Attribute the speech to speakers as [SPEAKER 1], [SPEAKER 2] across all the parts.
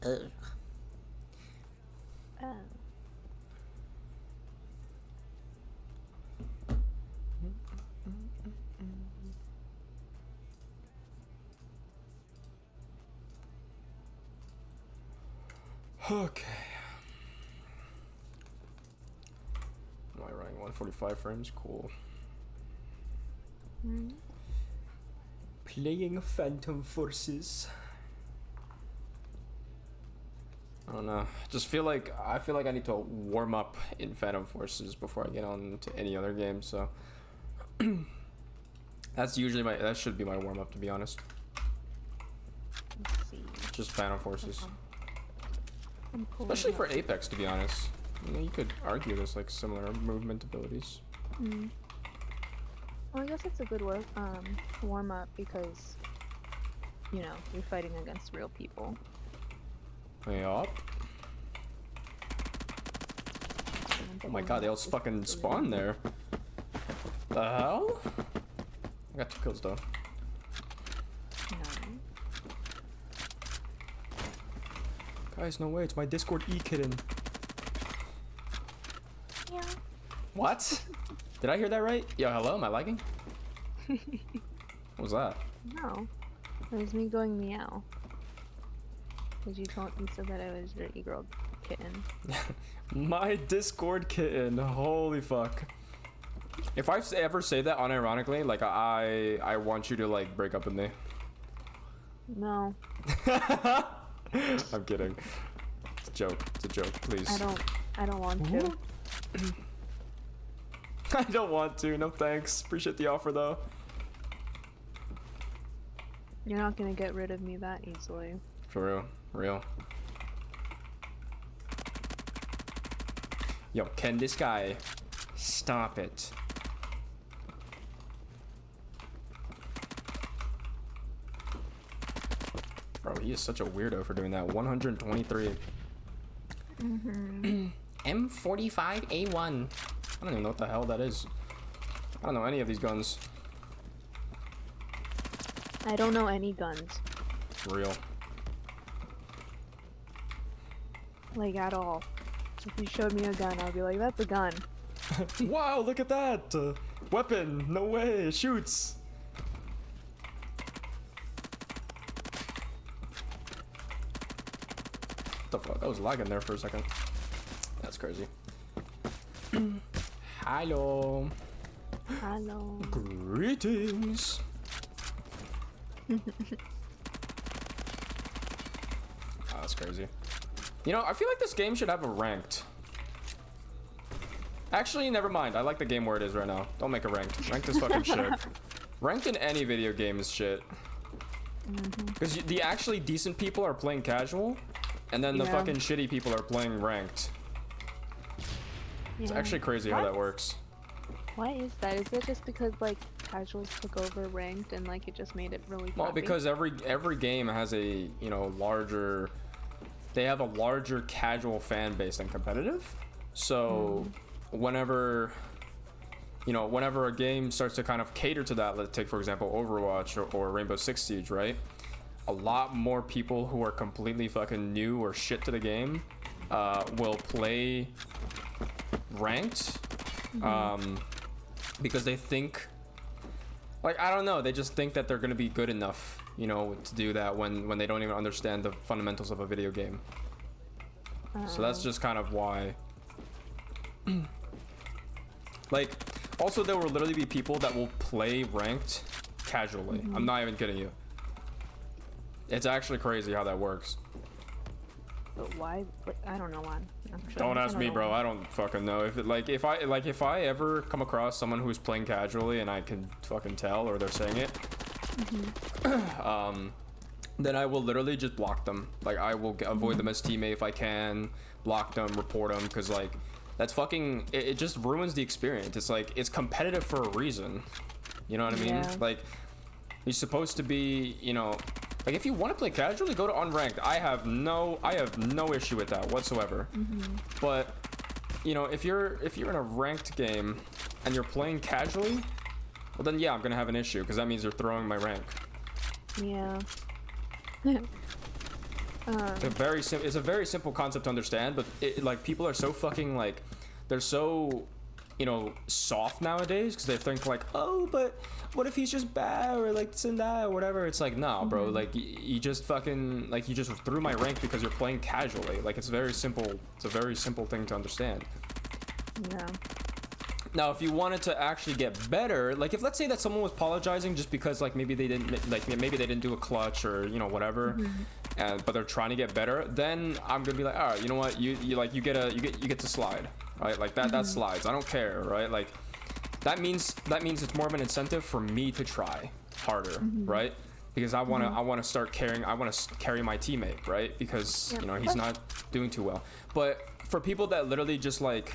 [SPEAKER 1] Ugh.
[SPEAKER 2] Oh.
[SPEAKER 3] Okay. Am I running 145 frames? Cool.
[SPEAKER 2] Mm.
[SPEAKER 3] Playing Phantom Forces. I don't know. I feel like I need to warm up in Phantom Forces before I get on to any other game. So that should be my warm up, to be honest.
[SPEAKER 2] Let's see.
[SPEAKER 3] Just Phantom Forces,
[SPEAKER 2] I'm cool.
[SPEAKER 3] especially for Apex, to be honest. You know, you could argue there's like similar movement abilities.
[SPEAKER 2] Mm. Well, I guess it's a good warm up because, you know, you're fighting against real people.
[SPEAKER 3] Yup. Oh my god, they all fucking spawn there. The hell? I got 2 kills though.
[SPEAKER 2] No.
[SPEAKER 3] Guys, no way, it's my Discord E-kitten.
[SPEAKER 2] Yeah.
[SPEAKER 3] What? Did I hear that right? Yo, hello, am I lagging? What was that?
[SPEAKER 2] No. It was me going meow. Because you said that I was your e-girl kitten.
[SPEAKER 3] My Discord kitten, holy fuck. If I ever say that unironically, like I want you to like break up with me.
[SPEAKER 2] No.
[SPEAKER 3] I'm kidding. It's a joke. It's a joke, please.
[SPEAKER 2] I don't want to.
[SPEAKER 3] I don't want to, no thanks. Appreciate the offer though.
[SPEAKER 2] You're not gonna get rid of me that easily.
[SPEAKER 3] For real. Real. Yo, can this guy stop it? Bro, he is such a weirdo for doing that. 123. M45A1. I don't even know what the hell that is. I don't know any of these guns.
[SPEAKER 2] I don't know any guns.
[SPEAKER 3] For real.
[SPEAKER 2] Like, at all. If you showed me a gun, I'll be like, that's a gun.
[SPEAKER 3] Wow, look at that! Weapon! No way! It shoots! What the fuck? I was lagging there for a second. That's crazy. Hello.
[SPEAKER 2] Hello.
[SPEAKER 3] Greetings. Oh, that's crazy. You know, I feel like this game should have a ranked. Actually, never mind. I like the game where it is right now. Don't make a ranked. Ranked is fucking shit. Ranked in any video game is shit. Because the actually decent people are playing casual, and then the fucking shitty people are playing ranked. It's actually crazy how that works.
[SPEAKER 2] Why is that? Is it just because like casuals took over ranked and like it just made it really
[SPEAKER 3] Well,
[SPEAKER 2] crappy?
[SPEAKER 3] because every game has a, you know, larger, they have a larger casual fan base than competitive. So whenever, you know, whenever a game starts to kind of cater to that, let's take for example Overwatch or Rainbow Six Siege, right? A lot more people who are completely fucking new or shit to the game will play ranked because they think, like, I don't know, they just think that they're gonna be good enough, you know, to do that when they don't even understand the fundamentals of a video game. So that's just kind of why. Like, also there will literally be people that will play ranked casually. I'm not even kidding you. It's actually crazy how that works.
[SPEAKER 2] But why? Like, I don't know why.
[SPEAKER 3] Don't ask me, bro. I don't fucking know. If I ever come across someone who's playing casually and I can fucking tell, or they're saying it, then I will literally just block them. Like, I will avoid them as teammate if I can, block them, report them, because like that's fucking it just ruins the experience. It's like, it's competitive for a reason. You know what I mean?
[SPEAKER 2] Yeah.
[SPEAKER 3] Like, you're supposed to be, you know, like if you want to play casually, go to unranked. I have no issue with that whatsoever. But you know, if you're in a ranked game and you're playing casually, well then yeah, I'm gonna have an issue because that means you're throwing my rank.
[SPEAKER 2] Yeah.
[SPEAKER 3] It's a very simple concept to understand, but like people are so fucking like, they're so, you know, soft nowadays because they think like, oh, but what if he's just bad or like this and that or whatever. It's like, nah, bro, like you just fucking like you just threw my rank because you're playing casually. Like it's very simple. It's a very simple thing to understand.
[SPEAKER 2] Yeah.
[SPEAKER 3] Now, if you wanted to actually get better, like if let's say that someone was apologizing just because like maybe they didn't do a clutch or you know whatever, but they're trying to get better, then I'm gonna be like, all right, you know what, you get to slide, right? Like that slides. I don't care, right? Like that means it's more of an incentive for me to try harder, right? Because I want to start carrying. I want to carry my teammate, right? Because you know he's not doing too well. But for people that literally just like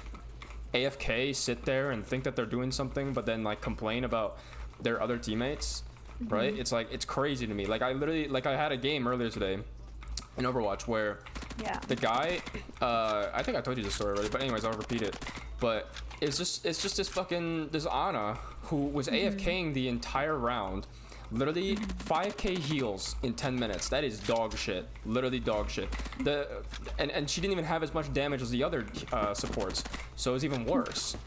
[SPEAKER 3] AFK, sit there and think that they're doing something, but then like complain about their other teammates, right? It's like, it's crazy to me. Like I literally, like I had a game earlier today in Overwatch where the guy, I think I told you this story already, but anyways, I'll repeat it. But it's just this Ana who was AFKing the entire round. Literally 5k heals in 10 minutes. That is dog shit. Literally dog shit. And she didn't even have as much damage as the other supports, so it was even worse.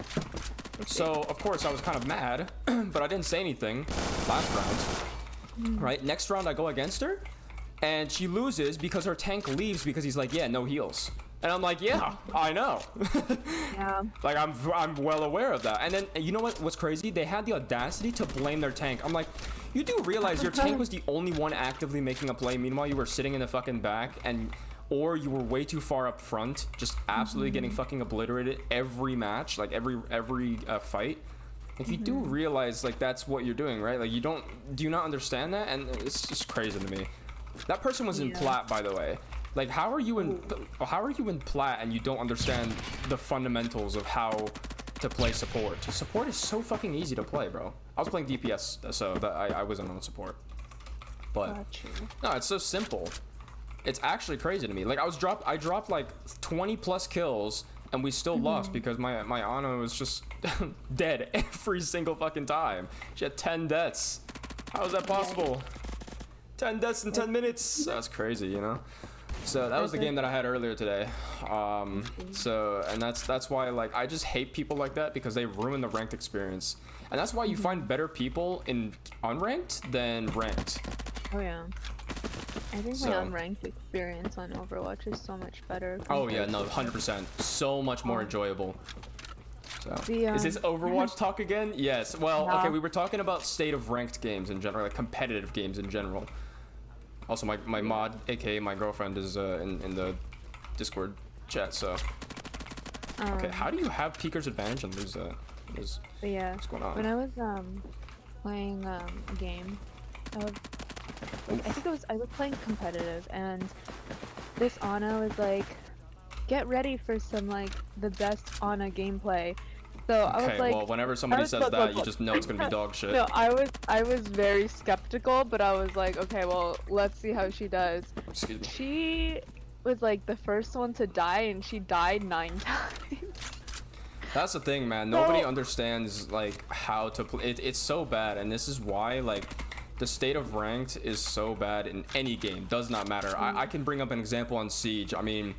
[SPEAKER 3] So of course I was kind of mad, but I didn't say anything last round. Right, next round I go against her and she loses because her tank leaves because he's like, yeah, no heals. And I'm like, yeah, I know.
[SPEAKER 2] Yeah.
[SPEAKER 3] Like I'm well aware of that. And then you know what's crazy? They had the audacity to blame their tank. I'm like, you do realize your tank was the only one actively making a play. Meanwhile, you were sitting in the fucking back, or you were way too far up front, just absolutely getting fucking obliterated every match, like every fight. Like you do realize like that's what you're doing, right? Like do you not understand that? And it's just crazy to me. That person was in plat, by the way. Like how are you in plat and you don't understand the fundamentals of how to play support? Support is so fucking easy to play, bro. I was playing DPS, so that I wasn't on support. But no, it's so simple. It's actually crazy to me. Like I dropped like 20 plus kills and we still lost because my Ana was just dead every single fucking time. She had 10 deaths. How is that possible? 10 deaths in 10 minutes. That's crazy, you know? So that was the game that I had earlier today. So and that's why like I just hate people like that because they ruin the ranked experience. And that's why you find better people in unranked than ranked.
[SPEAKER 2] Oh yeah. I think my unranked experience on Overwatch is so much better.
[SPEAKER 3] Oh yeah, no, 100%. So much more enjoyable. So is this Overwatch talk again? Yes. Well, okay, we were talking about state of ranked games in general, like competitive games in general. Also, my mod, aka my girlfriend, is in the Discord chat. So, okay, how do you have Peeker's advantage and lose that? What's going on?
[SPEAKER 2] When I was playing a game, I was playing competitive, and this Ana was like, "Get ready for some like the best Ana gameplay." So I was like,
[SPEAKER 3] well, whenever somebody says that, you just know it's gonna be dog shit.
[SPEAKER 2] No, I was very skeptical, but I was like, okay, well, let's see how she does.
[SPEAKER 3] Excuse me.
[SPEAKER 2] She was like the first one to die, and she died 9 times.
[SPEAKER 3] That's the thing, man. Nobody understands like how to play. It's so bad, and this is why like the state of ranked is so bad in any game. Does not matter. I can bring up an example on Siege. I mean,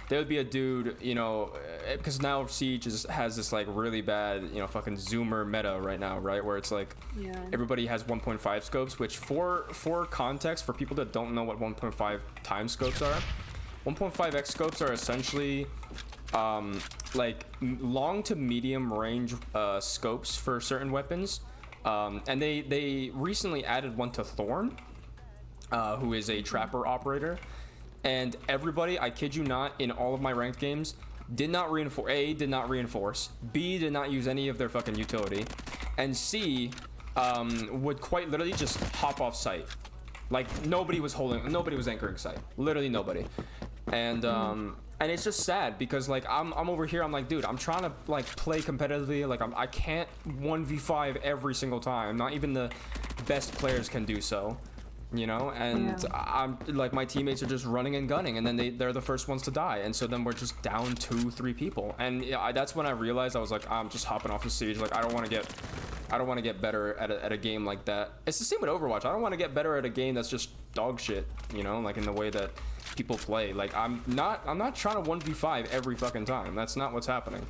[SPEAKER 3] there would be a dude, you know, because now Siege has this like really bad, you know, fucking zoomer meta right now, right? Where it's like everybody has 1.5 scopes, which for context, for people that don't know what 1.5 time scopes are, 1.5x scopes are essentially like long to medium range scopes for certain weapons. And they recently added one to Thorn, who is a trapper operator. And everybody, I kid you not, in all of my ranked games, did not reinforce, B, did not use any of their fucking utility, and C, would quite literally just hop off site. Like, nobody was anchoring site. Literally nobody. And it's just sad because, like, I'm over here, I'm like, dude, I'm trying to, like, play competitively. Like, I can't 1v5 every single time. Not even the best players can do so. You know, and I'm like, my teammates are just running and gunning, and then they're the first ones to die, and so then we're just down 2-3 people, and that's when I realized I was like, I'm just hopping off the Siege. Like, I don't want to get I don't want to get better at a game like that. It's the same with Overwatch. I don't want to get better at a game that's just dog shit, you know, like in the way that people play. Like I'm not trying to 1v5 every fucking time. That's not what's happening.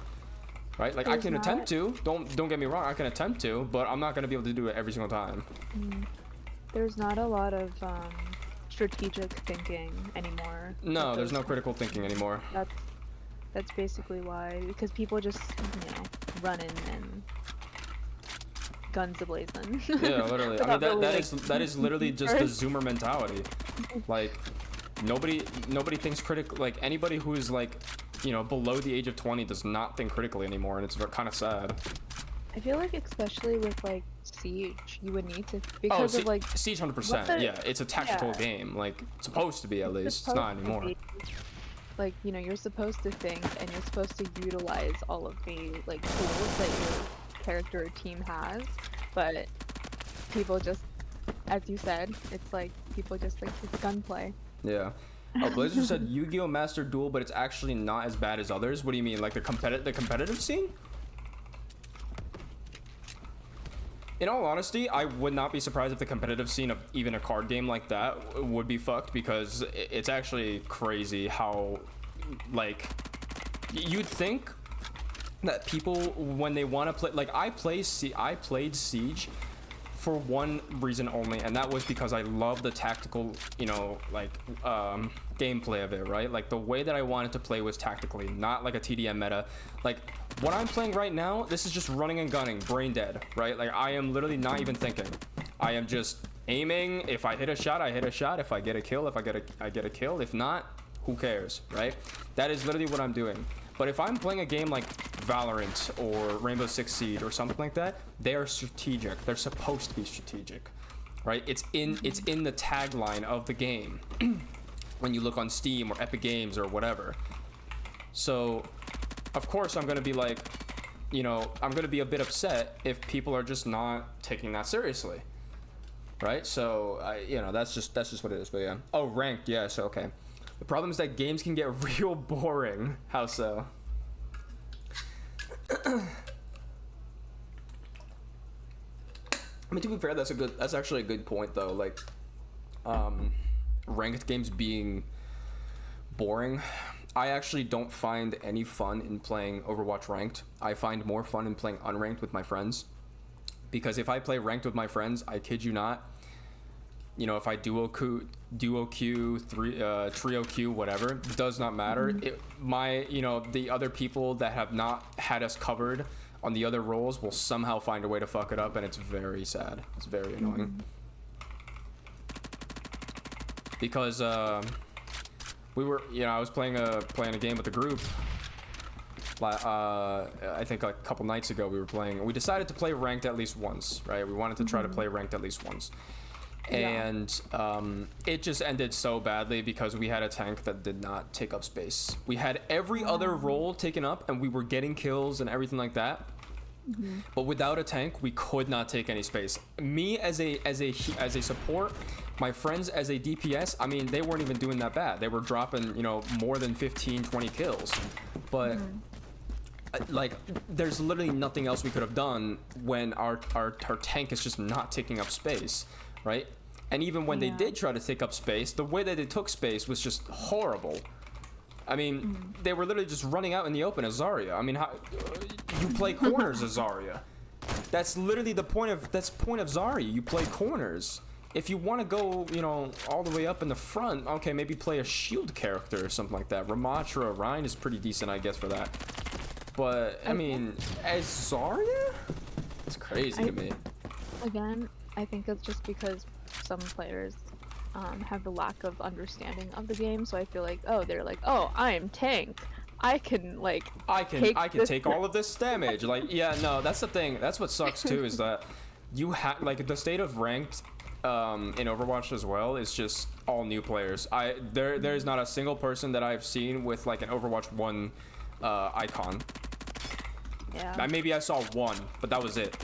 [SPEAKER 3] Right? Like I can attempt to. Don't get me wrong. I can attempt to, but I'm not going to be able to do it every single time.
[SPEAKER 2] There's not a lot of strategic thinking anymore.
[SPEAKER 3] No, there's no critical thinking anymore.
[SPEAKER 2] That's basically why, because people just, you know, run in and guns ablazing.
[SPEAKER 3] Yeah, literally. I mean, that is literally just the Zoomer mentality. Like, nobody thinks critically. Like, anybody who's like, you know, below the age of 20 does not think critically anymore, and it's kind of sad.
[SPEAKER 2] I feel like, especially with like Siege, you would need to, because of like
[SPEAKER 3] Siege 100%. Yeah, it's a tactical game. Like, it's supposed to be, at least. It's not anymore.
[SPEAKER 2] Like, you know, you're supposed to think and you're supposed to utilize all of the like tools that your character or team has, but people just, as you said, it's like people just like it's gunplay.
[SPEAKER 3] Yeah. Oh, Blazer said Yu-Gi-Oh! Master Duel, but it's actually not as bad as others. What do you mean, like the competitive scene? In all honesty, I would not be surprised if the competitive scene of even a card game like that would be fucked, because it's actually crazy how, like, you'd think that people, when they want to play, like, I played Siege for one reason only, and that was because I love the tactical, you know, like, gameplay of it, right? Like, the way that I wanted to play was tactically, not like a TDM meta. Like, what I'm playing right now, this is just running and gunning, brain dead, right? Like, I am literally not even thinking. I am just aiming. If I hit a shot, I hit a shot. If I get a kill, I get a kill. If not, who cares, right? That is literally what I'm doing. But if I'm playing a game like Valorant or Rainbow Six Siege or something like that, they are strategic. They're supposed to be strategic, right? It's in the tagline of the game when you look on Steam or Epic Games or whatever. So, of course, I'm gonna be like, you know, I'm gonna be a bit upset if people are just not taking that seriously, right? So, you know, that's just what it is. But yeah. Oh, ranked, yes, okay. The problem is that games can get real boring. How so? I mean, to be fair, that's actually a good point though. Like, ranked games being boring. I actually don't find any fun in playing Overwatch ranked. I find more fun in playing unranked with my friends. Because if I play ranked with my friends, I kid you not, you know, if I duo queue, trio queue, whatever, it does not matter. You know, the other people that have not had us covered on the other roles will somehow find a way to fuck it up, and it's very sad. It's very annoying. Because we were, you know, I was playing a game with the group. I think like a couple nights ago we were playing. We decided to play ranked at least once, right? We wanted to try to play ranked at least once. And it just ended so badly because we had a tank that did not take up space. We had every other role taken up, and we were getting kills and everything like that. But without a tank, we could not take any space. Me as a support, my friends as a DPS, I mean, they weren't even doing that bad. They were dropping, you know, more than 15, 20 kills. But like, there's literally nothing else we could have done when our tank is just not taking up space, right? And even when they did try to take up space, the way that they took space was just horrible. I mean, they were literally just running out in the open as Zarya. I mean, how you play corners as Zarya? That's literally the point of Zarya. You play corners. If you want to go, you know, all the way up in the front, okay, maybe play a shield character or something like that. Ramattra or Rein is pretty decent, I guess, for that. But I mean, as Zarya, it's crazy to me.
[SPEAKER 2] Again, I think it's just because some players have the lack of understanding of the game, so I feel like, oh, they're like, oh, I'm tank, I can take
[SPEAKER 3] all of this damage. Like, yeah, no, that's the thing. That's what sucks too, is that you have, like, the state of ranked in Overwatch as well is just all new players. There's not a single person that I've seen with like an Overwatch 1 icon.
[SPEAKER 2] Yeah.
[SPEAKER 3] Maybe I saw one, but that was it.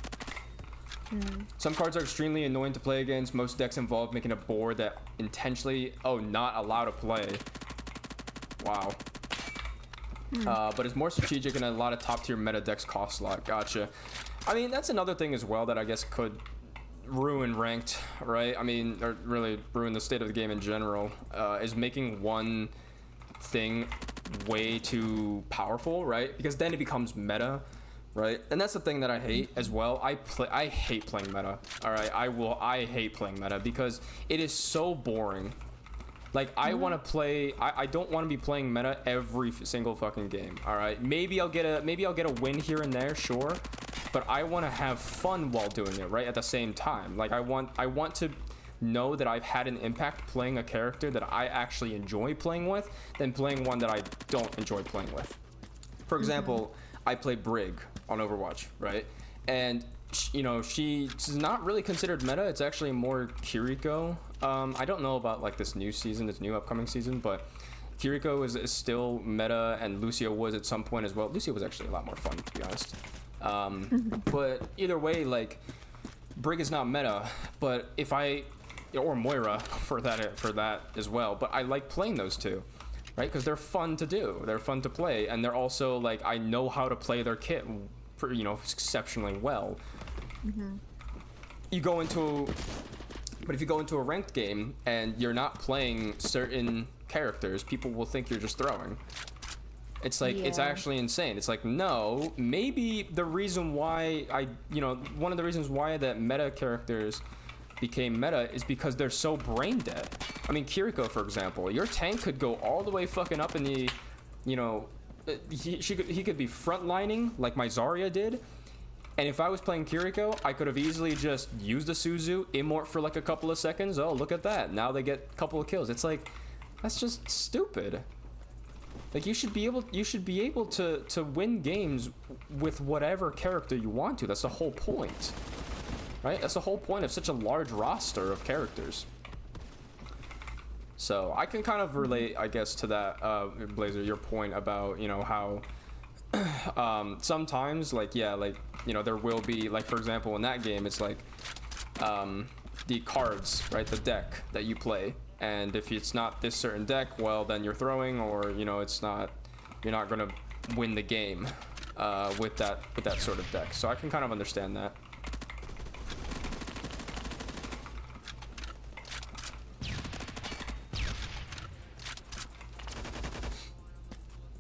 [SPEAKER 3] Some cards are extremely annoying to play against. Most decks involve making a board that intentionally, not allowed to play. Wow. But it's more strategic, and a lot of top tier meta decks cost a lot. Gotcha. I mean, that's another thing as well that I guess could ruin ranked, right? I mean, or really ruin the state of the game in general, is making one thing way too powerful, right? Because then it becomes meta, right? And that's the thing that I hate as well. I hate playing meta. All right, I hate playing meta because it is so boring. Like, I want to play. I don't want to be playing meta every single fucking game. All right, maybe I'll get a win here and there, sure, but I want to have fun while doing it, right? At the same time, like I want to know that I've had an impact playing a character that I actually enjoy playing with than playing one that I don't enjoy playing with. For example, I play Brig on Overwatch, right? And you know, she's not really considered meta. It's actually more Kiriko. I don't know about like this new upcoming season, but Kiriko is still meta, and Lucio was at some point as well. Lucio was actually a lot more fun, to be honest. But either way, like, Brig is not meta, but or Moira for that as well. But I like playing those two, right? Because they're fun to do, they're fun to play, and they're also like, I know how to play their kit, you know, exceptionally well. But if you go into a ranked game and you're not playing certain characters, people will think you're just throwing. It's like, it's actually insane. It's like, no, maybe the reason why one of the reasons why that meta characters became meta is because they're so brain dead. I mean, Kiriko, for example, your tank could go all the way fucking up in the, you know, he could be frontlining like my Zarya did. And if I was playing Kiriko, I could have easily just used the Suzu, immort for like a couple of seconds. Oh, look at that. Now they get a couple of kills. It's like, that's just stupid. Like, you should be able to win games with whatever character you want to. That's the whole point, right? That's the whole point of such a large roster of characters. So I can kind of relate, I guess, to that, Blazer, your point about, you know, how sometimes, like, yeah, like, you know, there will be, like, for example, in that game, it's like the cards, right, the deck that you play, and if it's not this certain deck, well, then you're throwing, or, you know, you're not gonna win the game with that sort of deck. So I can kind of understand that.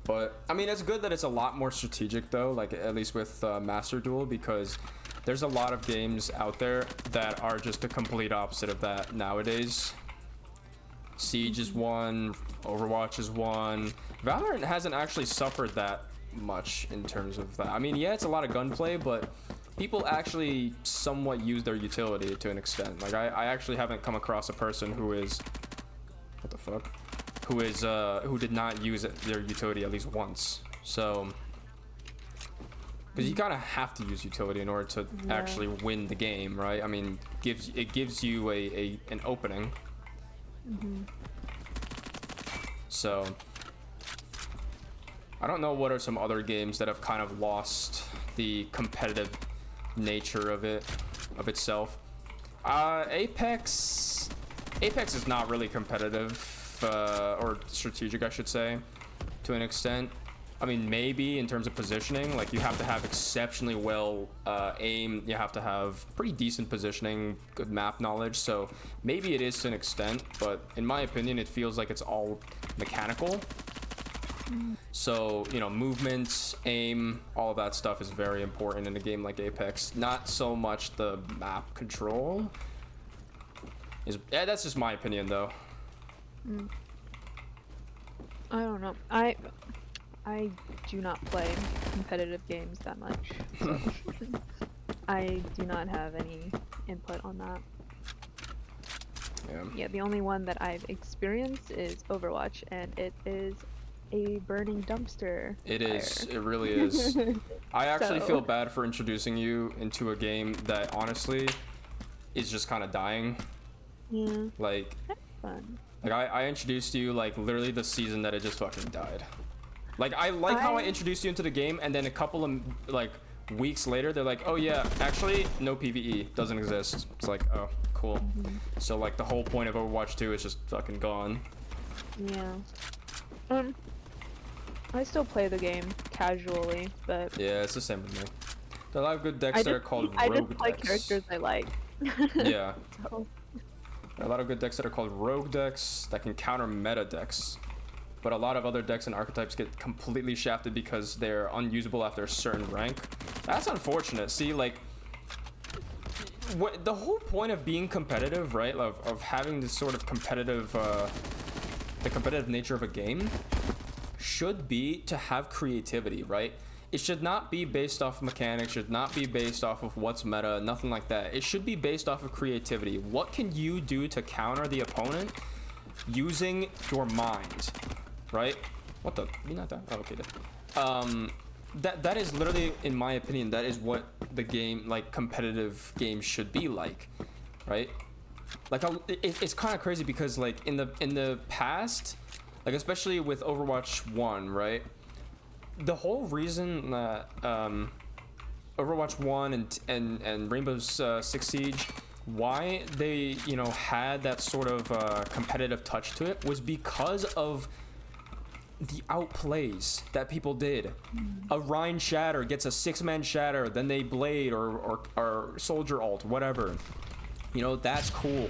[SPEAKER 3] But I mean, it's good that it's a lot more strategic, though, like at least with Master Duel, because there's a lot of games out there that are just the complete opposite of that nowadays. Siege is one, Overwatch is one. Valorant hasn't actually suffered that much in terms of that. I mean, yeah, it's a lot of gunplay, but people actually somewhat use their utility to an extent. Like, I actually haven't come across a person who is, what the fuck? Who did not use their utility at least once. So, because you kind of have to use utility in order to actually win the game, right? I mean, it gives you an opening. So, I don't know what are some other games that have kind of lost the competitive nature of itself. Apex is not really competitive. Or strategic, I should say, to an extent. I mean, maybe in terms of positioning, like, you have to have exceptionally well aim, you have to have pretty decent positioning, good map knowledge, so maybe it is to an extent, but in my opinion, it feels like it's all mechanical. So, you know, movement, aim, all of that stuff is very important in a game like Apex. Not so much the map control. That's just my opinion, though.
[SPEAKER 2] I don't know. I do not play competitive games that much. So I do not have any input on that. Yeah, the only one that I've experienced is Overwatch, and it is a burning dumpster.
[SPEAKER 3] It is. It really is. I actually feel bad for introducing you into a game that honestly is just kind of dying.
[SPEAKER 2] Yeah.
[SPEAKER 3] Like,
[SPEAKER 2] that's fun.
[SPEAKER 3] Like, I introduced you, like, literally the season that it just fucking died. Like, I like how I introduced you into the game, and then a couple of, like, weeks later, they're like, oh, yeah, actually, no PvE. Doesn't exist. It's like, oh, cool. So, like, the whole point of Overwatch 2 is just fucking gone.
[SPEAKER 2] Yeah. I still play the game casually, but...
[SPEAKER 3] Yeah, it's the same with me. There are a lot of good decks
[SPEAKER 2] I
[SPEAKER 3] that are
[SPEAKER 2] just
[SPEAKER 3] called
[SPEAKER 2] I just
[SPEAKER 3] rogue
[SPEAKER 2] play
[SPEAKER 3] decks.
[SPEAKER 2] characters I like.
[SPEAKER 3] Yeah.
[SPEAKER 2] So,
[SPEAKER 3] There are a lot of good decks that are called rogue decks that can counter meta decks. But a lot of other decks and archetypes get completely shafted because they're unusable after a certain rank. That's unfortunate. See, like, the whole point of being competitive, right? Of having this sort of competitive, the competitive nature of a game should be to have creativity, right? It should not be based off of mechanics, should not be based off of what's meta, nothing like that. It should be based off of creativity. What can you do to counter the opponent using your mind, right? What the? You not that? Oh, okay. That is literally, in my opinion, that is what the game, like competitive games, should be like, right? Like it's kind of crazy because like in the past, like especially with Overwatch 1, right? The whole reason that Overwatch 1 and Rainbow Six Siege, why they, you know, had that sort of competitive touch to it was because of the outplays that people did. A Rhine Shatter gets a 6-man Shatter, then they Blade or Soldier ult, whatever. You know, that's cool,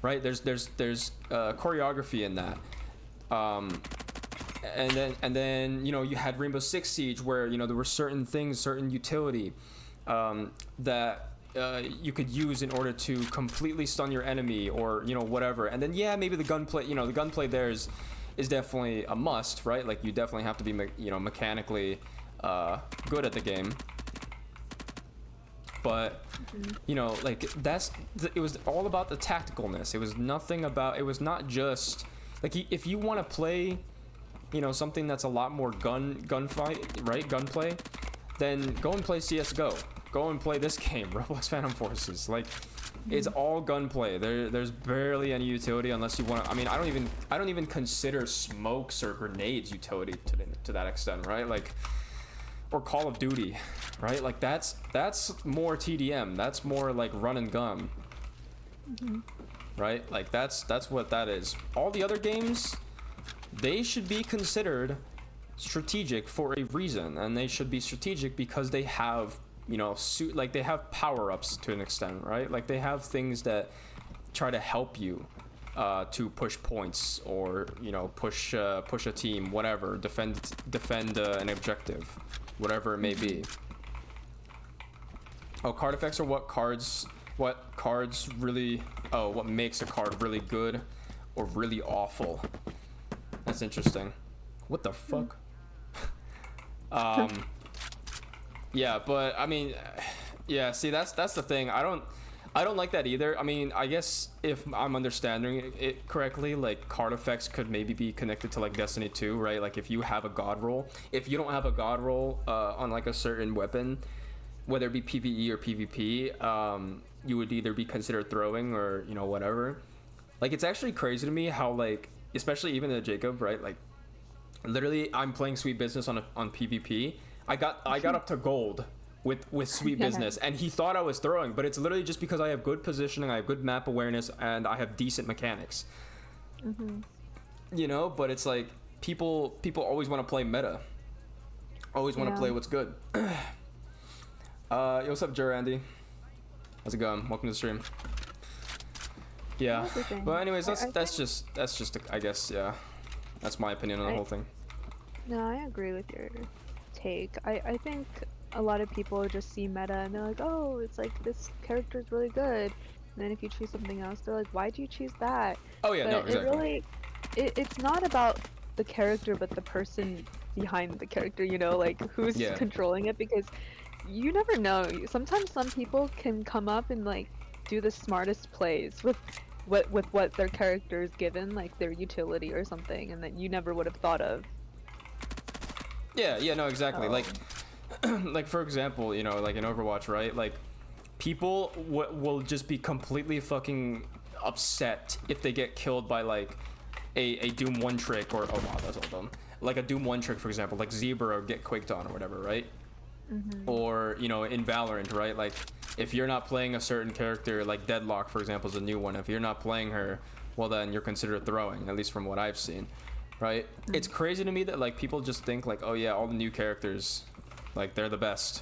[SPEAKER 3] right? There's choreography in that. And then you know, you had Rainbow Six Siege where, you know, there were certain things, certain utility that you could use in order to completely stun your enemy, or, you know, whatever. And then yeah, maybe the gunplay, you know, the gunplay there is definitely a must, right? Like you definitely have to be you know, mechanically good at the game. But you know, like it was all about the tacticalness. It was nothing about, it was not just like, if you want to play, you know, something that's a lot more gunfight, right? Gunplay, then go and play CS:GO. Go and play this game, Roblox Phantom Forces. Like, it's all gunplay. There's barely any utility unless you want to. I mean, I don't even consider smokes or grenades utility to that extent, right? Like, or Call of Duty, right? Like that's more TDM. That's more like run and gun, right? Like that's what that is. All the other games, they should be considered strategic for a reason, and they should be strategic because they have, you know, like they have power-ups to an extent, right? Like they have things that try to help you to push points, or, you know, push a team, whatever, defend an objective, whatever it may be. Oh, card effects are what cards really, what makes a card really good or really awful. That's interesting. What the fuck? Yeah, but I mean, yeah, see, that's the thing. I don't like that either. I mean, I guess if I'm understanding it correctly, like card effects could maybe be connected to like Destiny 2, right? Like if you have a god roll, if you don't have a god roll on like a certain weapon, whether it be PvE or PvP, you would either be considered throwing or, you know, whatever. Like, it's actually crazy to me how, like, especially even the Jacob, right? Like, literally, I'm playing Sweet Business on PvP. I got up to gold with Sweet Business, and he thought I was throwing, but it's literally just because I have good positioning, I have good map awareness, and I have decent mechanics. You know, but it's like people always want to play meta, always want to play what's good. Yo, what's up, Andy? How's it going? Welcome to the stream. Yeah, but anyways, that's just I guess, yeah, that's my opinion on the whole thing.
[SPEAKER 2] No, I agree with your take. I think a lot of people just see meta and they're like, oh, it's like this character's really good. And then if you choose something else, they're like, why do you choose that?
[SPEAKER 3] Oh yeah,
[SPEAKER 2] but
[SPEAKER 3] no, exactly.
[SPEAKER 2] It's not about the character, but the person behind the character, you know, like who's controlling it, because you never know. Sometimes some people can come up and like do the smartest plays with what their character is given, like their utility or something, and that you never would have thought of.
[SPEAKER 3] Yeah, no, exactly. Like, like for example, you know, like in Overwatch, right? Like, people will just be completely fucking upset if they get killed by like a Doom one trick, or, oh wow, that's all dumb. Like a Doom one trick, for example, like Zebra, or get quaked on or whatever, right? Or, you know, in Valorant, right? Like, if you're not playing a certain character, like Deadlock, for example, is a new one. If you're not playing her, well, then you're considered throwing, at least from what I've seen, right? It's crazy to me that, like, people just think, like, oh, yeah, all the new characters, like, they're the best.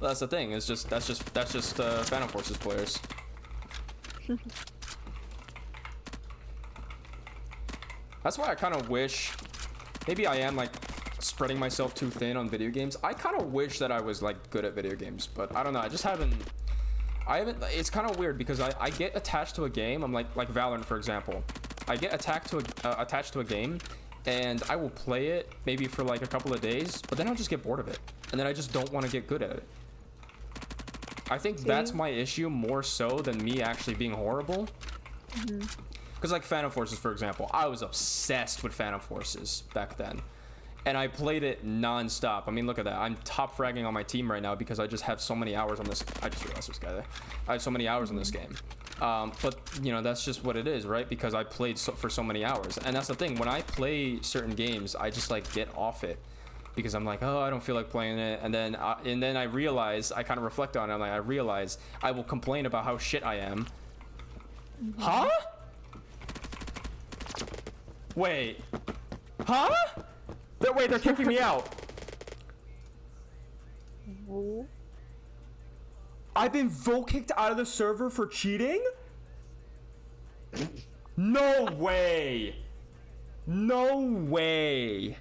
[SPEAKER 3] That's the thing. It's just that's just Phantom Forces players. That's why I kind of wish, maybe I am like spreading myself too thin on video games. I kind of wish that I was like good at video games, but I don't know. I just haven't. It's kind of weird because I get attached to a game. I'm like Valorant, for example. I get attached to a game, and I will play it maybe for like a couple of days, but then I'll just get bored of it, and then I just don't want to get good at it. I think that's my issue more so than me actually being horrible. Because like Phantom Forces, for example, I was obsessed with Phantom Forces back then. And I played it non-stop. I mean, look at that. I'm top fragging on my team right now because I just have so many hours on this. I just realized this guy there. I have so many hours on this game. But, you know, that's just what it is, right? Because I played for so many hours. And that's the thing. When I play certain games, I just, like, get off it. Because I'm like, oh, I don't feel like playing it. And then I realize, I kind of reflect on it. And I realize I will complain about how shit I am. Huh? Wait. Huh? Wait, they're kicking me out. I've been kicked out of the server for cheating? No way. No way.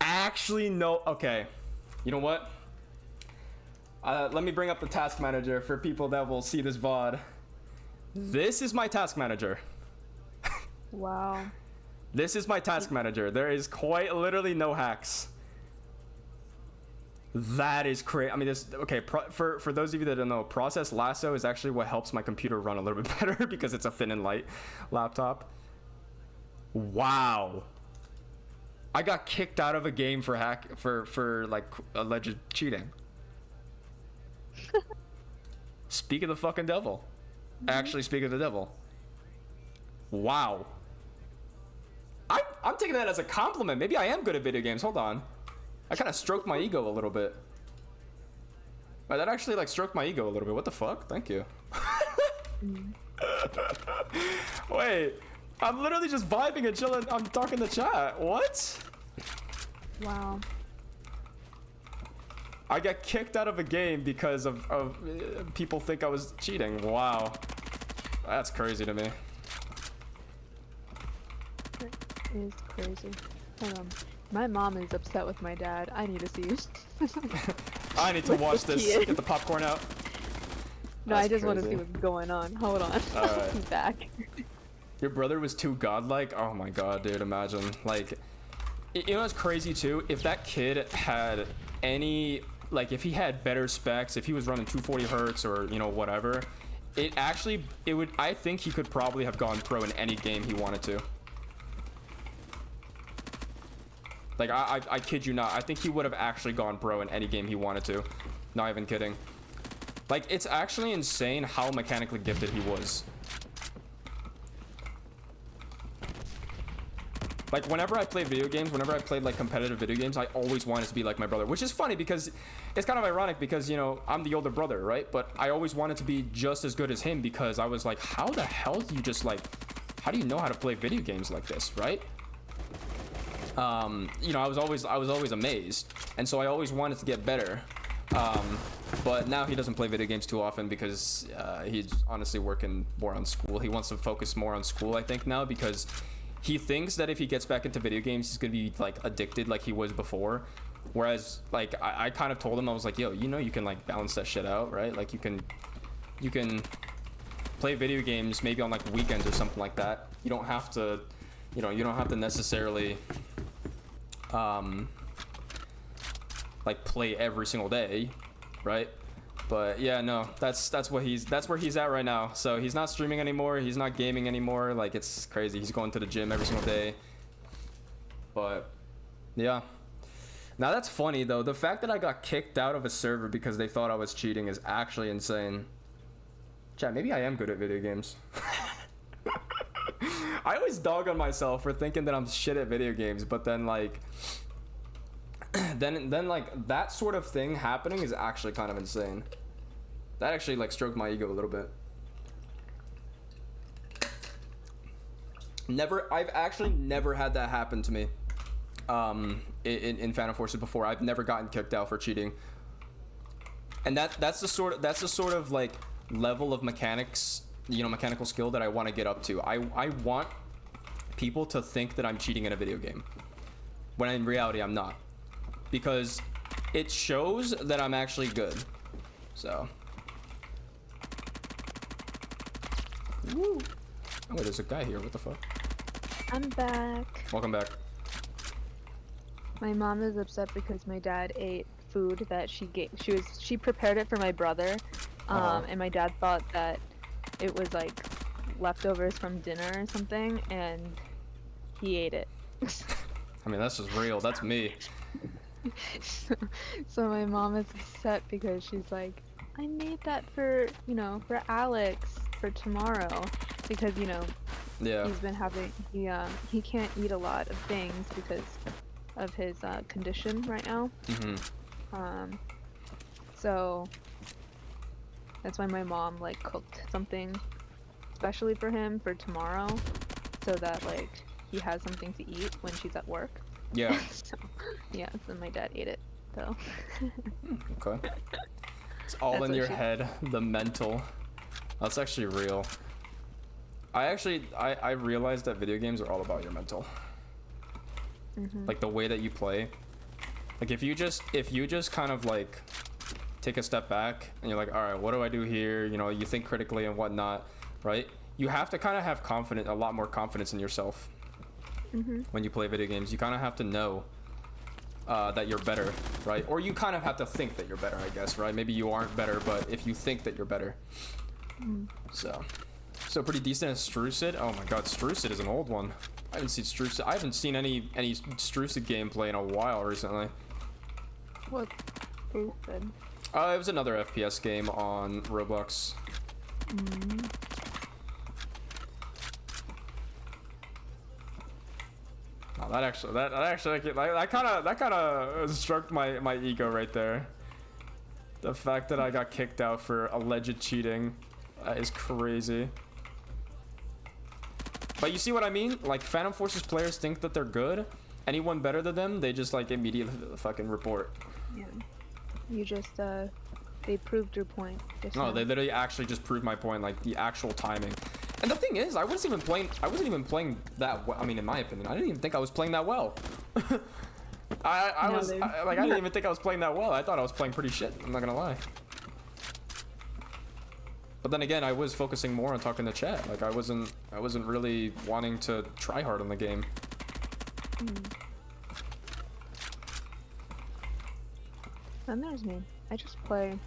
[SPEAKER 3] Actually, no. Okay. You know what? Let me bring up the task manager for people that will see this VOD. This is my task manager.
[SPEAKER 2] Wow.
[SPEAKER 3] This is my task manager. There is quite literally no hacks. That is crazy. I mean, this, okay, for those of you that don't know, Process Lasso is actually what helps my computer run a little bit better because it's a thin and light laptop. Wow. I got kicked out of a game for like alleged cheating. Speak of the fucking devil. Actually, speak of the devil. Wow. I'm taking that as a compliment. Maybe I am good at video games. Hold on. I kind of stroked my ego a little bit. That actually like stroked my ego a little bit. What the fuck? Thank you. Wait. I'm literally just vibing and chilling. I'm talking to chat. What?
[SPEAKER 2] Wow.
[SPEAKER 3] I got kicked out of a game because of people think I was cheating. Wow. That's crazy to me.
[SPEAKER 2] Is crazy. Hold on. My mom is upset with my dad. I need to see.
[SPEAKER 3] I need to watch this. Get the popcorn out.
[SPEAKER 2] No, I just want to see what's going on. Hold on.
[SPEAKER 3] Alright.
[SPEAKER 2] He's back.
[SPEAKER 3] Your brother was too godlike? Oh my god, dude, imagine. Like, you know what's crazy too? If that kid had any, like, if he had better specs, if he was running 240 hertz or, you know, whatever, I think he could probably have gone pro in any game he wanted to. Like, I kid you not. I think he would have actually gone pro in any game he wanted to. Not even kidding. Like, it's actually insane how mechanically gifted he was. Like, whenever I play video games, whenever I played, like, competitive video games, I always wanted to be like my brother. Which is funny because it's kind of ironic because, you know, I'm the older brother, right? But I always wanted to be just as good as him because I was like, how the hell do you just, like, how do you know how to play video games like this, right? You know, I was always amazed, and so I always wanted to get better. But now he doesn't play video games too often because he's honestly working more on school. He wants to focus more on school, I think, now, because he thinks that if he gets back into video games, he's gonna be like addicted like he was before. Whereas, like, I kind of told him, I was like, yo, you know, you can like balance that shit out, right? Like, you can play video games maybe on like weekends or something like that. You don't have to, you know, you don't have to necessarily like play every single day, right? But yeah, no, that's where he's at right now. So he's not streaming anymore, he's not gaming anymore. Like, it's crazy. He's going to the gym every single day. But yeah, now that's funny though. The fact that I got kicked out of a server because they thought I was cheating is actually insane. Chat, maybe I am good at video games. I always dog on myself for thinking that I'm shit at video games, but then like then like that sort of thing happening is actually kind of insane. That actually like stroked my ego a little bit. I've actually never had that happen to me. in Phantom Forces before. I've never gotten kicked out for cheating, and that's the sort of like level of mechanics, mechanical skill that I want to get up to. I want people to think that I'm cheating in a video game, when in reality I'm not, because it shows that I'm actually good. So. Woo. Oh, wait, there's a guy here. What the fuck?
[SPEAKER 2] I'm back.
[SPEAKER 3] Welcome back.
[SPEAKER 2] My mom is upset because my dad ate food that she prepared it for my brother, and my dad thought that it was like leftovers from dinner or something, and he ate it.
[SPEAKER 3] I mean, that's just real. That's me.
[SPEAKER 2] So my mom is upset because she's like, I made that for Alex for tomorrow, because
[SPEAKER 3] Yeah.
[SPEAKER 2] he's been having he can't eat a lot of things because of his condition right now. So that's why my mom like cooked something especially for him for tomorrow, so that like he has something to eat when she's at work.
[SPEAKER 3] Yeah.
[SPEAKER 2] So my dad ate it. So
[SPEAKER 3] Okay. It's all
[SPEAKER 2] That's
[SPEAKER 3] in
[SPEAKER 2] what
[SPEAKER 3] your
[SPEAKER 2] she-
[SPEAKER 3] head. The mental. That's actually real. I realized that video games are all about your mental. Like the way that you play. Like if you just kind of like take a step back and you're like, all right, what do I do here? You think critically and whatnot, right? You have to kind of have a lot more confidence in yourself when you play video games. You kind of have to know that you're better, right? Or you kind of have to think that you're better, I guess, right? Maybe you aren't better, but if you think that you're better. So pretty decent at Strucid. Oh my god, Strucid is an old one. I haven't seen Strucid. I haven't seen any Strucid gameplay in a while recently.
[SPEAKER 2] what food good.
[SPEAKER 3] It was another FPS game on Roblox. Oh, that kind of struck my ego right there. The fact that I got kicked out for alleged cheating is crazy. But you see what I mean? Like Phantom Forces players think that they're good. Anyone better than them, they just like immediately fucking report.
[SPEAKER 2] Yeah. You just they proved your point. Just
[SPEAKER 3] No,
[SPEAKER 2] now.
[SPEAKER 3] they literally actually just proved my point, like the actual timing. And the thing is, I wasn't even playing that well. I mean, in my opinion, I didn't even think I was playing that well. I didn't even think I was playing that well. I thought I was playing pretty shit. I'm not gonna lie. But then again, I was focusing more on talking to chat. Like I wasn't really wanting to try hard on the game.
[SPEAKER 2] Then there's me. I just play.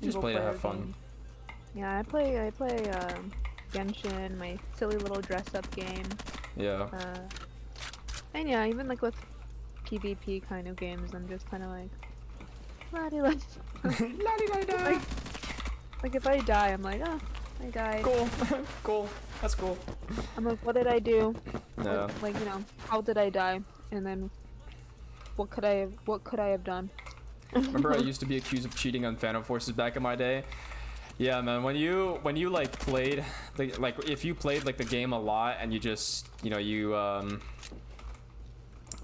[SPEAKER 3] You just play to have fun.
[SPEAKER 2] Yeah, I play Genshin, my silly little dress-up game.
[SPEAKER 3] Yeah.
[SPEAKER 2] And yeah, even like with PvP kind of games, I'm just kind of like, la-di-la.
[SPEAKER 3] La-di-la-di.
[SPEAKER 2] Like if I die, I'm like, oh, I died.
[SPEAKER 3] Cool. Cool. That's cool.
[SPEAKER 2] I'm like, what did I do?
[SPEAKER 3] Yeah.
[SPEAKER 2] Like how did I die? And then what could I have done?
[SPEAKER 3] Remember, I used to be accused of cheating on Phantom Forces back in my day. Yeah, man. When you like played if you played like the game a lot and you just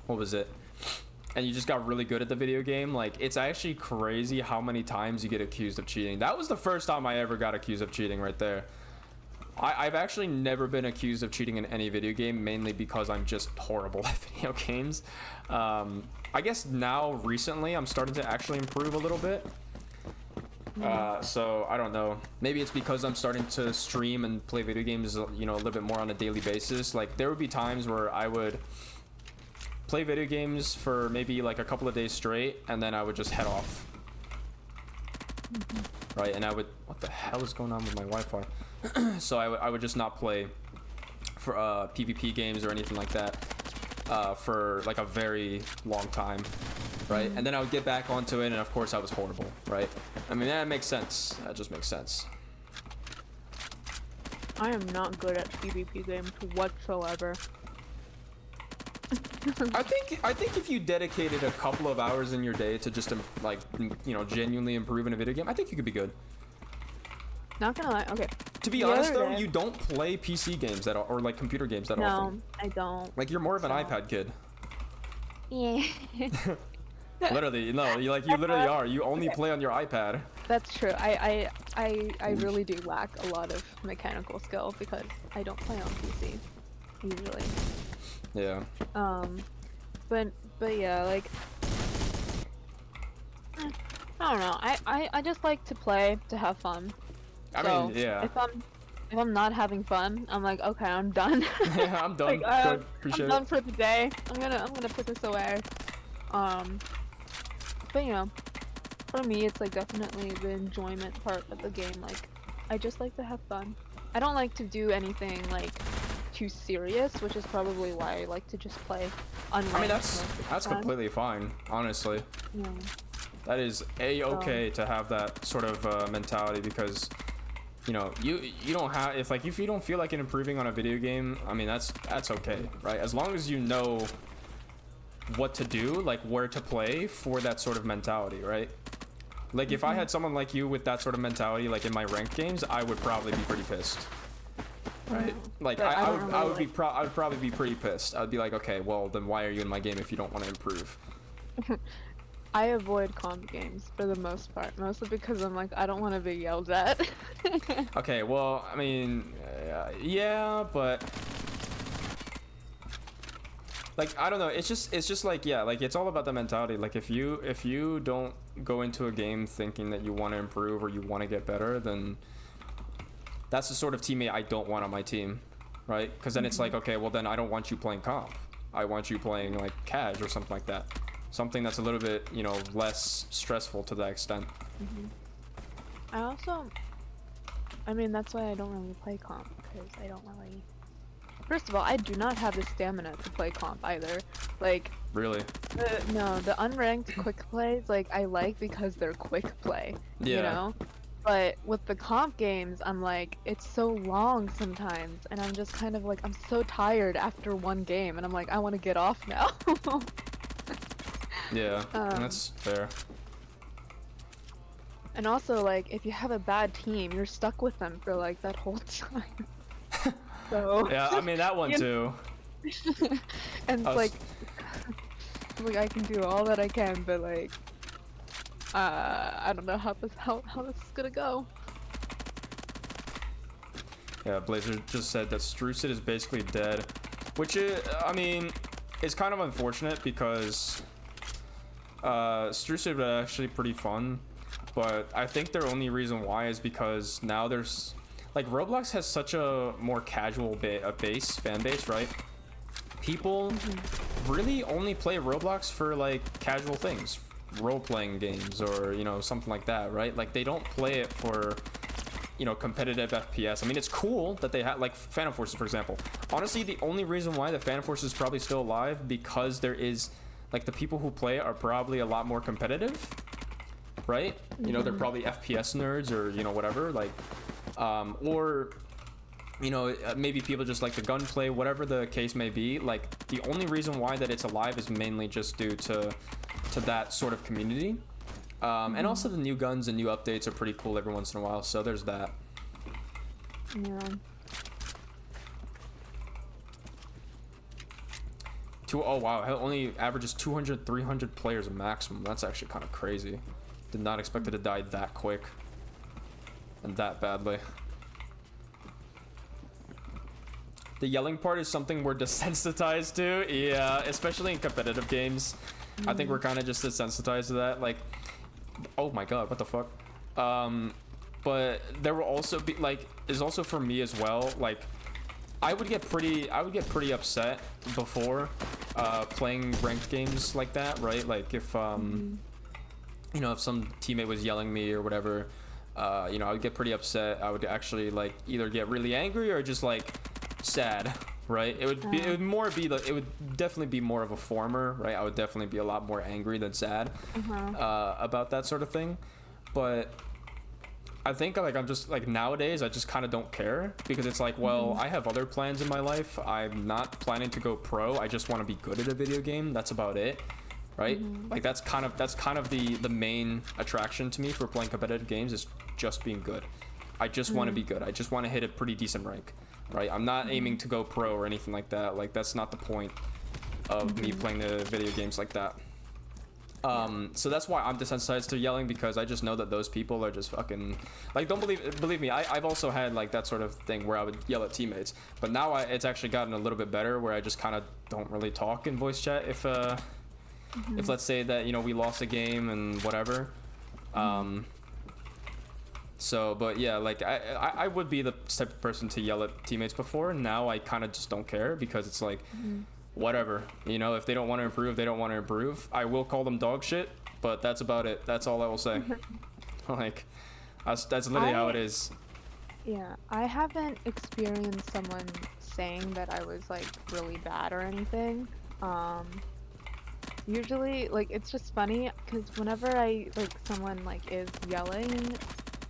[SPEAKER 3] what was it? And you just got really good at the video game. Like it's actually crazy how many times you get accused of cheating. That was the first time I ever got accused of cheating right there. I've actually never been accused of cheating in any video game, mainly because I'm just horrible at video games. I guess now recently I'm starting to actually improve a little bit. So I don't know. Maybe it's because I'm starting to stream and play video games, a little bit more on a daily basis. Like there would be times where I would play video games for maybe like a couple of days straight, and then I would just head off. Right, and what the hell is going on with my Wi-Fi? So I would just not play for PvP games or anything like that for like a very long time, right? And then I would get back onto it, and of course I was horrible, right? I mean, that makes sense. That just makes sense.
[SPEAKER 2] I am not good at PvP games whatsoever.
[SPEAKER 3] I think if you dedicated a couple of hours in your day to just like genuinely improve in a video game, I think you could be good.
[SPEAKER 2] Not gonna lie. Okay.
[SPEAKER 3] To be
[SPEAKER 2] The
[SPEAKER 3] honest
[SPEAKER 2] other
[SPEAKER 3] though,
[SPEAKER 2] day-
[SPEAKER 3] you don't play PC games or like computer games that
[SPEAKER 2] No,
[SPEAKER 3] often.
[SPEAKER 2] I don't.
[SPEAKER 3] Like you're more of an
[SPEAKER 2] So-
[SPEAKER 3] iPad kid.
[SPEAKER 2] Yeah.
[SPEAKER 3] Literally, no, you literally are. You only play on your iPad.
[SPEAKER 2] That's true. I really do lack a lot of mechanical skill because I don't play on PC usually.
[SPEAKER 3] Yeah.
[SPEAKER 2] Um, but yeah, like I don't know. I just like to play to have fun.
[SPEAKER 3] I
[SPEAKER 2] So
[SPEAKER 3] mean, yeah.
[SPEAKER 2] if I'm not having fun, I'm like, okay, I'm done.
[SPEAKER 3] Yeah, I'm done.
[SPEAKER 2] Like,
[SPEAKER 3] Good.
[SPEAKER 2] I'm
[SPEAKER 3] Appreciate
[SPEAKER 2] done
[SPEAKER 3] it.
[SPEAKER 2] for the day. I'm gonna put this away. But you know, for me, it's like definitely the enjoyment part of the game. Like, I just like to have fun. I don't like to do anything like too serious, which is probably why I like to just play unranked.
[SPEAKER 3] I mean,
[SPEAKER 2] most of the
[SPEAKER 3] that's
[SPEAKER 2] time.
[SPEAKER 3] completely fine, honestly.
[SPEAKER 2] Yeah.
[SPEAKER 3] That is a-okay to have that sort of mentality because, you know, you don't have if you don't feel like improving on a video game, I mean that's okay, right? As long as you know what to do, like where to play for that sort of mentality, right? Like if I had someone like you with that sort of mentality, like in my ranked games, I would probably be pretty pissed, right? Like
[SPEAKER 2] But I don't
[SPEAKER 3] I
[SPEAKER 2] really
[SPEAKER 3] would be I would probably be pretty pissed. I'd be like, okay, well then why are you in my game if you don't want to improve?
[SPEAKER 2] I avoid comp games for the most part, mostly because I'm like, I don't want to be yelled at.
[SPEAKER 3] Okay, well, I mean, yeah, but like I don't know. It's just like yeah, like it's all about the mentality. Like if you don't go into a game thinking that you want to improve or you want to get better, then that's the sort of teammate I don't want on my team, right? Because then it's like, okay, well then I don't want you playing comp. I want you playing like cash or something like that. Something that's a little bit, you know, less stressful to that extent.
[SPEAKER 2] I mean, that's why I don't really play comp, because I don't really... First of all, I do not have the stamina to play comp either. Like,
[SPEAKER 3] Really?
[SPEAKER 2] no, the unranked quick plays, like, I like because they're quick play, you
[SPEAKER 3] Yeah.
[SPEAKER 2] know? But with the comp games, I'm like, it's so long sometimes, and I'm just kind of like, I'm so tired after one game, and I'm like, I want to get off now.
[SPEAKER 3] Yeah,
[SPEAKER 2] Um,
[SPEAKER 3] that's fair.
[SPEAKER 2] And also, like, if you have a bad team, you're stuck with them for, like, that whole time. So...
[SPEAKER 3] Yeah, I mean that one
[SPEAKER 2] You
[SPEAKER 3] too.
[SPEAKER 2] and it's
[SPEAKER 3] Us.
[SPEAKER 2] like I can do all that I can, but like I don't know how this is gonna go.
[SPEAKER 3] Yeah, Blazer just said that Strucid is basically dead, which is, I mean, it's kind of unfortunate because Strucid was actually pretty fun, but I think their only reason why is because now there's like Roblox has such a more casual base fan base, right? People really only play Roblox for like casual things, role-playing games or you know something like that, right? Like they don't play it for, you know, competitive FPS. I mean, it's cool that they have like Phantom Forces, for example. Honestly, the only reason why the Phantom Forces is probably still alive because there is like the people who play are probably a lot more competitive, right? You know, they're probably FPS nerds or you know whatever, like, or you know maybe people just like the gunplay, whatever the case may be. Like the only reason why that it's alive is mainly just due to that sort of community. And also the new guns and new updates are pretty cool every once in a while, so there's that.
[SPEAKER 2] Yeah.
[SPEAKER 3] Oh wow, it only averages 200, 300 players maximum. That's actually kind of crazy. Did not expect it to die that quick and that badly. The yelling part is something we're desensitized to. Yeah, especially in competitive games. I think we're kind of just desensitized to that. Like, oh my god, what the fuck? But there will also be like, is also for me as well. Like, I would get pretty upset before playing ranked games like that, right? Like if you know, if some teammate was yelling me or whatever, you know, I would get pretty upset. I would actually like either get really angry or just like sad, right? It would be, it would more be like, it would definitely be more of a former, right? I would definitely be a lot more angry than sad about that sort of thing. But I think like I'm just like nowadays I just kind of don't care because it's like, well, I have other plans in my life. I'm not planning to go pro. I just want to be good at a video game. That's about it, right? Like that's kind of the main attraction to me for playing competitive games is just being good. I just want to be good. I just want to hit a pretty decent rank, right? I'm not aiming to go pro or anything like that. Like that's not the point. of me playing the video games like that. So that's why I'm desensitized to yelling, because I just know that those people are just fucking like, don't believe me, I've also had like that sort of thing where I would yell at teammates, but now it's actually gotten a little bit better where I just kind of don't really talk in voice chat if let's say that, you know, we lost a game and whatever. So, but yeah, like I would be the type of person to yell at teammates before, and now I kind of just don't care, because it's like, whatever, you know, if they don't want to improve, they don't want to improve. I will call them dog shit, but that's about it. That's all I will say. Like, that's literally how it is.
[SPEAKER 2] Yeah, I haven't experienced someone saying that I was like really bad or anything. Usually, like, it's just funny because whenever someone like is yelling,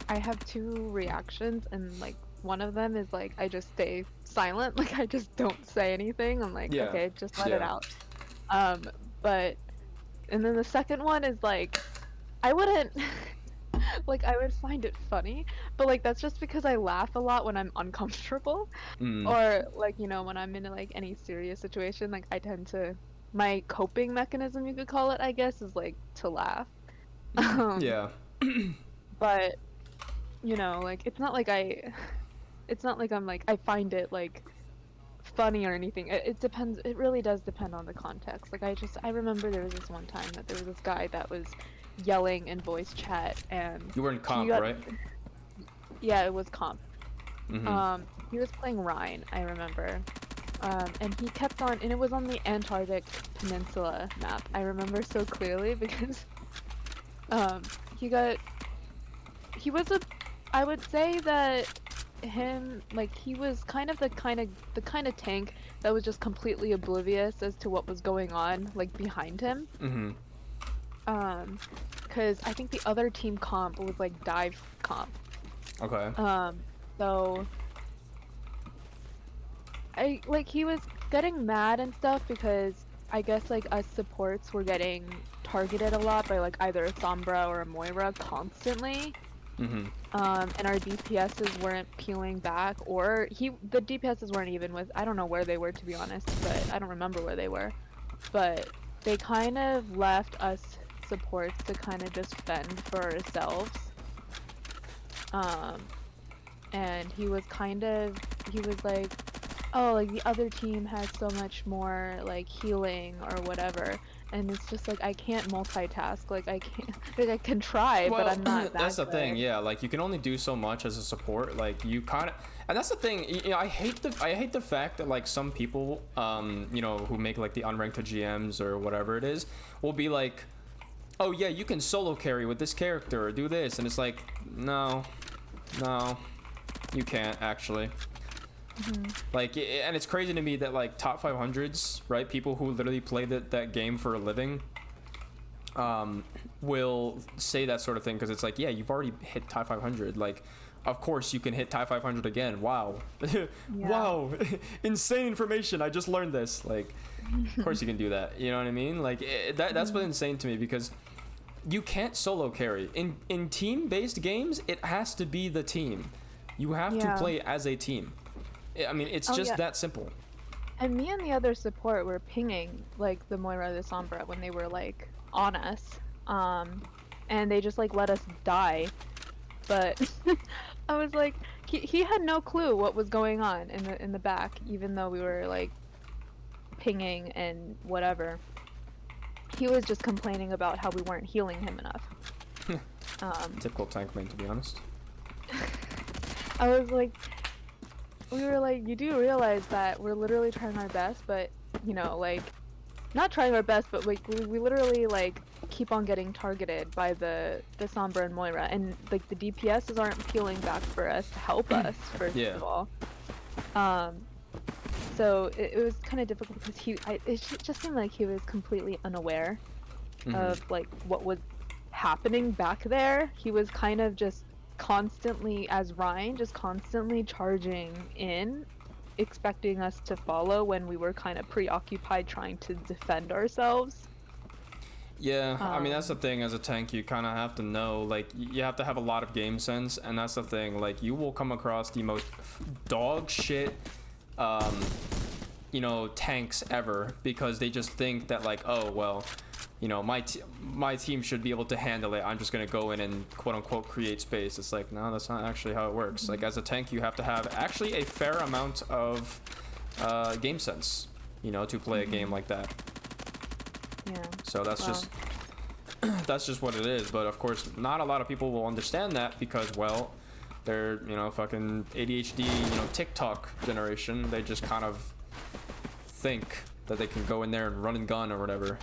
[SPEAKER 2] I have two reactions, and like one of them is like I just stay silent, like I just don't say anything. I'm like, okay, just let it out. But and then the second one is like I wouldn't like I would find it funny, but like that's just because I laugh a lot when I'm uncomfortable, or like, you know, when I'm in like any serious situation, like I tend to, my coping mechanism, you could call it, I guess, is like to laugh.
[SPEAKER 3] Yeah.
[SPEAKER 2] But you know, like it's not like I'm like I find it like funny or anything. It depends. It really does depend on the context. Like I remember there was this one time that there was this guy that was yelling in voice chat, and
[SPEAKER 3] You were in comp, right?
[SPEAKER 2] Yeah, it was comp. He was playing Rhine, I remember. And he kept on, and it was on the Antarctic Peninsula map. I remember so clearly because he was I would say that he was kind of the kind of tank that was just completely oblivious as to what was going on like behind him. Because I think the other team comp was like dive comp.
[SPEAKER 3] Okay.
[SPEAKER 2] So he was getting mad and stuff because I guess like us supports were getting targeted a lot by like either a Sombra or a Moira constantly. And our DPSs weren't peeling back, or the DPSs weren't even with, I don't know where they were, to be honest, but I don't remember where they were, but they kind of left us supports to kind of just fend for ourselves. And he was like, oh, like the other team has so much more like healing or whatever, and it's just like I can't multitask. Like I can't. Like I can try, but I'm not that
[SPEAKER 3] that's the
[SPEAKER 2] good.
[SPEAKER 3] thing, yeah. Like you can only do so much as a support. Like you kind of, and that's the thing. You know, I hate the fact that like some people, you know, who make like the unranked to GMs or whatever it is, will be like, oh yeah, you can solo carry with this character or do this, and it's like, no, you can't actually. Like, and it's crazy to me that like top 500s, right? People who literally play that game for a living, will say that sort of thing, because it's like, yeah, you've already hit top 500. Like, of course you can hit top 500 again. Wow. Wow. Insane information. I just learned this. Like, of course you can do that. You know what I mean? Like, that's what's insane to me, because you can't solo carry. In team-based games, it has to be the team. You have to play as a team. I mean, it's just that simple.
[SPEAKER 2] And me and the other support were pinging like the Moira, the Sombra when they were like on us, and they just like let us die. But I was like, he had no clue what was going on in the back, even though we were like pinging and whatever. He was just complaining about how we weren't healing him enough.
[SPEAKER 3] Typical tank main, to be honest.
[SPEAKER 2] I was like, we were like, you do realize that we're literally trying our best, but you know, like, not trying our best, but like we literally like keep on getting targeted by the Sombra and Moira, and like the DPSs aren't peeling back for us to help us first of all. So it was kind of difficult because it just seemed like he was completely unaware of like what was happening back there. He was kind of just constantly, as Ryan, just constantly charging in, expecting us to follow when we were kind of preoccupied trying to defend ourselves.
[SPEAKER 3] Yeah, I mean, that's the thing. As a tank, you kind of have to know, like, you have to have a lot of game sense, and that's the thing. Like, you will come across the most dog shit you know, tanks ever, because they just think that like, oh well, you know, my team should be able to handle it. I'm just gonna go in and quote unquote create space. It's like, no, that's not actually how it works. Like as a tank, you have to have actually a fair amount of game sense, you know, to play a game like that.
[SPEAKER 2] Yeah.
[SPEAKER 3] So that's
[SPEAKER 2] Wow.
[SPEAKER 3] just that's just what it is. But of course, not a lot of people will understand that because, well, they're, you know, fucking ADHD, you know, TikTok generation. They just kind of think that they can go in there and run and gun or whatever.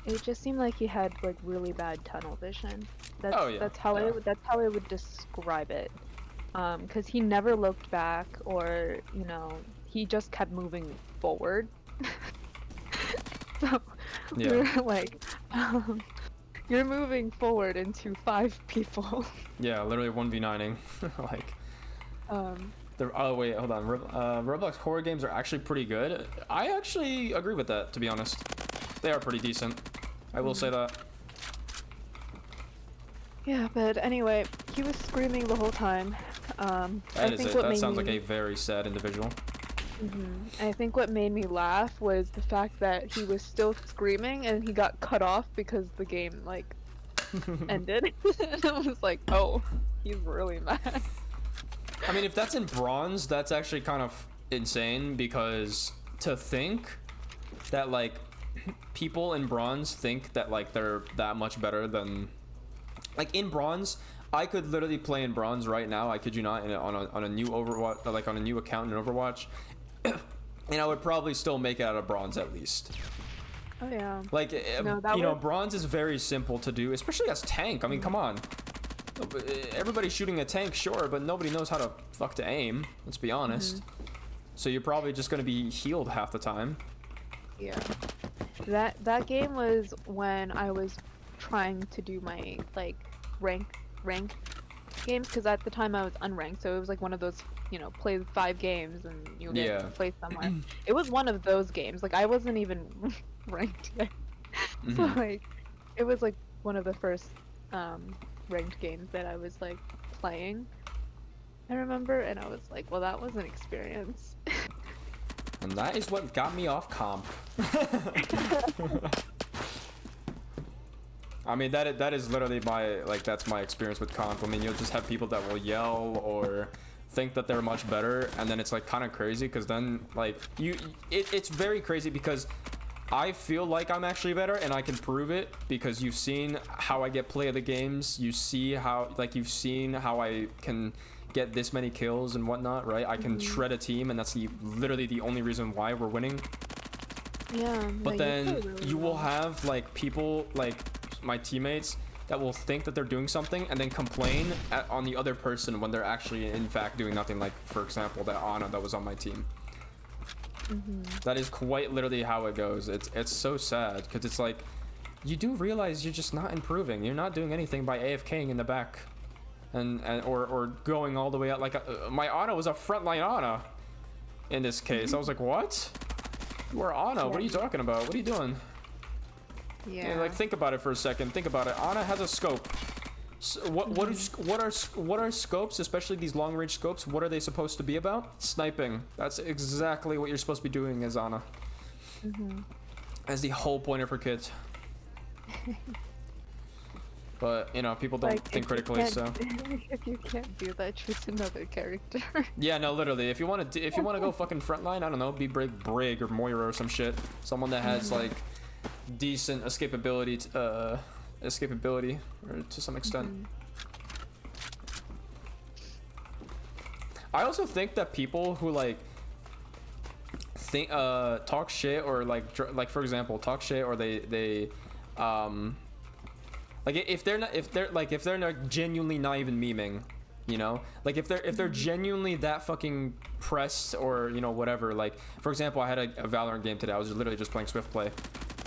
[SPEAKER 2] It just seemed like he had like really bad tunnel vision. That's,
[SPEAKER 3] Oh, yeah,
[SPEAKER 2] that's how
[SPEAKER 3] yeah.
[SPEAKER 2] that's how I would describe it. Because he never looked back, or you know, he just kept moving forward. So
[SPEAKER 3] Yeah.
[SPEAKER 2] we're like, you're moving forward into 5 people.
[SPEAKER 3] Yeah, literally 1v9ing. Like, oh wait, hold on. Roblox horror games are actually pretty good. I actually agree with that, to be honest. They are pretty decent. I will say that.
[SPEAKER 2] Yeah, but anyway, he was screaming the whole time.
[SPEAKER 3] That sounds like a very sad individual.
[SPEAKER 2] I think what made me laugh was the fact that he was still screaming and he got cut off because the game like ended. And I was like, oh, he's really mad.
[SPEAKER 3] I mean, if that's in bronze, that's actually kind of insane, because to think that like people in bronze think that like they're that much better than, like, in bronze, I could literally play in bronze right now, I kid you not, on a new Overwatch, like on a new account in Overwatch, and I would probably still make it out of bronze at least.
[SPEAKER 2] Oh yeah.
[SPEAKER 3] Like,
[SPEAKER 2] No,
[SPEAKER 3] you know, bronze is very simple to do, especially as tank. I mean, come on. Everybody's shooting a tank, sure, but nobody knows how to fuck to aim, let's be honest. So you're probably just going to be healed half the time.
[SPEAKER 2] Yeah. That game was when I was trying to do my like rank games, because at the time I was unranked, so it was like one of those, you know, play 5 games and you'll get to play somewhere. It was one of those games. Like I wasn't even ranked yet. So like it was like one of the first ranked games that I was like playing, I remember, and I was like, well, that was an experience.
[SPEAKER 3] And that is what got me off comp. I mean, that is literally my, like, that's my experience with comp. I mean, you'll just have people that will yell or think that they're much better, and then it's like kind of crazy, because then like it's very crazy, because I feel like I'm actually better, and I can prove it because you've seen how I get play of the games. You see how, like, you've seen how I can get this many kills and whatnot, right? I can shred a team, and that's literally the only reason why we're winning.
[SPEAKER 2] Yeah.
[SPEAKER 3] But then you will have like people like my teammates that will think that they're doing something and then complain on the other person when they're actually in fact doing nothing. Like, for example, that Ana that was on my team. That is quite literally how it goes. It's so sad, because it's like, you do realize you're just not improving. You're not doing anything by AFKing in the back, or going all the way out. Like my Ana was a frontline Ana in this case. I was like, what? You are Ana? What are you talking about? What are you doing?
[SPEAKER 2] Yeah.
[SPEAKER 3] Like, think about it for a second. Think about it. Ana has a scope. So what are scopes, especially these long range scopes? What are they supposed to be about? Sniping. That's exactly what you're supposed to be doing as Ana. As the whole point of her kit. But you know, people don't think critically, so.
[SPEAKER 2] If you can't do that, choose another character.
[SPEAKER 3] Yeah, no, literally. If you want to go fucking frontline, I don't know, be Brig or Moira or some shit. Someone that has like decent escapability, or to some extent. I also think that people who like think talk shit, or like for example talk shit, or they like if they're not genuinely not even memeing, you know, like if they're genuinely that fucking pressed, or you know, whatever. Like, for example, I had a Valorant game today. I was literally just playing Swift Play.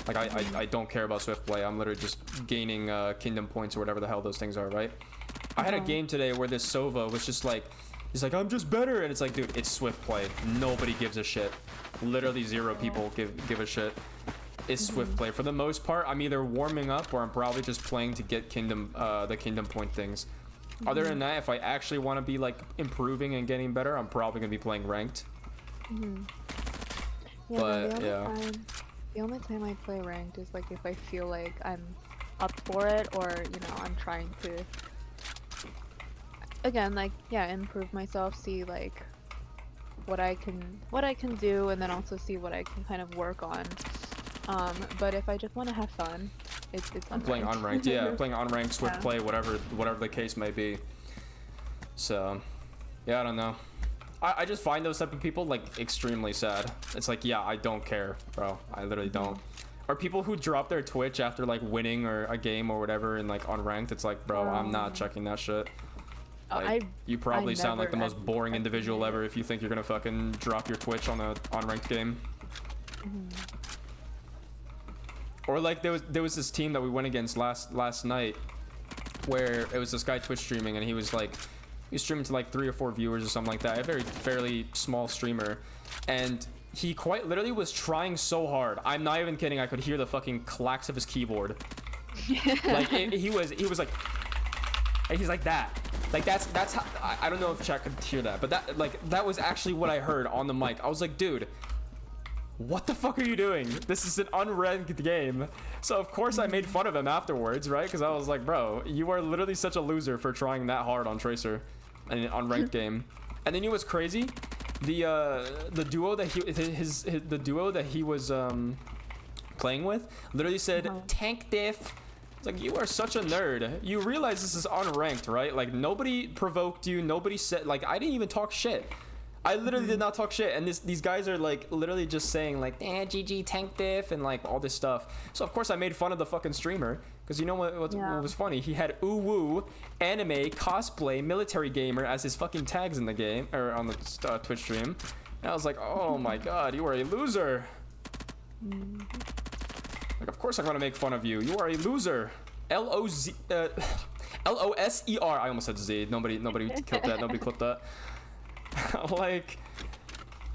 [SPEAKER 3] Like, I don't care about Swift Play. I'm literally just gaining kingdom points or whatever the hell those things are, right? I had a game today where this Sova was just like, he's like, I'm just better, and it's like, dude, it's Swift Play. Nobody gives a shit. Literally 0 people give a shit. It's Swift Play. For the most part, I'm either warming up, or I'm probably just playing to get the kingdom point things. Other than that, if I actually want to be like improving and getting better, I'm probably gonna be playing ranked.
[SPEAKER 2] Yeah, no,
[SPEAKER 3] But yeah.
[SPEAKER 2] the only time I play ranked is like if I feel like I'm up for it, or you know, I'm trying to, again, like, yeah, improve myself, see like what I can do, and then also see what I can kind of work on. But if I just want to have fun, it's
[SPEAKER 3] I'm playing unranked. Yeah, playing unranked, Swift
[SPEAKER 2] Yeah.
[SPEAKER 3] play, whatever the case may be. So, yeah, I don't know. I just find those type of people like extremely sad. It's like, yeah, I don't care, bro. I literally don't. Or people who drop their Twitch after like winning or a game or whatever and like unranked. It's like, bro, I'm not checking that shit. Like, you probably sound like the most boring individual ever if you think you're gonna fucking drop your Twitch on a unranked game. Or like there was this team that we went against last night where it was this guy Twitch streaming, and he was streaming to like 3 or 4 viewers or something like that. A very fairly small streamer, and he quite literally was trying so hard. I'm not even kidding. I could hear the fucking clacks of his keyboard. Like he was like, and he's like that. Like that's how, I don't know if chat could hear that, but that was actually what I heard on the mic. I was like, dude, what the fuck are you doing? This is an unranked game. So of course I made fun of him afterwards, right? Because I was like, bro, you are literally such a loser for trying that hard on Tracer, in an unranked game. And then you know what's crazy? The duo that he was playing with literally said tank diff. It's like, you are such a nerd. You realize this is unranked, right? Like, nobody provoked you. Nobody said, like, I didn't even talk shit. I literally did not talk shit. And these guys are, like, literally just saying, like, GG, tank diff, and, like, all this stuff. So, of course, I made fun of the fucking streamer. Because you know what was funny? He had woo, anime, cosplay, military gamer as his fucking tags in the game, or on the Twitch stream. And I was like, oh my god, you are a loser. Like, of course I'm gonna make fun of you. You are a loser. L-O-S-E-R. I almost said Z. Nobody killed that. Nobody clipped that. Like,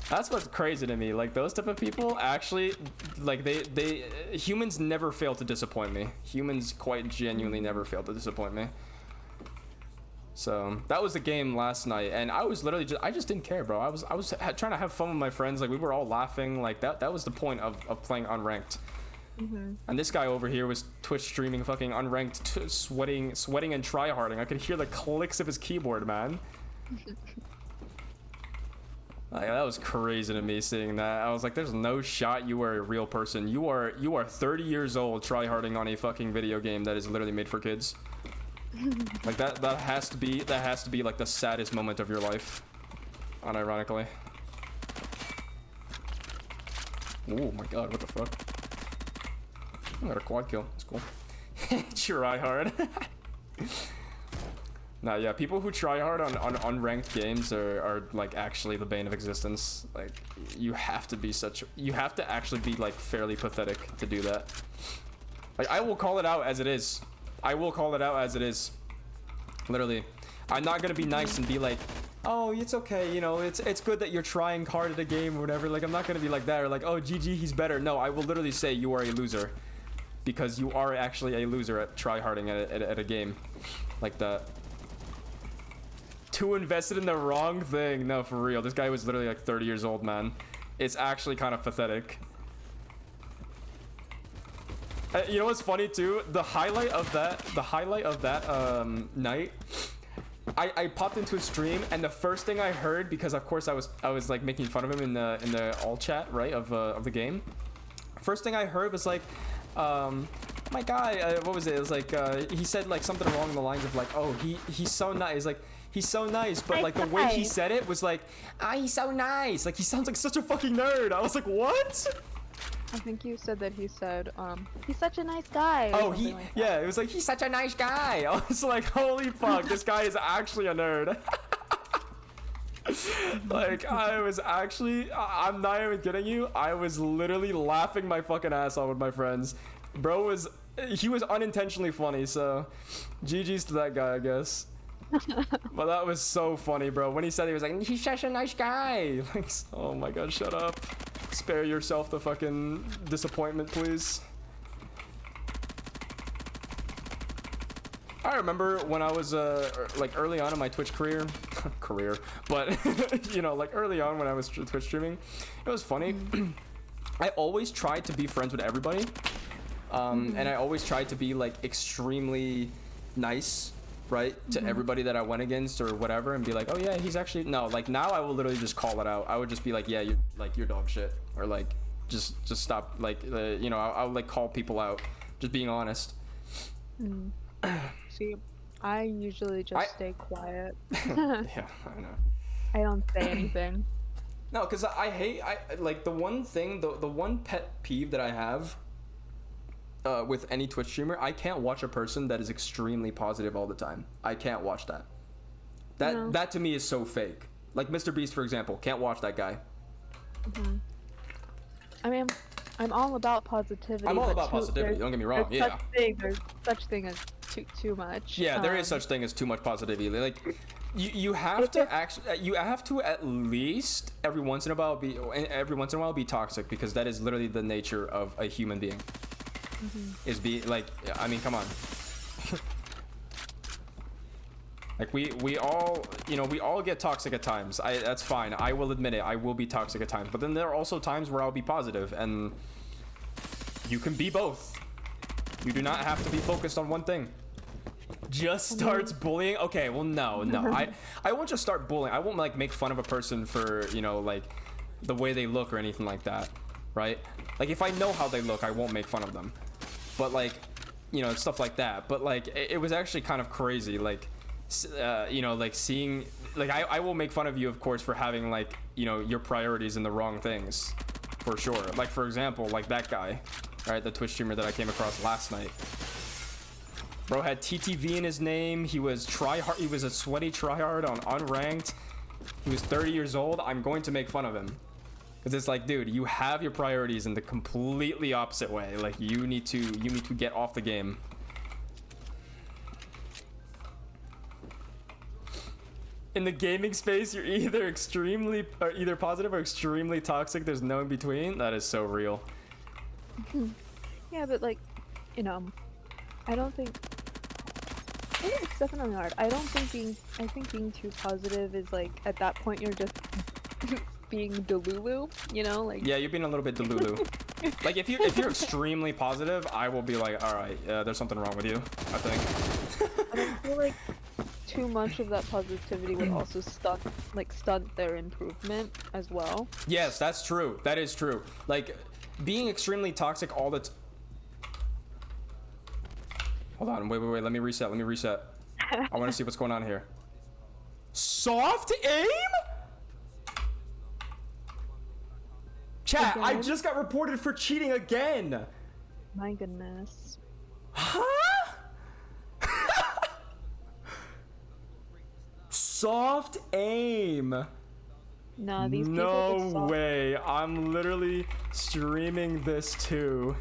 [SPEAKER 3] that's what's crazy to me. Like, those type of people actually, like, humans never fail to disappoint me. Humans quite genuinely never fail to disappoint me. So that was the game last night, and I was literally I just didn't care, bro. I was trying to have fun with my friends. Like, we were all laughing. Like, that was the point of playing unranked. And this guy over here was Twitch streaming fucking unranked, sweating and tryharding. I could hear the clicks of his keyboard, man. Like, that was crazy to me seeing that. I was like, there's no shot you are a real person. You are 30 years old tryharding on a fucking video game that is literally made for kids. Like, that has to be like the saddest moment of your life, unironically. Oh my god, what the fuck? I got a quad kill. That's cool. Try hard. Nah, yeah, people who try hard on unranked games are like actually the bane of existence. Like, you have to actually be like fairly pathetic to do that. Like, I will call it out as it is. Literally. I'm not gonna be nice and be like, oh, it's okay, you know, it's good that you're trying hard at a game or whatever. Like, I'm not gonna be like that, or like, oh, GG, he's better. No, I will literally say you are a loser. Because you are actually a loser at tryharding at a game like that. Too invested in the wrong thing. No, for real. This guy was literally like 30 years old, man. It's actually kind of pathetic. You know what's funny too? The highlight of that night, I popped into a stream, and the first thing I heard, because of course I was like making fun of him in the all chat, right, of the game. First thing I heard was like, my guy, what was it? It was like, he said like something along the lines of like, oh, he's so nice. Like, he's so nice, but like the way he said it was like, he's so nice. Like, he sounds like such a fucking nerd. I was like, what?
[SPEAKER 2] I think you said that he said, he's such a nice guy.
[SPEAKER 3] Oh, yeah, it was like, he's such a nice guy. I was like, holy fuck, this guy is actually a nerd. Like, I was actually, I'm not even kidding you, I was literally laughing my fucking ass off with my friends. Bro he was unintentionally funny, so GG's to that guy, I guess. But that was so funny, bro. When he said, he was like, he's such a nice guy. Like, oh my god, shut up. Spare yourself the fucking disappointment, please. I remember when I was like early on in my Twitch career, but you know, like early on when I was Twitch streaming, it was funny. I always tried to be friends with everybody. And I always tried to be like extremely nice, right, to everybody that I went against or whatever, and be like, oh yeah, he's actually no. Like now, I will literally just call it out. I would just be like, yeah, you're dog shit, or like just stop. Like you know, I would like call people out, just being honest.
[SPEAKER 2] See, I usually just stay quiet.
[SPEAKER 3] Yeah, I know.
[SPEAKER 2] I don't say anything.
[SPEAKER 3] No, because I hate like the one thing, the one pet peeve that I have with any Twitch streamer, I can't watch a person that is extremely positive all the time. I can't watch that. That to me is so fake. Like Mr. Beast, for example, can't watch that guy.
[SPEAKER 2] I mean, I'm all about positivity.
[SPEAKER 3] I'm all about positivity. Don't get me wrong. Yeah.
[SPEAKER 2] There's such thing as too much.
[SPEAKER 3] Yeah, there is such thing as too much positivity. Like, you have to actually, you have to at least every once in a while be toxic, because that is literally the nature of a human being. Is be like, I mean, come on. Like we all, you know, we all get toxic at times. That's fine. I will admit it. I will be toxic at times. But then there are also times where I'll be positive, and you can be both. You do not have to be focused on one thing. Just starts bullying. Okay, well no. I won't just start bullying. I won't like make fun of a person for, you know, like the way they look or anything like that, right? Like if I know how they look, I won't make fun of them. But like, you know, stuff like that. But like it was actually kind of crazy, like you know, like seeing, like I will make fun of you, of course, for having like, you know, your priorities in the wrong things, for sure. Like for example, like that guy, right, the Twitch streamer that I came across last night. Bro had TTV in his name. He was tryhard. He was a sweaty tryhard on unranked. He was 30 years old. I'm going to make fun of him, because it's like, dude, you have your priorities in the completely opposite way. Like you need to get off the game. In the gaming space, you're either either positive or extremely toxic. There's no in between. That is so real.
[SPEAKER 2] Yeah, but like, you know, I think it's definitely hard. I think being too positive is like, at that point you're just being delulu, you know, like. Yeah,
[SPEAKER 3] you're being a little bit delulu. Like if you're extremely positive, I will be like, all right, there's something wrong with you, I think.
[SPEAKER 2] But I feel like too much of that positivity would also stunt their improvement as well.
[SPEAKER 3] Yes, that's true. That is true. Like being extremely toxic all the Hold on, wait, let me reset. I want to see what's going on here. Soft aim? Chat,
[SPEAKER 2] again?
[SPEAKER 3] I just got reported for cheating again.
[SPEAKER 2] My goodness.
[SPEAKER 3] Huh? Soft aim.
[SPEAKER 2] No, these people get
[SPEAKER 3] No way. I'm literally streaming this too.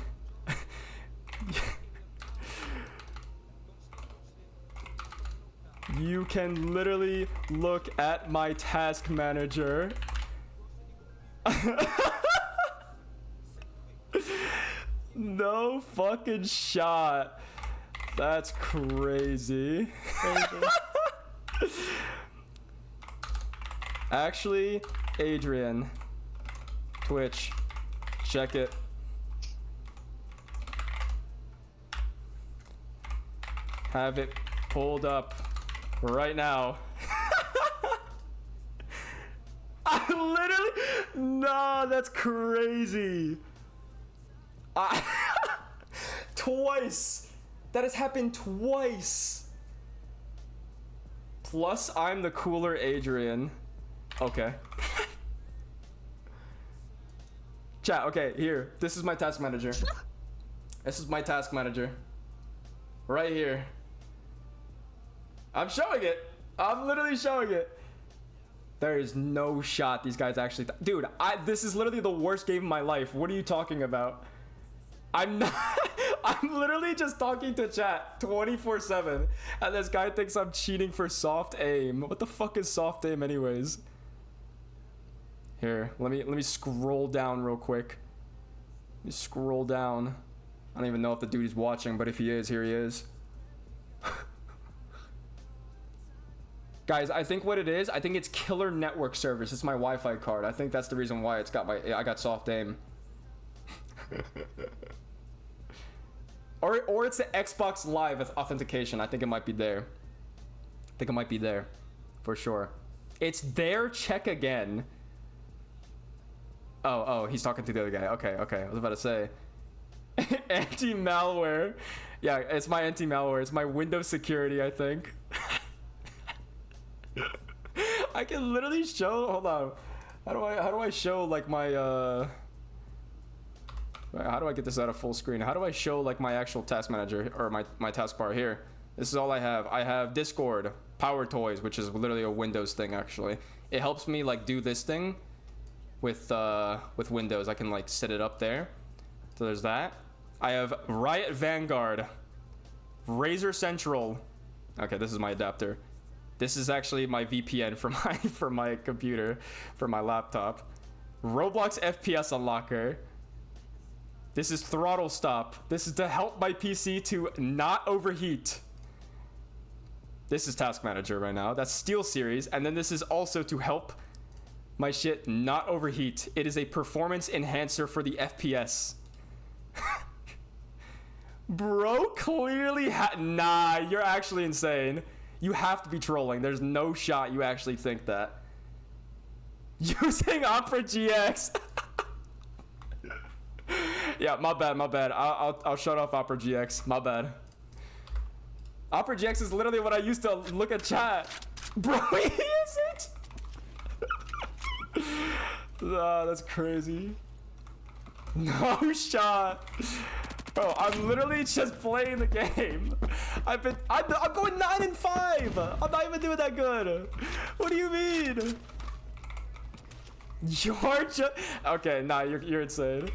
[SPEAKER 3] You can literally look at my task manager. No fucking shot. That's crazy. Actually, Adrian, Twitch, check it. Have it pulled up right now. I literally, no, that's crazy. Twice. That has happened twice. Plus, I'm the cooler Adrian. Okay. Chat, okay, here. This is my task manager. This is my task manager. Right here. I'm showing it. I'm literally showing it. There is no shot these guys actually... Dude, this is literally the worst game of my life. What are you talking about? I'm not... I'm literally just talking to chat 24/7. And this guy thinks I'm cheating for soft aim. What the fuck is soft aim anyways? Here, let me scroll down real quick. Let me scroll down. I don't even know if the dude is watching, but if he is, here he is. Guys, I think what it is, I think it's Killer Network Service. It's my Wi-Fi card. I think that's the reason why I got soft aim. Or it's the Xbox Live with authentication. I think it might be there. I think it might be there. For sure. It's there, check again. Oh, he's talking to the other guy. Okay. I was about to say. Anti-malware. Yeah, it's my anti-malware. It's my Windows security, I think. I can literally show, hold on. How do I show like my how do I get this out of full screen? How do I show like my actual task manager or my taskbar here? This is all I have. I have Discord, Power Toys, which is literally a Windows thing actually. It helps me like do this thing with Windows. I can like set it up there. So there's that. I have Riot Vanguard, Razer Central. Okay, this is my adapter. This is actually my VPN for my computer, for my laptop. Roblox FPS Unlocker. This is Throttle Stop. This is to help my PC to not overheat. This is Task Manager right now. That's SteelSeries. And then this is also to help my shit not overheat. It is a performance enhancer for the FPS. Bro, clearly nah, you're actually insane. You have to be trolling. There's no shot you actually think that. Using Opera GX. Yeah, my bad. I'll shut off Opera GX. My bad. Opera GX is literally what I used to look at chat. Bro, he is it? That's crazy. No shot. Bro, I'm literally just playing the game. I'm going 9-5. I'm not even doing that good. What do you mean? You're just okay. Nah, you're insane.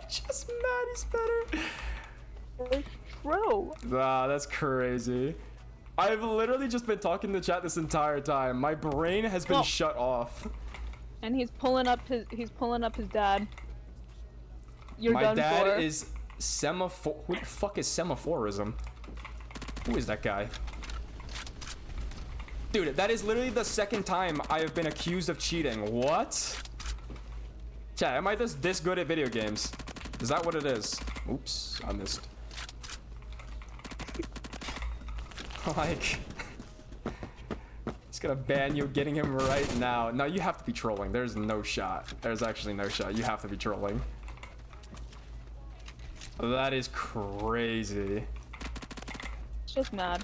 [SPEAKER 3] Just mad he's better.
[SPEAKER 2] Bro.
[SPEAKER 3] Nah, that's crazy. I've literally just been talking to chat this entire time. My brain has been shut off.
[SPEAKER 2] And he's pulling up his dad. You're
[SPEAKER 3] My
[SPEAKER 2] done
[SPEAKER 3] dad
[SPEAKER 2] for.
[SPEAKER 3] is semaphore. Who the fuck is semaphorism? Who is that guy? Dude, that is literally the second time I have been accused of cheating. What? Chat, am I this good at video games? Is that what it is? Oops, I missed. Like, he's gonna ban you, getting him right now. No, you have to be trolling. There's no shot. There's actually no shot. You have to be trolling. That is crazy.
[SPEAKER 2] It's just mad.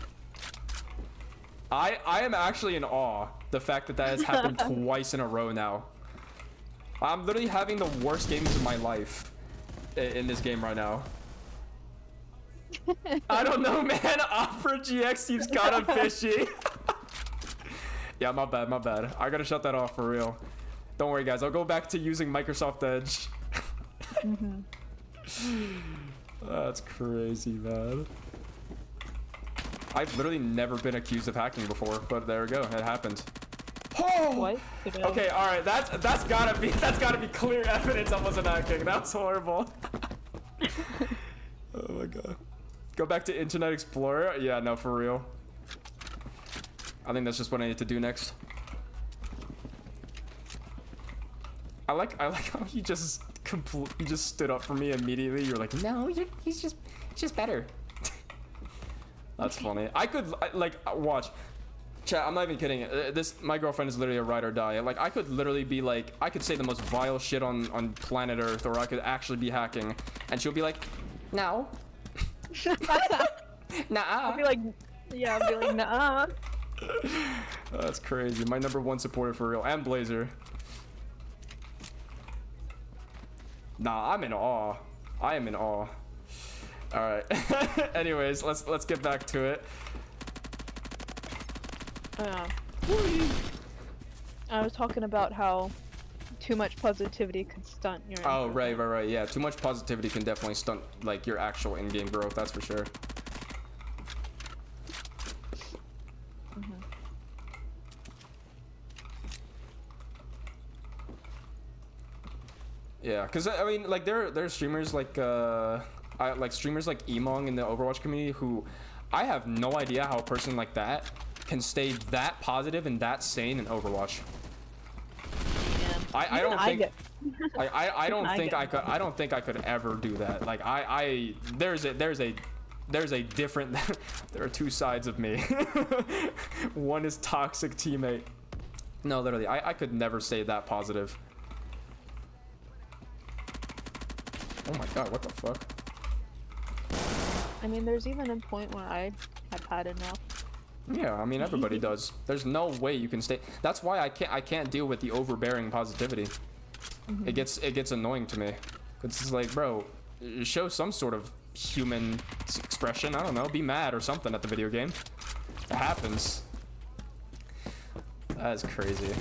[SPEAKER 3] I am actually in awe. The fact that has happened twice in a row now. I'm literally having the worst games of my life in this game right now. I don't know, man. Opera GX seems kind of fishy. Yeah, my bad. I gotta shut that off for real. Don't worry, guys. I'll go back to using Microsoft Edge. That's crazy, man. I've literally never been accused of hacking before, but there we go. It happened. Oh!
[SPEAKER 2] What?
[SPEAKER 3] Okay, all right. That's gotta be clear evidence I wasn't hacking. That was horrible. Oh my god. Go back to Internet Explorer. Yeah, no, for real. I think that's just what I need to do next. I like how you just stood up for me immediately. You're like, no, he's just better. That's funny. I could watch. Chat, I'm not even kidding. My girlfriend is literally a ride or die. Like, I could literally be like, I could say the most vile shit on planet Earth, or I could actually be hacking, and she'll be like, no. Nah.
[SPEAKER 2] I'll be like, nah.
[SPEAKER 3] That's crazy. My #1 supporter for real, and Blazer. Nah, I'm in awe. I am in awe. All right. Anyways, let's get back to it.
[SPEAKER 2] I was talking about how too much positivity could stunt your.
[SPEAKER 3] Oh, right. Yeah, too much positivity can definitely stunt like your actual in-game growth. That's for sure. Yeah, because I mean, like there are streamers like streamers like Emong in the Overwatch community who I have no idea how a person like that can stay that positive and that sane in Overwatch.
[SPEAKER 2] Yeah.
[SPEAKER 3] I
[SPEAKER 2] Even
[SPEAKER 3] don't think
[SPEAKER 2] get-
[SPEAKER 3] I don't
[SPEAKER 2] I
[SPEAKER 3] think
[SPEAKER 2] get
[SPEAKER 3] I could I don't think I could ever do that. Like there's a different there are two sides of me. One is toxic teammate. No, literally, I could never stay that positive. Oh my god, what the fuck?
[SPEAKER 2] I mean, there's even a point where I have had enough.
[SPEAKER 3] Yeah, I mean everybody does. There's no way you can stay. That's why I can't deal with the overbearing positivity. It gets annoying to me. It's just like, bro, show some sort of human expression. I don't know, be mad or something at the video game. It happens. That is crazy.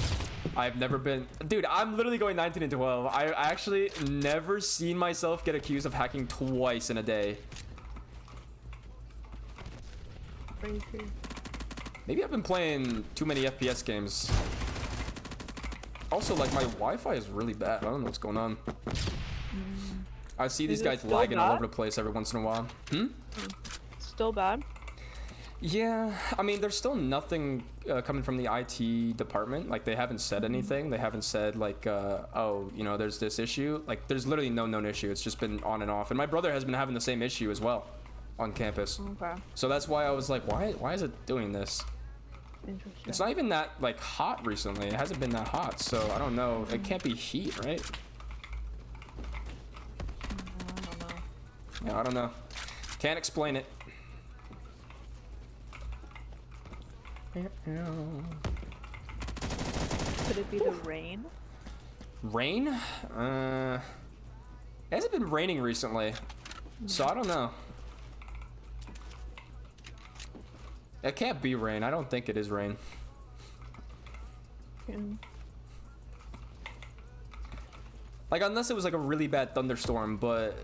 [SPEAKER 3] I've never been, dude. I'm literally going 19 and 12. I actually never seen myself get accused of hacking twice in a day.
[SPEAKER 2] Crazy.
[SPEAKER 3] Maybe I've been playing too many FPS games. Also, like, my Wi-Fi is really bad. I don't know what's going on. I see these
[SPEAKER 2] Is it
[SPEAKER 3] guys
[SPEAKER 2] still
[SPEAKER 3] lagging all
[SPEAKER 2] bad?
[SPEAKER 3] over the place every once in a while.
[SPEAKER 2] Still bad.
[SPEAKER 3] Yeah, I mean, there's still nothing coming from the IT department. Like, they haven't said anything. They haven't said, like, oh, you know, there's this issue. Like, there's literally no known issue. It's just been on and off. And my brother has been having the same issue as well on campus.
[SPEAKER 2] Okay.
[SPEAKER 3] So that's why I was like, why is it doing this?
[SPEAKER 2] Interesting.
[SPEAKER 3] It's not even that, like, hot recently. It hasn't been that hot, so I don't know. It can't be heat, right?
[SPEAKER 2] I don't know.
[SPEAKER 3] Yeah, I don't know. Can't explain it.
[SPEAKER 2] Could it be the rain?
[SPEAKER 3] Rain? It hasn't been raining recently, so I don't know. It can't be rain. I don't think it is rain.
[SPEAKER 2] Mm.
[SPEAKER 3] Like, unless it was like a really bad thunderstorm, but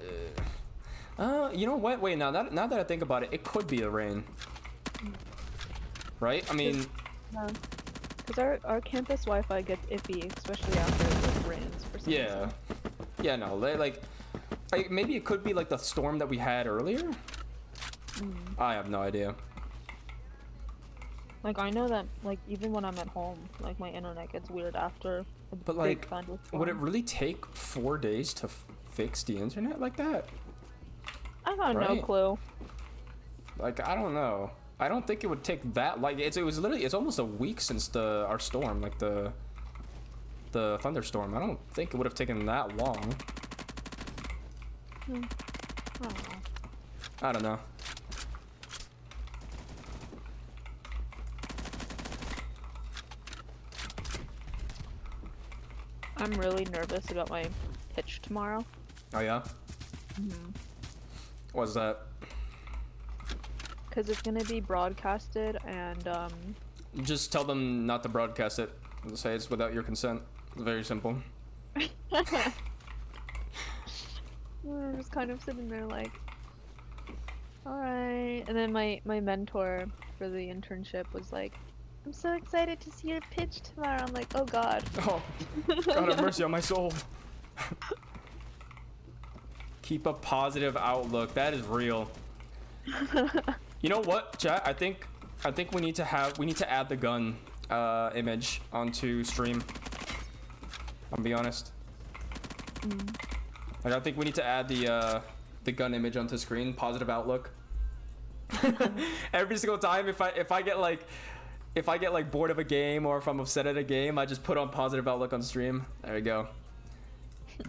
[SPEAKER 3] you know what? Wait, now that I think about it, it could be the rain. Right? I mean,
[SPEAKER 2] Because our campus Wi-Fi gets iffy, especially after it rains for some
[SPEAKER 3] yeah.
[SPEAKER 2] reason.
[SPEAKER 3] Yeah, no, like maybe it could be like the storm that we had earlier? I have no idea.
[SPEAKER 2] Like, I know that, like, even when I'm at home, like, my internet gets weird after a
[SPEAKER 3] But,
[SPEAKER 2] big
[SPEAKER 3] like,
[SPEAKER 2] thunderstorm.
[SPEAKER 3] would it really take 4 days to fix the internet like that?
[SPEAKER 2] I got no
[SPEAKER 3] right?
[SPEAKER 2] clue.
[SPEAKER 3] Like, I don't know. I don't think it would take that. Like, it was literally, it's almost a week since our storm, like the thunderstorm. I don't think it would have taken that long.
[SPEAKER 2] I don't know.
[SPEAKER 3] I don't know.
[SPEAKER 2] I'm really nervous about my pitch tomorrow.
[SPEAKER 3] Oh yeah. What's that?
[SPEAKER 2] Because it's going to be broadcasted and,
[SPEAKER 3] Just tell them not to broadcast it. Say it's without your consent. It's very simple.
[SPEAKER 2] I'm just kind of sitting there like, alright. And then my mentor for the internship was like, I'm so excited to see your pitch tomorrow. I'm like, oh god.
[SPEAKER 3] Oh, God have mercy on my soul. Keep a positive outlook. That is real. You know what, chat? I think we need to add the gun image onto stream. I'll be honest. Like, I think we need to add the gun image onto screen. Positive outlook. Every single time, if I get like bored of a game or if I'm upset at a game, I just put on positive outlook on stream. There you go.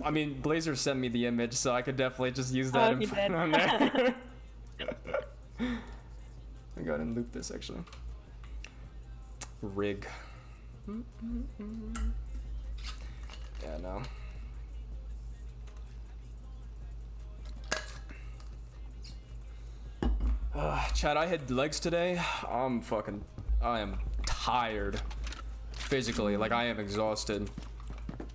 [SPEAKER 3] I mean, Blazer sent me the image, so I could definitely just use that
[SPEAKER 2] he did.
[SPEAKER 3] on there. I go ahead and loop this actually. Rig. Yeah, no. Chad, I had legs today. I am tired physically. Like, I am exhausted.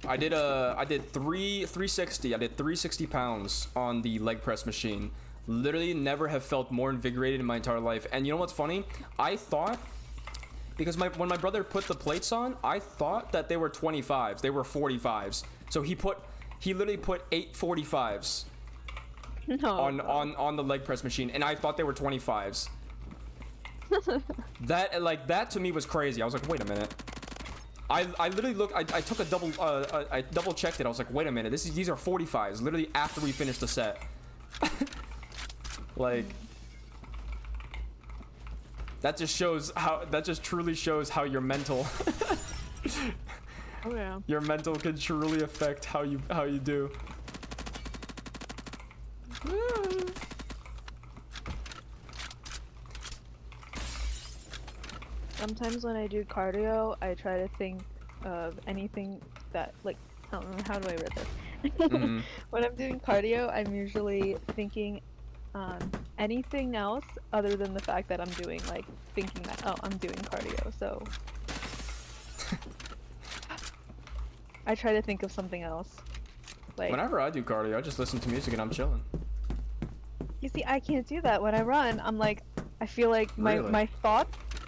[SPEAKER 3] I did 360. I did 360 pounds on the leg press machine. Literally never have felt more invigorated in my entire life. And you know what's funny? I thought, because when my brother put the plates on, I thought that they were 25s. They were 45s. So he literally put 8 45s
[SPEAKER 2] No.
[SPEAKER 3] on the leg press machine, and I thought they were 25s. That to me was crazy. I was like, wait a minute. I literally look. I took a double. I double checked it. I was like, wait a minute. These are 45s. Literally after we finished the set. Like, that just shows how. That just truly shows how your mental.
[SPEAKER 2] Oh yeah.
[SPEAKER 3] Your mental can truly affect how you do.
[SPEAKER 2] Sometimes when I do cardio, I try to think of anything that, like, I don't know, how do I read this?
[SPEAKER 3] Mhm.
[SPEAKER 2] When I'm doing cardio, I'm usually thinking anything else other than the fact that I'm doing, like, thinking that, oh, I'm doing cardio, so. I try to think of something else. Like,
[SPEAKER 3] Whenever I do cardio, I just listen to music and I'm chilling.
[SPEAKER 2] you see, I can't do that. When I run, I'm like, I feel like my
[SPEAKER 3] Really?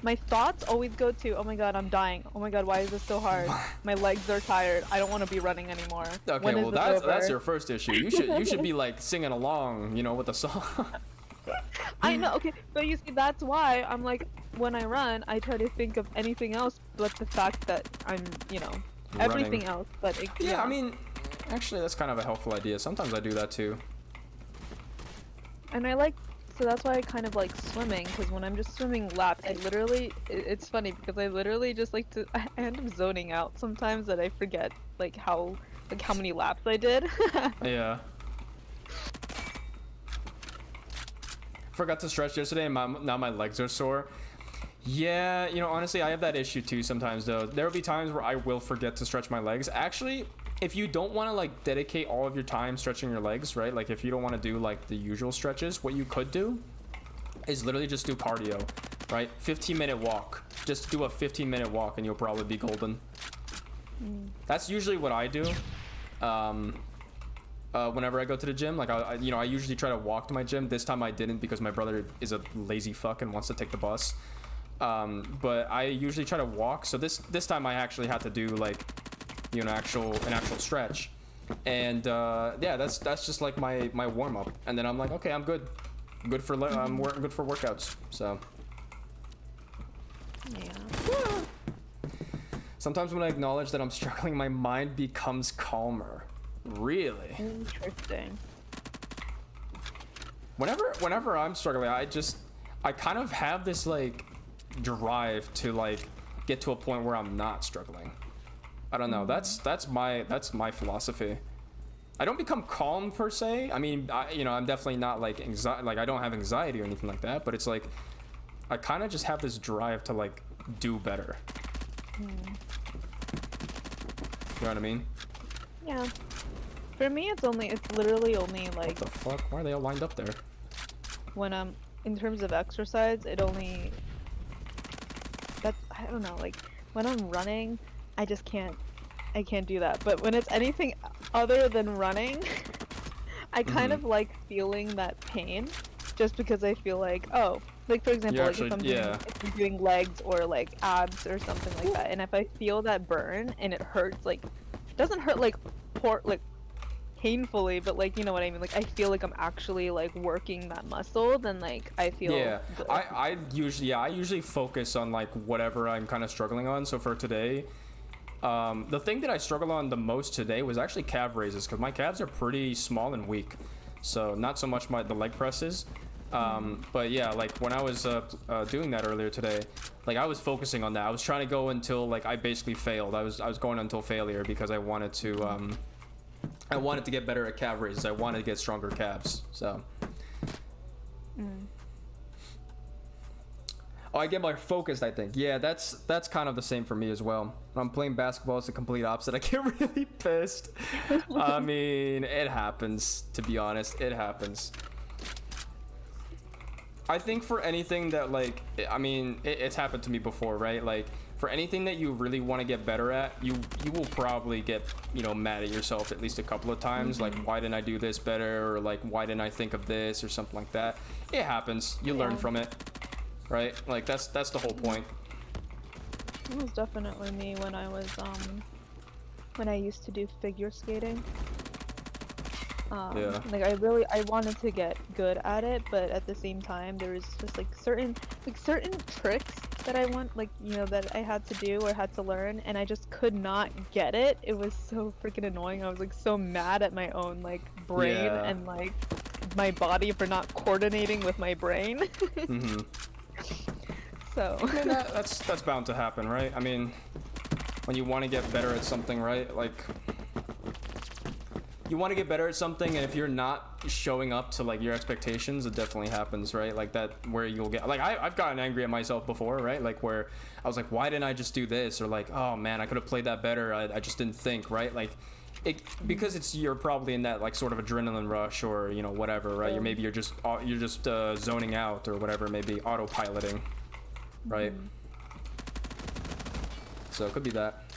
[SPEAKER 2] my thoughts always go to, oh my god, I'm dying. Oh my god, why is this so hard? My legs are tired. I don't want to be running anymore.
[SPEAKER 3] Okay,
[SPEAKER 2] When is
[SPEAKER 3] well
[SPEAKER 2] this
[SPEAKER 3] that's
[SPEAKER 2] over?
[SPEAKER 3] your first issue. You should be like singing along, you know, with the song.
[SPEAKER 2] I know, okay, but you see, that's why I'm like, when I run, I try to think of anything else but the fact that I'm, you know, everything
[SPEAKER 3] Running.
[SPEAKER 2] else. But it,
[SPEAKER 3] Yeah, I mean, actually, that's kind of a helpful idea. Sometimes I do that too.
[SPEAKER 2] and I like, so that's why I kind of like swimming, because when I'm just swimming laps, I literally, it's funny because I literally just like to, I end up zoning out sometimes that I forget like how many laps I did.
[SPEAKER 3] Yeah. Forgot to stretch yesterday, and now my legs are sore. Yeah, you know, honestly, I have that issue too sometimes, though. There will be times where I will forget to stretch my legs. Actually, if you don't want to, like, dedicate all of your time stretching your legs, right? Like, if you don't want to do, like, the usual stretches, what you could do is literally just do cardio, right? 15-minute walk. Just do a 15-minute walk, and you'll probably be golden. That's usually what I do. Whenever I go to the gym, like I usually try to walk to my gym. This time I didn't because my brother is a lazy fuck and wants to take the bus. But I usually try to walk. So this time I actually had to do, like, you know, an actual stretch. And yeah, that's just like my warm up. And then I'm like, okay, I'm good. Good for good for workouts. So
[SPEAKER 2] Yeah.
[SPEAKER 3] sometimes when I acknowledge that I'm struggling, my mind becomes calmer. Really?
[SPEAKER 2] Interesting.
[SPEAKER 3] Whenever I'm struggling, I kind of have this, like, drive to, like, get to a point where I'm not struggling. I don't know. That's my philosophy. I don't become calm per se. I mean, I'm definitely not like anxiety. Like, I don't have anxiety or anything like that. But it's like I kind of just have this drive to, like, do better. You know what I mean?
[SPEAKER 2] Yeah. For me, it's literally only
[SPEAKER 3] What
[SPEAKER 2] like
[SPEAKER 3] the fuck? Why are they all lined up there?
[SPEAKER 2] when I'm in terms of exercise, I don't know, like when I'm running, I can't do that. But when it's anything other than running, I kind of like feeling that pain, just because I feel like, oh, like for example, like if I'm doing legs or like abs or something like that, and if I feel that burn and it hurts, like it doesn't hurt like painfully, but like, you know what I mean, like I feel like I'm actually like working that muscle, then like I feel good.
[SPEAKER 3] I usually focus on, like, whatever I'm kind of struggling on. So for today, the thing that I struggled on the most today was actually calf raises, because my calves are pretty small and weak, so not so much the leg presses. But yeah, like when I was doing that earlier today, like I was focusing on that. I was trying to go until, like, I basically failed. I was going until failure because I wanted to get better at calf raises. I wanted to get stronger calves. So oh, I get more focused, I think. Yeah, that's kind of the same for me as well. When I'm playing basketball, it's the complete opposite. I get really pissed. I mean, it happens, to be honest. It happens. I think for anything that, like, I mean, it's happened to me before, right? Like, for anything that you really want to get better at, you will probably get, you know, mad at yourself at least a couple of times. Like, why didn't I do this better? Or, like, why didn't I think of this? Or something like that. It happens. You learn from it, right? Like, that's the whole point.
[SPEAKER 2] It was definitely me when I used to do figure skating. Like I wanted to get good at it, but at the same time there was just like certain tricks that I want, like, you know, that I had to do or had to learn, and I just could not get it. It was so freaking annoying. I was like so mad at my own like brain
[SPEAKER 3] Yeah.
[SPEAKER 2] and like my body for not coordinating with my brain.
[SPEAKER 3] Mm-hmm.
[SPEAKER 2] So
[SPEAKER 3] I mean, that's bound to happen, right? I mean, when you want to get better at something, right? Like, you want to get better at something, and if you're not showing up to like your expectations, it definitely happens, right? Like that, where you'll get like I've gotten angry at myself before, right? Like where I was like, why didn't I just do this? Or like, oh man, I could have played that better. I just didn't think, right? Like, because you're probably in that like sort of adrenaline rush, or you know, whatever, right?
[SPEAKER 2] Yeah.
[SPEAKER 3] You're just zoning out or whatever, maybe autopiloting, right? So it could be that.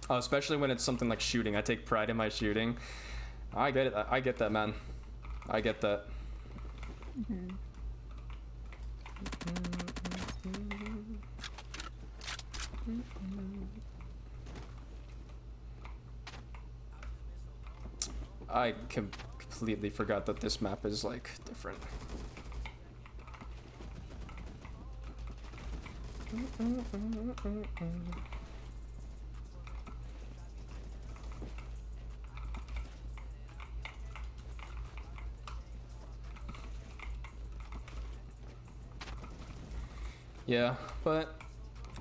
[SPEAKER 3] Especially when it's something like shooting. I take pride in my shooting. I get it. I get that, man. I get that. I completely forgot that this map is like different. Yeah, but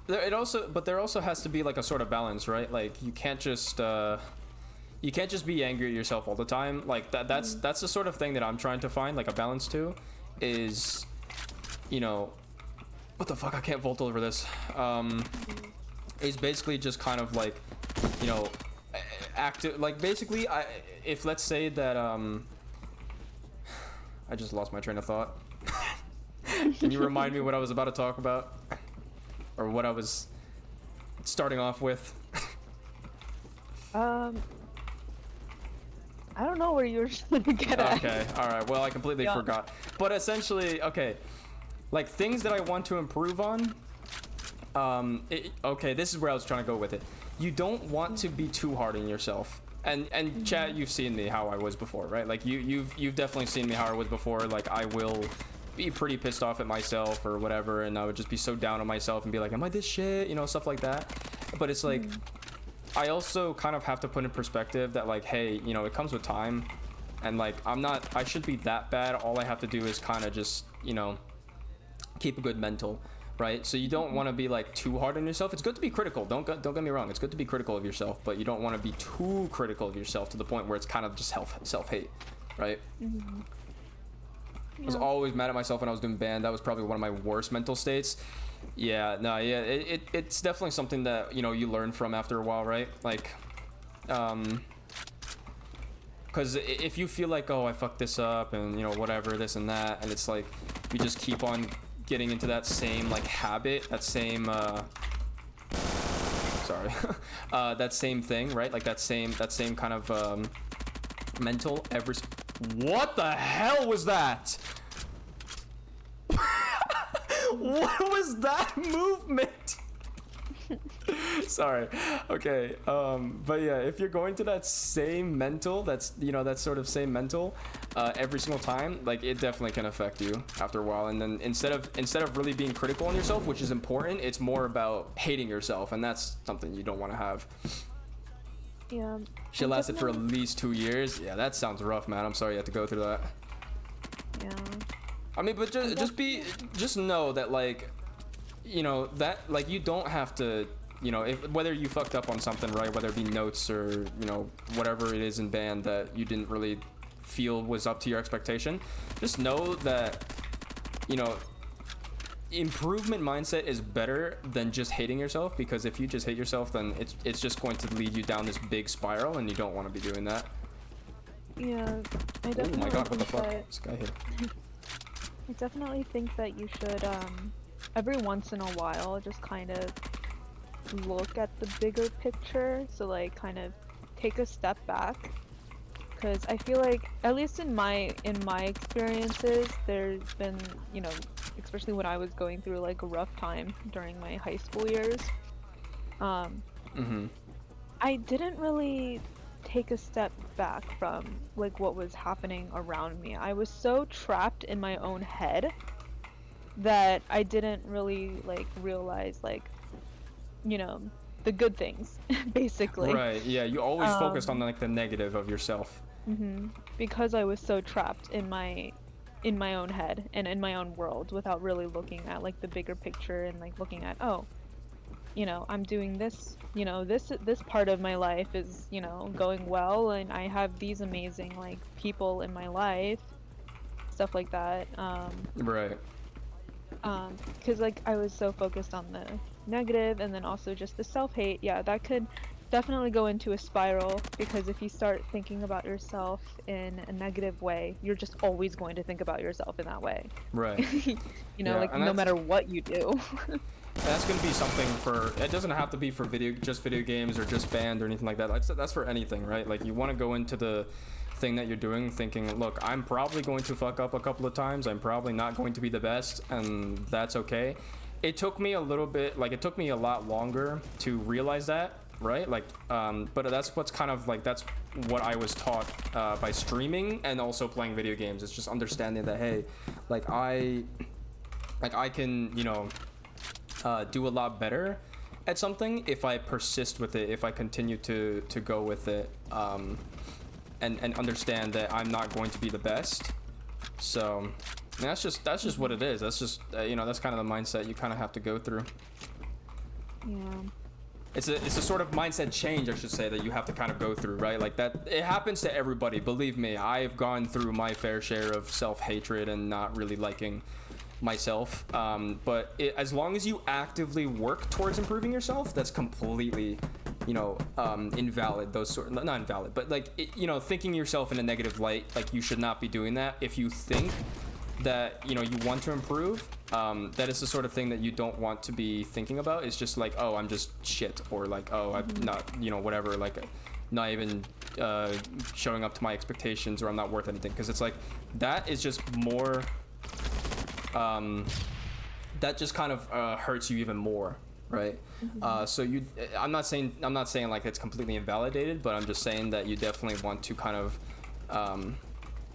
[SPEAKER 3] there also has to be like a sort of balance, right? Like you can't just be angry at yourself all the time. Like that's the sort of thing that I'm trying to find like a balance to, is, you know, what the fuck, I can't vault over this. Is basically just kind of like, you know, active, like basically if let's say that I just lost my train of thought. Can you remind me what I was about to talk about? Or what I was starting off with?
[SPEAKER 2] I don't know where you were trying to get at.
[SPEAKER 3] Okay, alright, well I completely forgot. But essentially, okay, like things that I want to improve on, okay, this is where I was trying to go with it. You don't want to be too hard on yourself. And chat, you've seen me how I was before, right? Like you've definitely seen me how I was before. Like I will be pretty pissed off at myself or whatever, and I would just be so down on myself and be like, am I this shit? You know, stuff like that. But it's like, I also kind of have to put in perspective that like, hey, you know, it comes with time, and like I shouldn't be that bad. All I have to do is kind of just, you know, keep a good mental, right? So you don't want to be like too hard on yourself. It's good to be critical, don't get me wrong, it's good to be critical of yourself, but you don't want to be too critical of yourself to the point where it's kind of just self-hate, right? I was always mad at myself when I was doing band. That was probably one of my worst mental states. Yeah, no, yeah, it's definitely something that, you know, you learn from after a while, right? Like, because if you feel like, oh, I fucked this up and, you know, whatever, this and that, and it's like, you just keep on getting into that same, like, habit, that same, sorry, that same thing, right? Like, that same kind of, mental what the hell was that? What was that movement? Sorry. Okay. But yeah, if you're going to that same mental, that's, you know, that sort of same mental, every single time, like it definitely can affect you after a while. And then instead of really being critical on yourself, which is important, it's more about hating yourself, and that's something you don't want to have.
[SPEAKER 2] Yeah.
[SPEAKER 3] She lasted for at least 2 years. Yeah, that sounds rough, man. I'm sorry you had to go through that.
[SPEAKER 2] Yeah.
[SPEAKER 3] I mean, but just know that, like, you know, that, like, you don't have to, you know, whether you fucked up on something, right, whether it be notes or, you know, whatever it is in band that you didn't really feel was up to your expectation, just know that, you know, improvement mindset is better than just hating yourself, because if you just hate yourself, then it's just going to lead you down this big spiral, and you don't want to be doing that.
[SPEAKER 2] Yeah, I definitely
[SPEAKER 3] Oh my god, what the
[SPEAKER 2] think
[SPEAKER 3] fuck?
[SPEAKER 2] that,
[SPEAKER 3] This guy here.
[SPEAKER 2] I definitely think that you should every once in a while just kind of look at the bigger picture, so like kind of take a step back, because I feel like, at least in my experiences, there's been, you know, especially when I was going through like a rough time during my high school years, I didn't really take a step back from like what was happening around me. I was so trapped in my own head that I didn't really like realize like, you know, the good things basically.
[SPEAKER 3] Right. Yeah. You always focused on
[SPEAKER 2] Um,
[SPEAKER 3] like the negative of yourself.
[SPEAKER 2] because I was so trapped in my own head and in my own world without really looking at like the bigger picture and like looking at, oh, you know, I'm doing this, you know, this part of my life is, you know, going well, and I have these amazing like people in my life, stuff like that.
[SPEAKER 3] Right.
[SPEAKER 2] Because like I was so focused on the negative and then also just the self-hate. Yeah, that could definitely go into a spiral, because if you start thinking about yourself in a negative way, you're just always going to think about yourself in that way.
[SPEAKER 3] Right.
[SPEAKER 2] You know,
[SPEAKER 3] Yeah,
[SPEAKER 2] like
[SPEAKER 3] and
[SPEAKER 2] no matter what you do.
[SPEAKER 3] that's gonna be something for. It doesn't have to be for just video games or just band or anything like that. That's for anything, right? Like you want to go into the thing that you're doing thinking, look, I'm probably going to fuck up a couple of times. I'm probably not going to be the best, and that's okay. It took me a little bit, like it took me a lot longer to realize that, right? Like, but that's what's kind of like that's what I was taught by streaming and also playing video games. It's just understanding that, hey, like I can, you know, do a lot better at something if I persist with it, if I continue to go with it, and understand that I'm not going to be the best. So, and that's just what it is. That's just you know, that's kind of the mindset you kind of have to go through.
[SPEAKER 2] Yeah.
[SPEAKER 3] It's a sort of mindset change, I should say, that you have to kind of go through, right? Like that, it happens to everybody. Believe me, I've gone through my fair share of self-hatred and not really liking myself. But as long as you actively work towards improving yourself, that's completely, you know, invalid. Those sort, not invalid, but like you know, thinking yourself in a negative light, like you should not be doing that. If you think that, you know, you want to improve, that is the sort of thing that you don't want to be thinking about. It's just like, oh, I'm just shit, or like, oh, I'm not, you know, whatever, like not even showing up to my expectations, or I'm not worth anything. Because it's like that is just more that just kind of hurts you even more, right? So I'm not saying like it's completely invalidated, but I'm just saying that you definitely want to kind of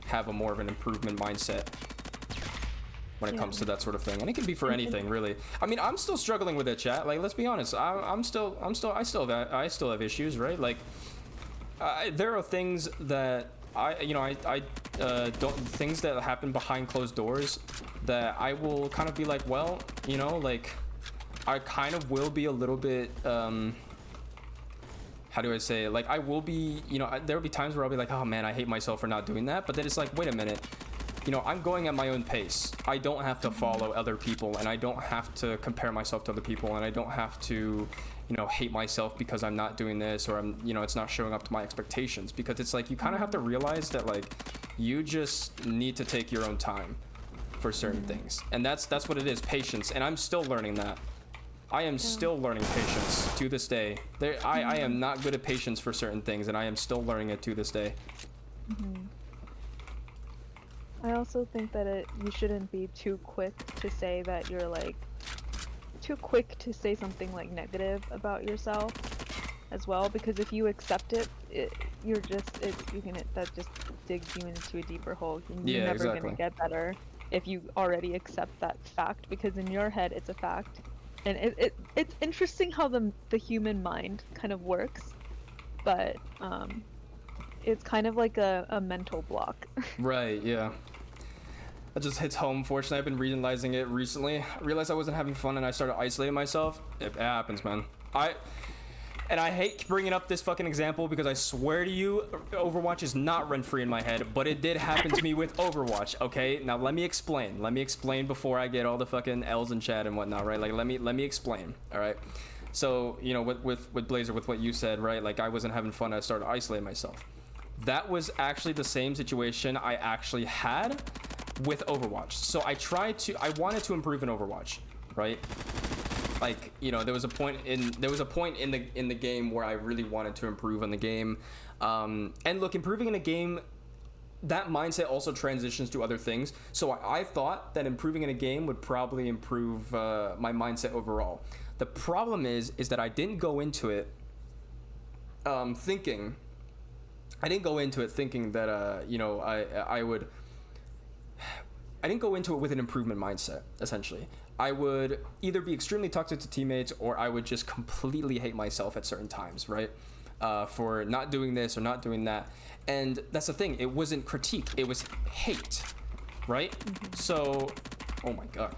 [SPEAKER 3] have a more of an improvement mindset when it comes to that sort of thing. And it can be for anything, really. I mean, I'm still struggling with it, chat. Like, let's be honest. I still have issues, right? Like, there are things that I don't, things that happen behind closed doors that I will kind of be like, well, you know, like I kind of will be a little bit how do I say it? Like I will be, you know, there will be times where I'll be like, oh man, I hate myself for not doing that. But then it's like, wait a minute, you know, I'm going at my own pace. I don't have to follow other people, and I don't have to compare myself to other people, and I don't have to, you know, hate myself because I'm not doing this, or I'm, you know, it's not showing up to my expectations. Because it's like you kind of have to realize that like you just need to take your own time for certain things, and that's what it is, patience. And I'm still learning that. I am still learning patience to this day. I am not good at patience for certain things, and I am still learning it to this day.
[SPEAKER 2] I also think that you shouldn't be too quick to say that you're like too quick to say something like negative about yourself as well, because if you accept it, you're just that just digs you into a deeper hole. You're never gonna get better if you already accept that fact, because in your head it's a fact. And it's interesting how the human mind kind of works, but it's kind of like a mental block. Right,
[SPEAKER 3] yeah. That just hits home. Fortunately, I've been realizing it recently. I realized I wasn't having fun and I started isolating myself. It happens, man. And I hate bringing up this fucking example because I swear to you, Overwatch is not rent-free in my head, but it did happen to me with Overwatch, okay? Now let me explain. Let me explain before I get all the fucking L's in chat and whatnot, right? Like let me explain, all right? So, you know, with Blazer, with what you said, right? Like I wasn't having fun, I started isolating myself. That was actually the same situation I actually had with Overwatch. So I wanted to improve in Overwatch, right? Like, you know, there was a point in the game where I really wanted to improve in the game. And look, improving in a game, that mindset also transitions to other things. So I thought that improving in a game would probably improve my mindset overall. The problem is that I didn't go into it thinking that you know, I would didn't go into it with an improvement mindset. Essentially, I would either be extremely toxic to teammates, or I would just completely hate myself at certain times, right? For not doing this or not doing that. And that's the thing, it wasn't critique, it was hate, right? So, oh my god.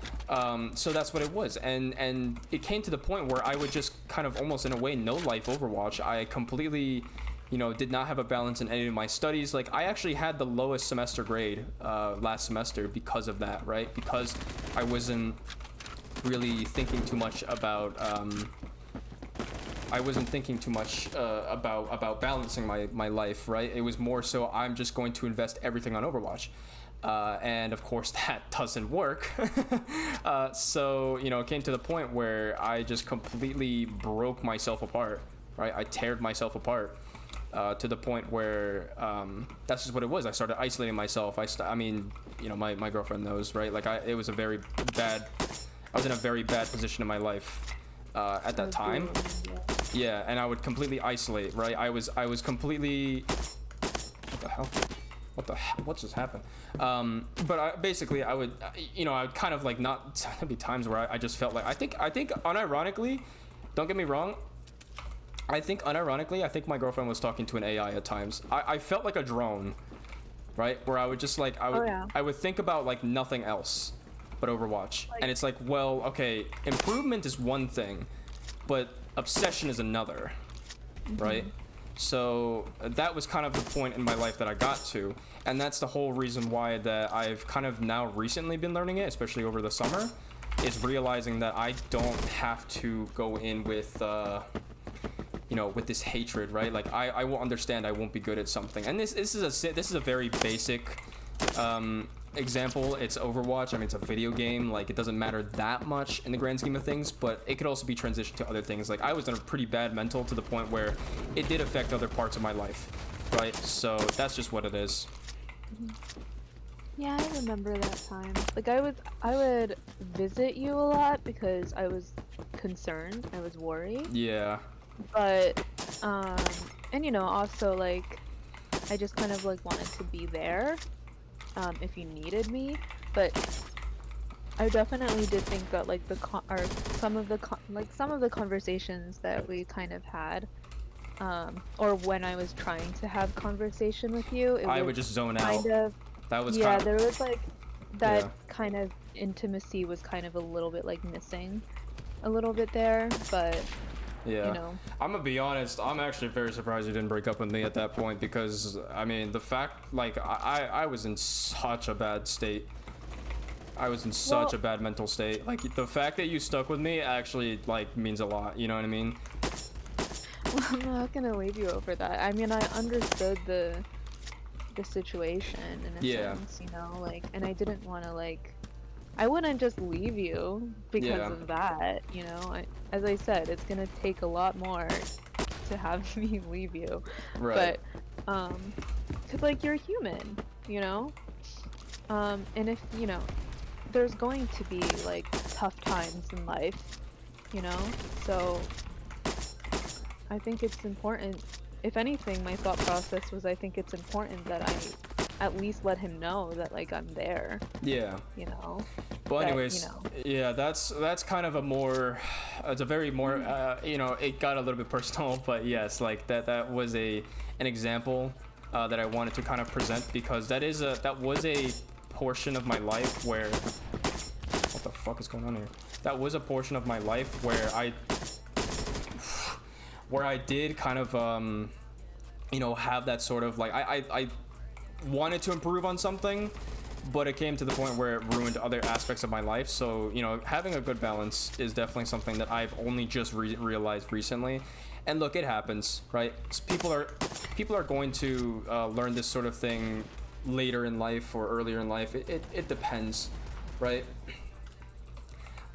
[SPEAKER 3] So that's what it was. And it came to the point where I would just kind of almost in a way no life Overwatch. I completely, you know, did not have a balance in any of my studies. Like, I actually had the lowest semester grade last semester because of that, right? Because I wasn't really thinking too much about about balancing my life, right? It was more so I'm just going to invest everything on Overwatch. And of course that doesn't work. So, you know, it came to the point where I just completely broke myself apart, right? I teared myself apart to the point where that's just what it was. I started isolating myself. I mean, you know, my girlfriend knows, right? Like, I was in a very bad position in my life at that time. Yeah, and I would completely isolate, right? I was completely, what just happened? But I would, you know, I would kind of like not, there'd be times where I just felt like, I think unironically, don't get me wrong, I think my girlfriend was talking to an AI at times. I felt like a drone, right? Where I would just like, I would think about like nothing else but Overwatch. And it's like, well, okay, improvement is one thing, but obsession is another, right? So that was kind of the point in my life that I got to, and that's the whole reason why that I've kind of now recently been learning it, especially over the summer, is realizing that I don't have to go in with you know, with this hatred, right? Like, I will understand I won't be good at something, and this is a very basic example. It's Overwatch. I mean, it's a video game. Like, it doesn't matter that much in the grand scheme of things, but it could also be transitioned to other things. Like, I was in a pretty bad mental to the point where it did affect other parts of my life, right? So that's just what it is.
[SPEAKER 2] Yeah, I remember that time. Like, I would visit you a lot because I was concerned. I was worried.
[SPEAKER 3] Yeah.
[SPEAKER 2] But and you know, also like I just kind of like wanted to be there if you needed me. But I definitely did think that like some of the conversations that we kind of had, or when I was trying to have conversation with you,
[SPEAKER 3] I would just zone out. That was
[SPEAKER 2] yeah, there was like that kind of intimacy was kind of a little bit like missing a little bit there, but
[SPEAKER 3] yeah,
[SPEAKER 2] you know.
[SPEAKER 3] I'm gonna be honest, I'm actually very surprised you didn't break up with me at that point, because I mean, the fact, like, I was in such a bad state. I was in such a bad mental state. Like, the fact that you stuck with me actually like means a lot, you know what I mean?
[SPEAKER 2] Well, I'm not gonna leave you over that. I mean, I understood the situation in a sense, you know, like, and I didn't want to like, I wouldn't just leave you because of that, you know. As I said, it's gonna take a lot more to have me leave you,
[SPEAKER 3] right?
[SPEAKER 2] But cause like you're human, you know, and if you know, there's going to be like tough times in life, you know, so I think it's important. If anything, my thought process was, I think it's important that I at least let him know that like I'm there. Yeah. You know.
[SPEAKER 3] Well, anyways, you know. Yeah, that's kind of a more, it's a very more, you know, it got a little bit personal, but yes, like that was an example that I wanted to kind of present, because that was a portion of my life where, what the fuck is going on here? That was a portion of my life where I did kind of, you know, have that sort of like, I wanted to improve on something, but it came to the point where it ruined other aspects of my life. So, you know, having a good balance is definitely something that I've only just realized recently. And look, it happens, right? People are going to learn this sort of thing later in life or earlier in life. It depends, right?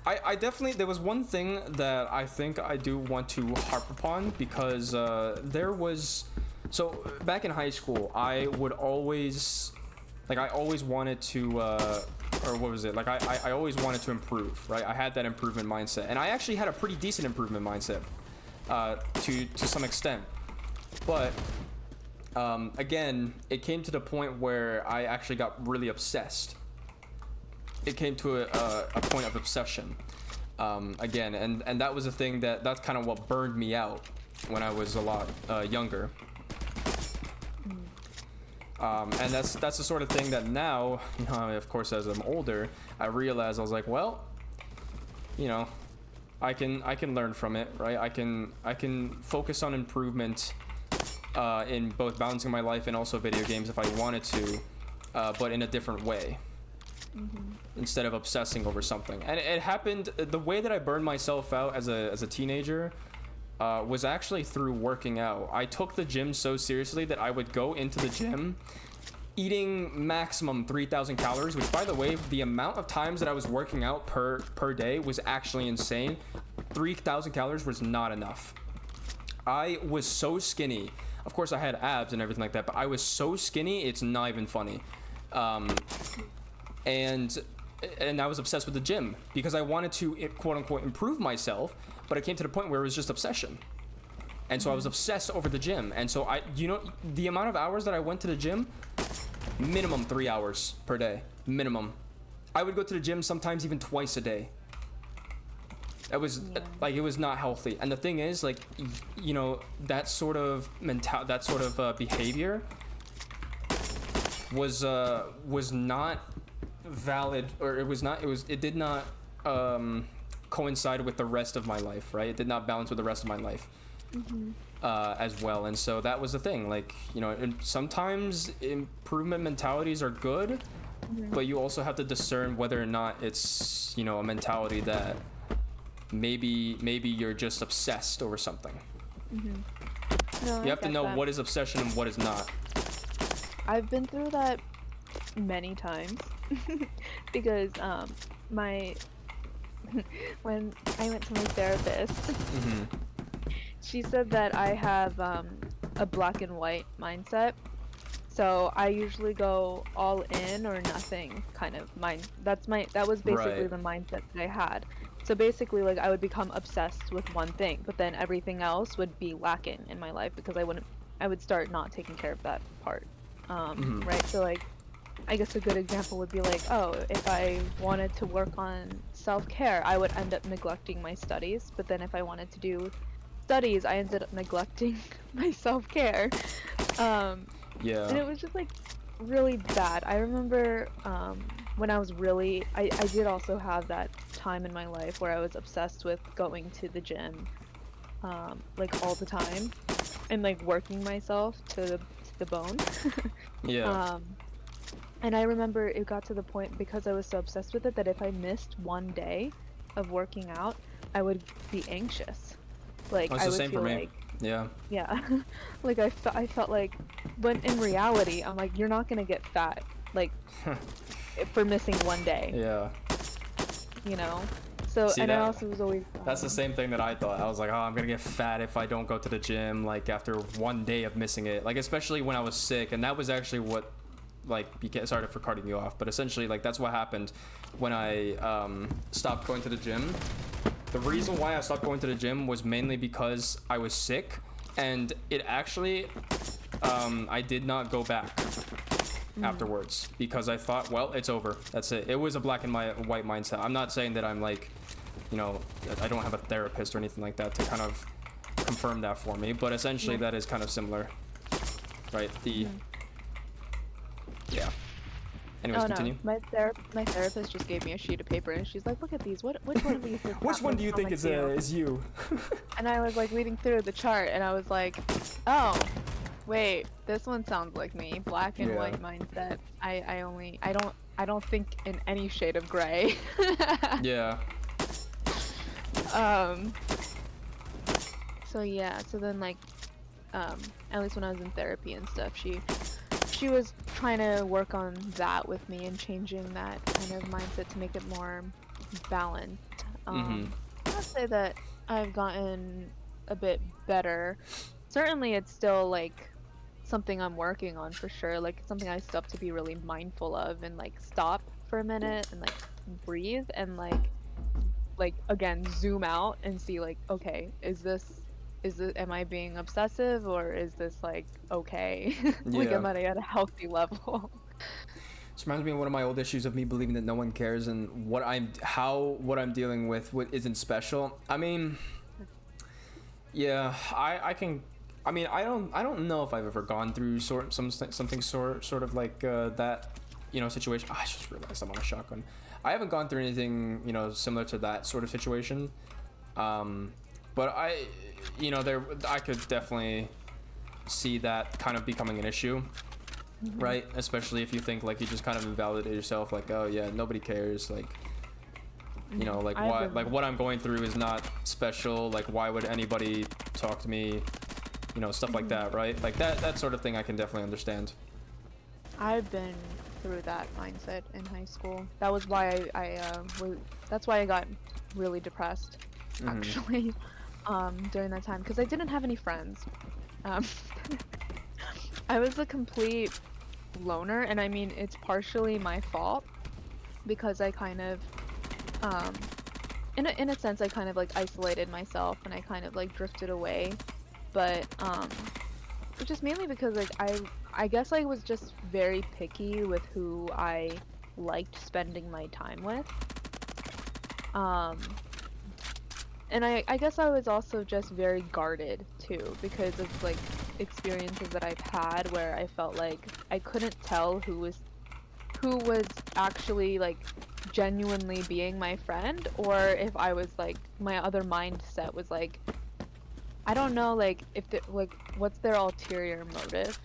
[SPEAKER 3] I definitely, there was one thing that I think I do want to harp upon, because there was, so back in high school, I would always, like, I always wanted to, or what was it? Like, I always wanted to improve, right? I had that improvement mindset, and I actually had a pretty decent improvement mindset, to some extent. But, again, it came to the point where I actually got really obsessed, it came to a point of obsession. Again, and that was a thing that's kind of what burned me out when I was a lot younger. And that's the sort of thing that now, you know, of course, as I'm older, I realized I was like, well, you know, I can learn from it, right? I can focus on improvement in both balancing my life and also video games if I wanted to, but in a different way. Instead of obsessing over something. And it happened, the way that I burned myself out as a teenager was actually through working out. I took the gym so seriously that I would go into the gym eating maximum 3,000 calories, which, by the way, the amount of times that I was working out per day was actually insane. 3,000 calories was not enough. I was so skinny. Of course, I had abs and everything like that, but I was so skinny, it's not even funny. And I was obsessed with the gym because I wanted to, quote unquote, improve myself, but it came to the point where it was just obsession. And so I was obsessed over the gym. And so you know, the amount of hours that I went to the gym, minimum 3 hours per day, minimum. I would go to the gym sometimes even twice a day. It was like, it was not healthy. And the thing is, like, you know, that sort of behavior was not valid, or it did not coincide with the rest of my life, right? It did not balance with the rest of my life as well. And so that was the thing, like, you know, and sometimes improvement mentalities are good, but you also have to discern whether or not it's, you know, a mentality that maybe you're just obsessed over something.
[SPEAKER 2] No,
[SPEAKER 3] You have to know what is obsession and what is not.
[SPEAKER 2] I've been through that many times because when I went to my therapist, she said that I have a black and white mindset. So I usually go all in or nothing kind of mind. That was basically the mindset that I had. So basically, like, I would become obsessed with one thing, but then everything else would be lacking in my life because I would start not taking care of that part. Right? So, like, I guess a good example would be like, oh, if I wanted to work on self-care, I would end up neglecting my studies. But then if I wanted to do studies, I ended up neglecting my self-care. And it was just, like, really bad. I remember when I was really, I did also have that time in my life where I was obsessed with going to the gym, like, all the time, and, like, working myself to the bone. And I remember it got to the point, because I was so obsessed with it, that if I missed one day of working out, I would be anxious. Like, I would feel like, like I felt like, but in reality, I'm like, you're not gonna get fat, like, for missing one day. You know? So, and I also was always...
[SPEAKER 3] that's the same thing that I thought. I was like, oh, I'm gonna get fat if I don't go to the gym, like, after one day of missing it. Like, especially when I was sick, and that was actually what, like, sorry for cutting you off, but essentially, like, that's what happened when I stopped going to the gym. The reason why I stopped going to the gym was mainly because I was sick, and it actually, I did not go back afterwards because I thought, well, it's over. That's it. It was a black and white mindset. I'm not saying that I'm, like, you know, I don't have a therapist or anything like that to kind of confirm that for me, but essentially that is kind of similar, right? Anyways, continue.
[SPEAKER 2] No. My therapist just gave me a sheet of paper and she's like, look at these. Which one of these is
[SPEAKER 3] which one do you think is you?
[SPEAKER 2] And I was like reading through the chart and I was like, oh, wait, this one sounds like me. Black and white mindset. I don't think in any shade of gray. So then, like, at least when I was in therapy and stuff, she was trying to work on that with me and changing that kind of mindset to make it more balanced. I'll say that I've gotten a bit better. Certainly it's still, like, something I'm working on for sure. Like, it's something I still have to be really mindful of and, like, stop for a minute and, like, breathe and, like again, zoom out and see, like, okay, am I being obsessive or is this, like, okay? Like, am I at a healthy level?
[SPEAKER 3] This reminds me of one of my old issues of me believing that no one cares and what I'm dealing with what isn't special. I mean, yeah, I can. I mean, I don't know if I've ever gone through something sort of like that, you know, situation. I just realized I'm on a shotgun. I haven't gone through anything, you know, similar to that sort of situation. But you know, I could definitely see that kind of becoming an issue. Right, especially if you think like you just kind of invalidate yourself, like, oh yeah, nobody cares, like, you know, like why, like what I'm going through is not special, like why would anybody talk to me, you know, stuff like that, right? Like that sort of thing I can definitely understand.
[SPEAKER 2] I've been through that mindset in high school. That was why that's why I got really depressed, actually, during that time, because I didn't have any friends. I was a complete loner, and I mean, it's partially my fault because I kind of in a sense I kind of like isolated myself and I kind of like drifted away, but just mainly because like I guess I was just very picky with who I liked spending my time with, and I guess I was also just very guarded too because of like experiences that I've had where I felt like I couldn't tell who was actually like genuinely being my friend, or if I was like my other mindset was like, I don't know, like if like what's their ulterior motive.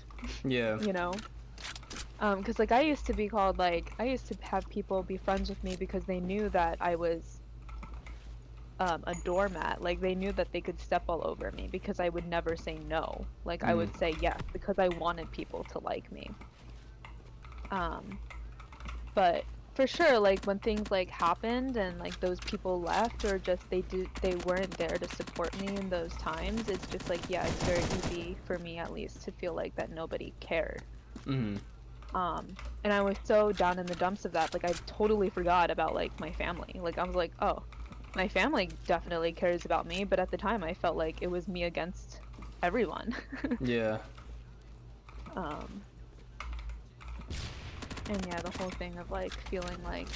[SPEAKER 3] Yeah.
[SPEAKER 2] You know, because like I used to have people be friends with me because they knew that I was a doormat. Like they knew that they could step all over me because I would never say no. Like I would say yes because I wanted people to like me. But for sure, like when things like happened and like those people left, or just they weren't there to support me in those times, it's just like, yeah, it's very easy for me at least to feel like that nobody cared. And I was so down in the dumps of that, like I totally forgot about like my family. Like I was like, oh, my family definitely cares about me, but at the time I felt like it was me against everyone.
[SPEAKER 3] Yeah.
[SPEAKER 2] And yeah, the whole thing of like feeling like,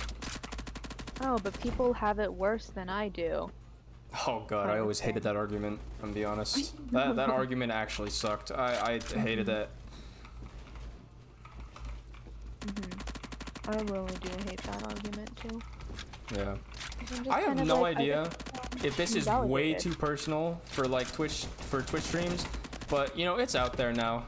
[SPEAKER 2] oh, but people have it worse than I do.
[SPEAKER 3] Oh god, I always hated that argument, I'm be honest. That argument actually sucked. I hated that.
[SPEAKER 2] I really do hate that argument too.
[SPEAKER 3] Yeah. I have no idea if this is way too personal for like Twitch streams, but you know, it's out there now.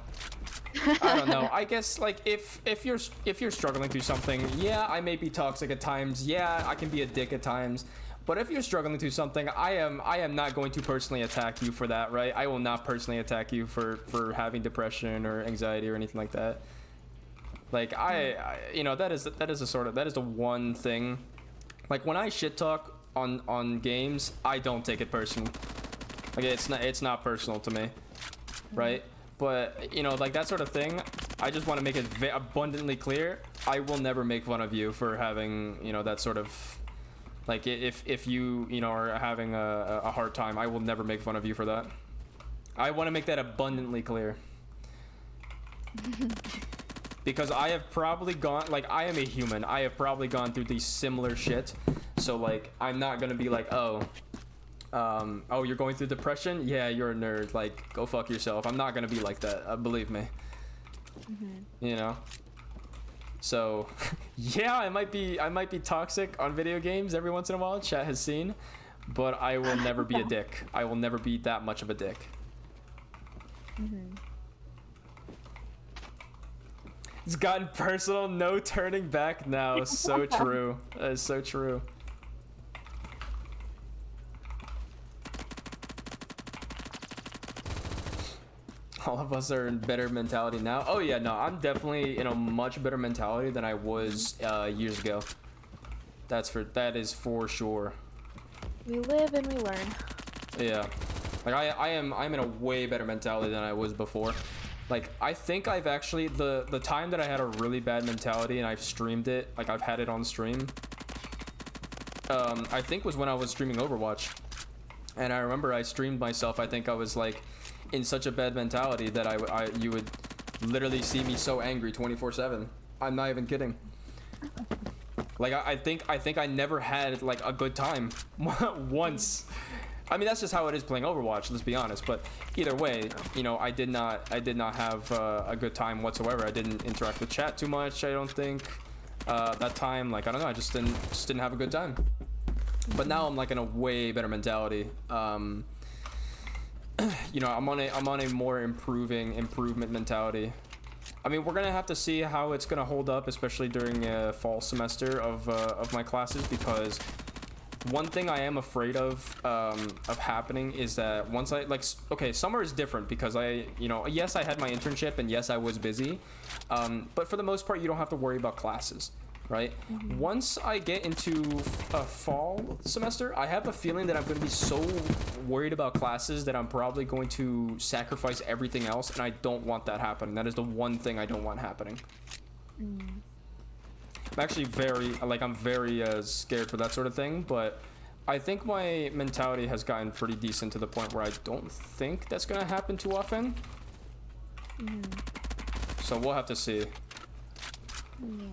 [SPEAKER 3] I don't know. I guess like if you're struggling through something, yeah, I may be toxic at times. Yeah, I can be a dick at times. But if you're struggling through something, I am not going to personally attack you for that, right? I will not personally attack you for having depression or anxiety or anything like that. Like I you know, that is the one thing. Like when I shit talk on games, I don't take it personal. Like it's not personal to me, right? But you know, like that sort of thing, I just want to make it abundantly clear. I will never make fun of you for having, you know, that sort of, like if you know, are having a hard time, I will never make fun of you for that. I want to make that abundantly clear. Because I have probably gone, like, I am a human. I have probably gone through these similar shit. So like, I'm not gonna be like, oh, you're going through depression? Yeah, you're a nerd. Like, go fuck yourself. I'm not gonna be like that. Believe me. You know. So, yeah, I might be toxic on video games every once in a while. Chat has seen, but I will never be a dick. I will never be that much of a dick. It's gotten personal. No turning back now. So true. That is so true. All of us are in better mentality now. Oh yeah, no, I'm definitely in a much better mentality than I was years ago. That is for sure.
[SPEAKER 2] We live and we learn.
[SPEAKER 3] Yeah, like I'm in a way better mentality than I was before. Like I think I've actually the time that I had a really bad mentality and I've streamed it, like I've had it on stream. I think was when I was streaming Overwatch, and I remember I streamed myself. I think I was like in such a bad mentality that you would literally see me so angry 24/7. I'm not even kidding. Like I think I never had like a good time once. I mean, that's just how it is playing Overwatch, let's be honest. But either way, you know, I did not have a good time whatsoever. I didn't interact with chat too much, I don't think. That time, like, I don't know, I just didn't have a good time. But now I'm like in a way better mentality. You know, I'm on a more improvement mentality. I mean, we're gonna have to see how it's gonna hold up, especially during a fall semester of my classes, because one thing I am afraid of happening is that once I okay, summer is different because you know, yes, I had my internship and yes, I was busy, but for the most part, you don't have to worry about classes, right? Once I get into a fall semester, I have a feeling that I'm going to be so worried about classes that I'm probably going to sacrifice everything else, and I don't want that happening. That is the one thing I don't want happening. I'm actually I'm very scared for that sort of thing, but I think my mentality has gotten pretty decent to the point where I don't think that's gonna happen too often. So we'll have to see.
[SPEAKER 2] Yeah.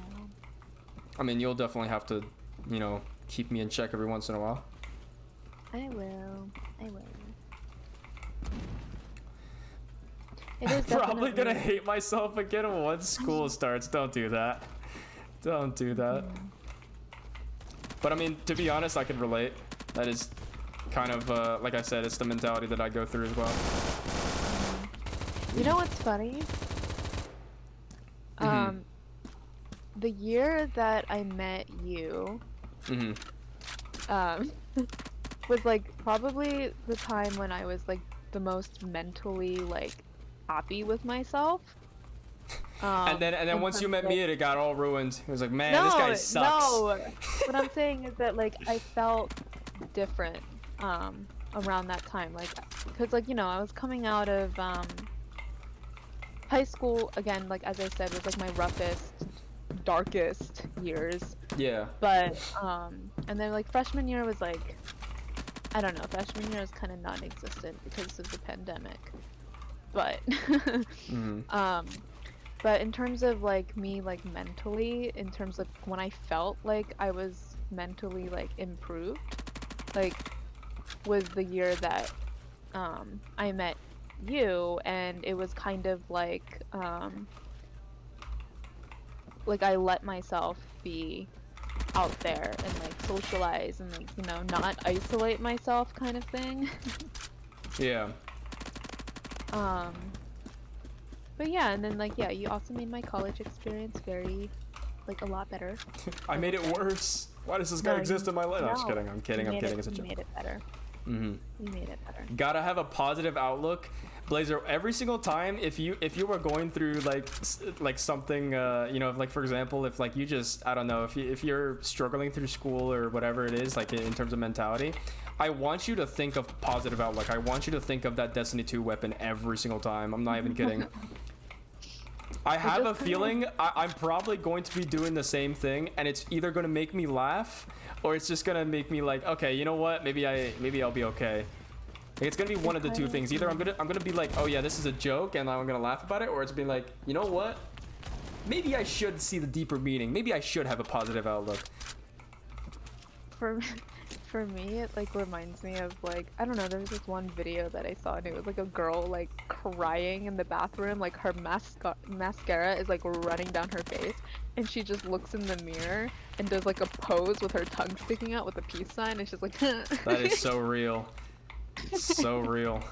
[SPEAKER 3] I mean, you'll definitely have to, you know, keep me in check every once in a while.
[SPEAKER 2] I will. It is
[SPEAKER 3] Probably
[SPEAKER 2] definitely...
[SPEAKER 3] gonna hate myself again once school starts. Don't do that. Don't do that. But I mean, to be honest, I can relate. That is kind of, like I said, it's the mentality that I go through as well.
[SPEAKER 2] You know what's funny? The year that I met you, was like probably the time when I was like the most mentally like happy with myself.
[SPEAKER 3] And then once you met me, it got all ruined. It was like, man, this guy sucks.
[SPEAKER 2] No, what I'm saying is that like I felt different around that time, like because like, you know, I was coming out of high school again, like as I said, was like my roughest, darkest years.
[SPEAKER 3] Yeah.
[SPEAKER 2] But and then like freshman year was like, I don't know, freshman year was kind of non-existent because of the pandemic. But but in terms of like me, like mentally, in terms of when I felt like I was mentally like improved, like was the year that I met you, and it was kind of like I let myself be out there and like socialize and like, you know, not isolate myself kind of thing.
[SPEAKER 3] Yeah.
[SPEAKER 2] But yeah, and then like, yeah, you also made my college experience very, like, a lot better.
[SPEAKER 3] I made it worse. Why does this guy exist in my life? No, I'm just kidding. I'm kidding. It's a joke.
[SPEAKER 2] You made it better. You made it better.
[SPEAKER 3] Gotta have a positive outlook. Blazer, every single time, if you were going through like something, you know, like for example, if like you just, I don't know, if you're struggling through school or whatever it is, like in terms of mentality, I want you to think of positive outlook. I want you to think of that Destiny 2 weapon every single time. I'm not even kidding. I have a feeling I'm probably going to be doing the same thing, and it's either going to make me laugh or it's just going to make me like, okay, you know what? Maybe I'll be okay. Like, it's gonna be one of the two things. Either I'm gonna be like, oh yeah, this is a joke, and I'm gonna laugh about it, or it's being like, you know what? Maybe I should see the deeper meaning. Maybe I should have a positive outlook.
[SPEAKER 2] For me, it like reminds me of like, I don't know, there was this one video that I saw, and it was like a girl like crying in the bathroom, like her mascara is like running down her face, and she just looks in the mirror and does like a pose with her tongue sticking out with a peace sign, and she's like,
[SPEAKER 3] that is so real. So real.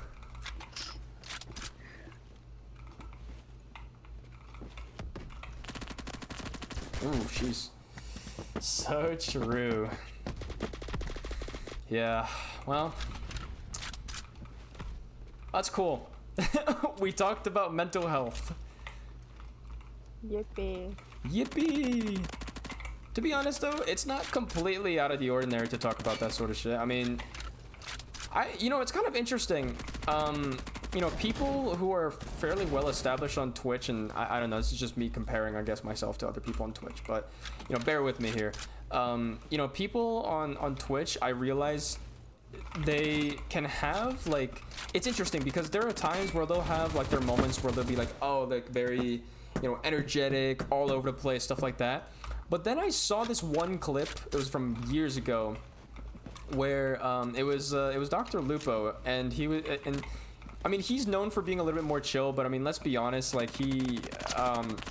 [SPEAKER 3] Ooh, she's so true. Yeah, well, that's cool. We talked about mental health.
[SPEAKER 2] Yippee.
[SPEAKER 3] Yippee! To be honest though, it's not completely out of the ordinary to talk about that sort of shit. I mean, you know, it's kind of interesting. You know, people who are fairly well established on Twitch, and I don't know, this is just me comparing, I guess, myself to other people on Twitch, but, you know, bear with me here. You know, people on Twitch, I realize they can have, like, it's interesting because there are times where they'll have, like, their moments where they'll be like, oh, like, very, you know, energetic, all over the place, stuff like that. But then I saw this one clip. It was from years ago, where it was Dr. Lupo, and he was and. I mean, he's known for being a little bit more chill, but I mean, let's be honest. Like, he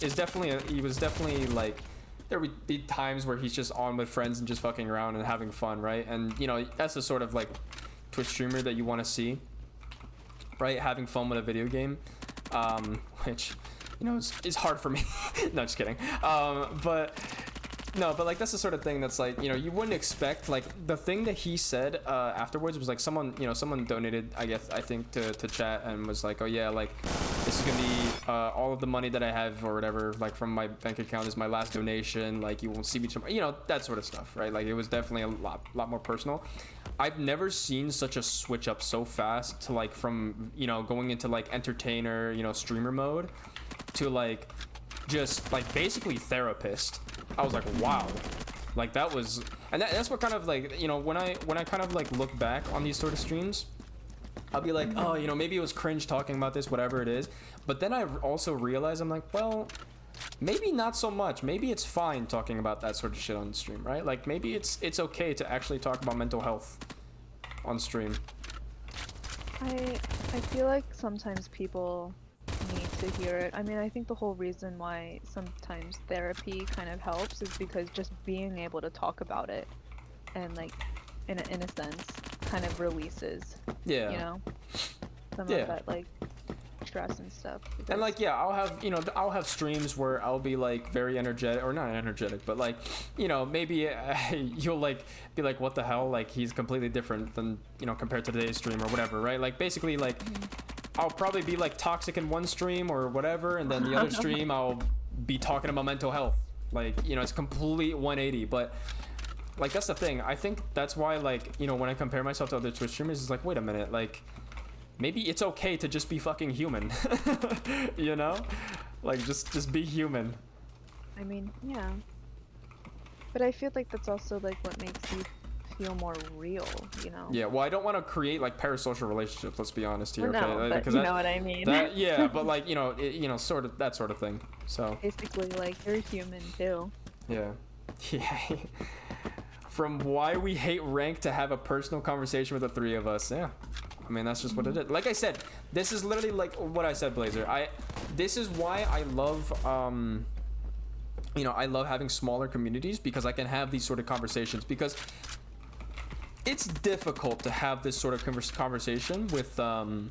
[SPEAKER 3] was definitely like, there would be times where he's just on with friends and just fucking around and having fun, right? And you know, that's the sort of like Twitch streamer that you want to see, right? Having fun with a video game, which, you know, is hard for me. No, just kidding. But no, but like, that's the sort of thing that's like, you know, you wouldn't expect. Like, the thing that he said afterwards was like, someone donated, I think to chat, and was like, oh yeah, like, this is gonna be all of the money that I have or whatever, like, from my bank account is my last donation, like, you won't see me tomorrow, you know, that sort of stuff, right? Like, it was definitely a lot more personal. I've never seen such a switch up so fast to like, from, you know, going into like entertainer, you know, streamer mode to like just like basically therapist. I was like, wow, like that was, and that's what kind of like, you know, when I kind of like look back on these sort of streams, I'll be like, oh, you know, maybe it was cringe talking about this, whatever it is. But then I also realize, I'm like, well, maybe not so much. Maybe it's fine talking about that sort of shit on stream, right? Like, maybe it's okay to actually talk about mental health on stream.
[SPEAKER 2] I feel like sometimes people need to hear it. I mean, I think the whole reason why sometimes therapy kind of helps is because just being able to talk about it and like in a sense kind of releases,
[SPEAKER 3] Yeah,
[SPEAKER 2] you know, some of that like stress and stuff.
[SPEAKER 3] And like, yeah, I'll have streams where I'll be like very energetic, or not energetic, but like, you know, maybe you'll like be like, what the hell, like he's completely different than, you know, compared to today's stream or whatever, right? Like, basically, like, I'll probably be like toxic in one stream or whatever, and then the other stream I'll be talking about mental health. Like, you know, it's complete 180. But like, that's the thing. I think that's why, like, you know, when I compare myself to other Twitch streamers, it's like, wait a minute, like, maybe it's okay to just be fucking human. You know, like, just be human.
[SPEAKER 2] I mean, yeah, but I feel like that's also like what makes you feel more real, you know?
[SPEAKER 3] Yeah, well, I don't want to create like parasocial relationships, let's be honest here.
[SPEAKER 2] Well,
[SPEAKER 3] okay?
[SPEAKER 2] No, but
[SPEAKER 3] because
[SPEAKER 2] you know what I mean.
[SPEAKER 3] yeah, but like, you know, sort of that sort of thing. So
[SPEAKER 2] basically, like, you're human too.
[SPEAKER 3] yeah. Yeah. From why we hate rank to have a personal conversation with the three of us. Yeah, I mean, that's just what it is. Like I said, this is literally like what I said, Blazer. This is why I love you know, I love having smaller communities, because I can have these sort of conversations, because it's difficult to have this sort of conversation with the,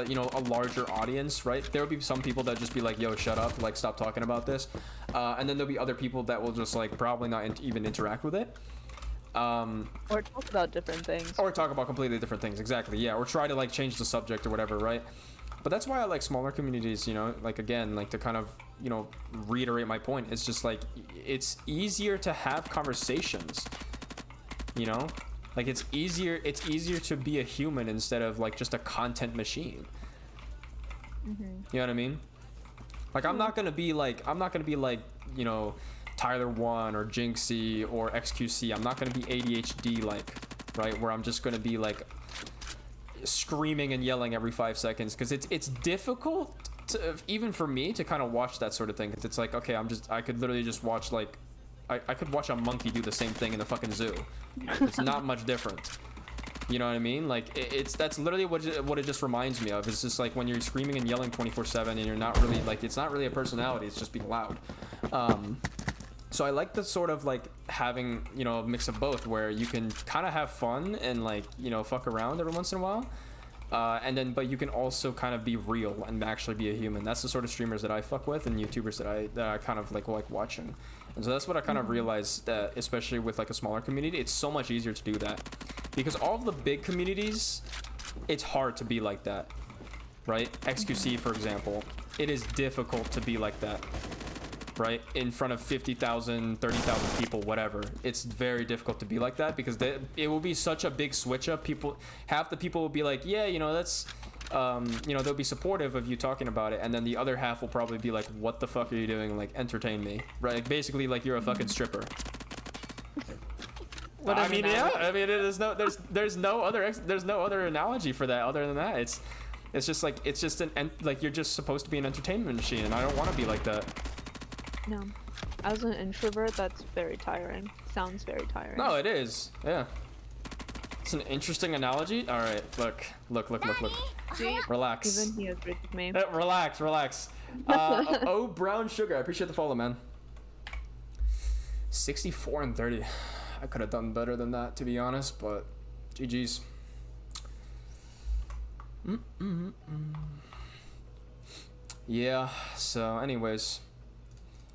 [SPEAKER 3] you know, a larger audience, right? There will be some people that just be like, yo, shut up, like, stop talking about this, and then there'll be other people that will just like probably not even interact with it,
[SPEAKER 2] Or talk about different things.
[SPEAKER 3] or talk about completely different things. Exactly, yeah, or try to like change the subject or whatever, right? But that's why I like smaller communities, you know, like, again, like, to kind of, you know, reiterate my point, it's just like, it's easier to have conversations, you know, like, it's easier to be a human instead of like just a content machine. You know what I mean? Like, I'm not gonna be like, you know, Tyler One or Jinxie or XQC. I'm not gonna be ADHD, like, right, where I'm just gonna be like screaming and yelling every 5 seconds, because it's difficult to, even for me, to kind of watch that sort of thing. It's like, okay, I could literally just watch, like, I could watch a monkey do the same thing in the fucking zoo. It's not much different. You know what I mean? Like, that's literally what it just reminds me of. It's just like when you're screaming and yelling 24/7 and you're not really, like, it's not really a personality, it's just being loud. So I like the sort of like having, you know, a mix of both, where you can kind of have fun and, like, you know, fuck around every once in a while. And then, but you can also kind of be real and actually be a human. That's the sort of streamers that I fuck with, and YouTubers that I kind of like watching. And so that's what I kind of realized, that especially with like a smaller community, it's so much easier to do that, because all of the big communities, it's hard to be like that, right? XQC, for example, it is difficult to be like that, right? In front of 50,000, 30,000 people, whatever. It's very difficult to be like that, because it will be such a big switch up. Half the people will be like, yeah, you know, that's, you know, they'll be supportive of you talking about it, and then the other half will probably be like, what the fuck are you doing? Like, entertain me, right? Like, basically, like, you're a fucking stripper. I mean, yeah, I mean, there's no other analogy for that other than that. It's just like, like, you're just supposed to be an entertainment machine, and I don't want to be like that.
[SPEAKER 2] No. As an introvert, that's very tiring. Sounds very tiring.
[SPEAKER 3] No, it is. Yeah. It's an interesting analogy. All right, look.
[SPEAKER 2] See?
[SPEAKER 3] Relax.
[SPEAKER 2] Even he agreed with me.
[SPEAKER 3] Relax. Oh, brown sugar. I appreciate the follow, man. 64 and 30. I could have done better than that, to be honest, but GG's. Yeah, so anyways.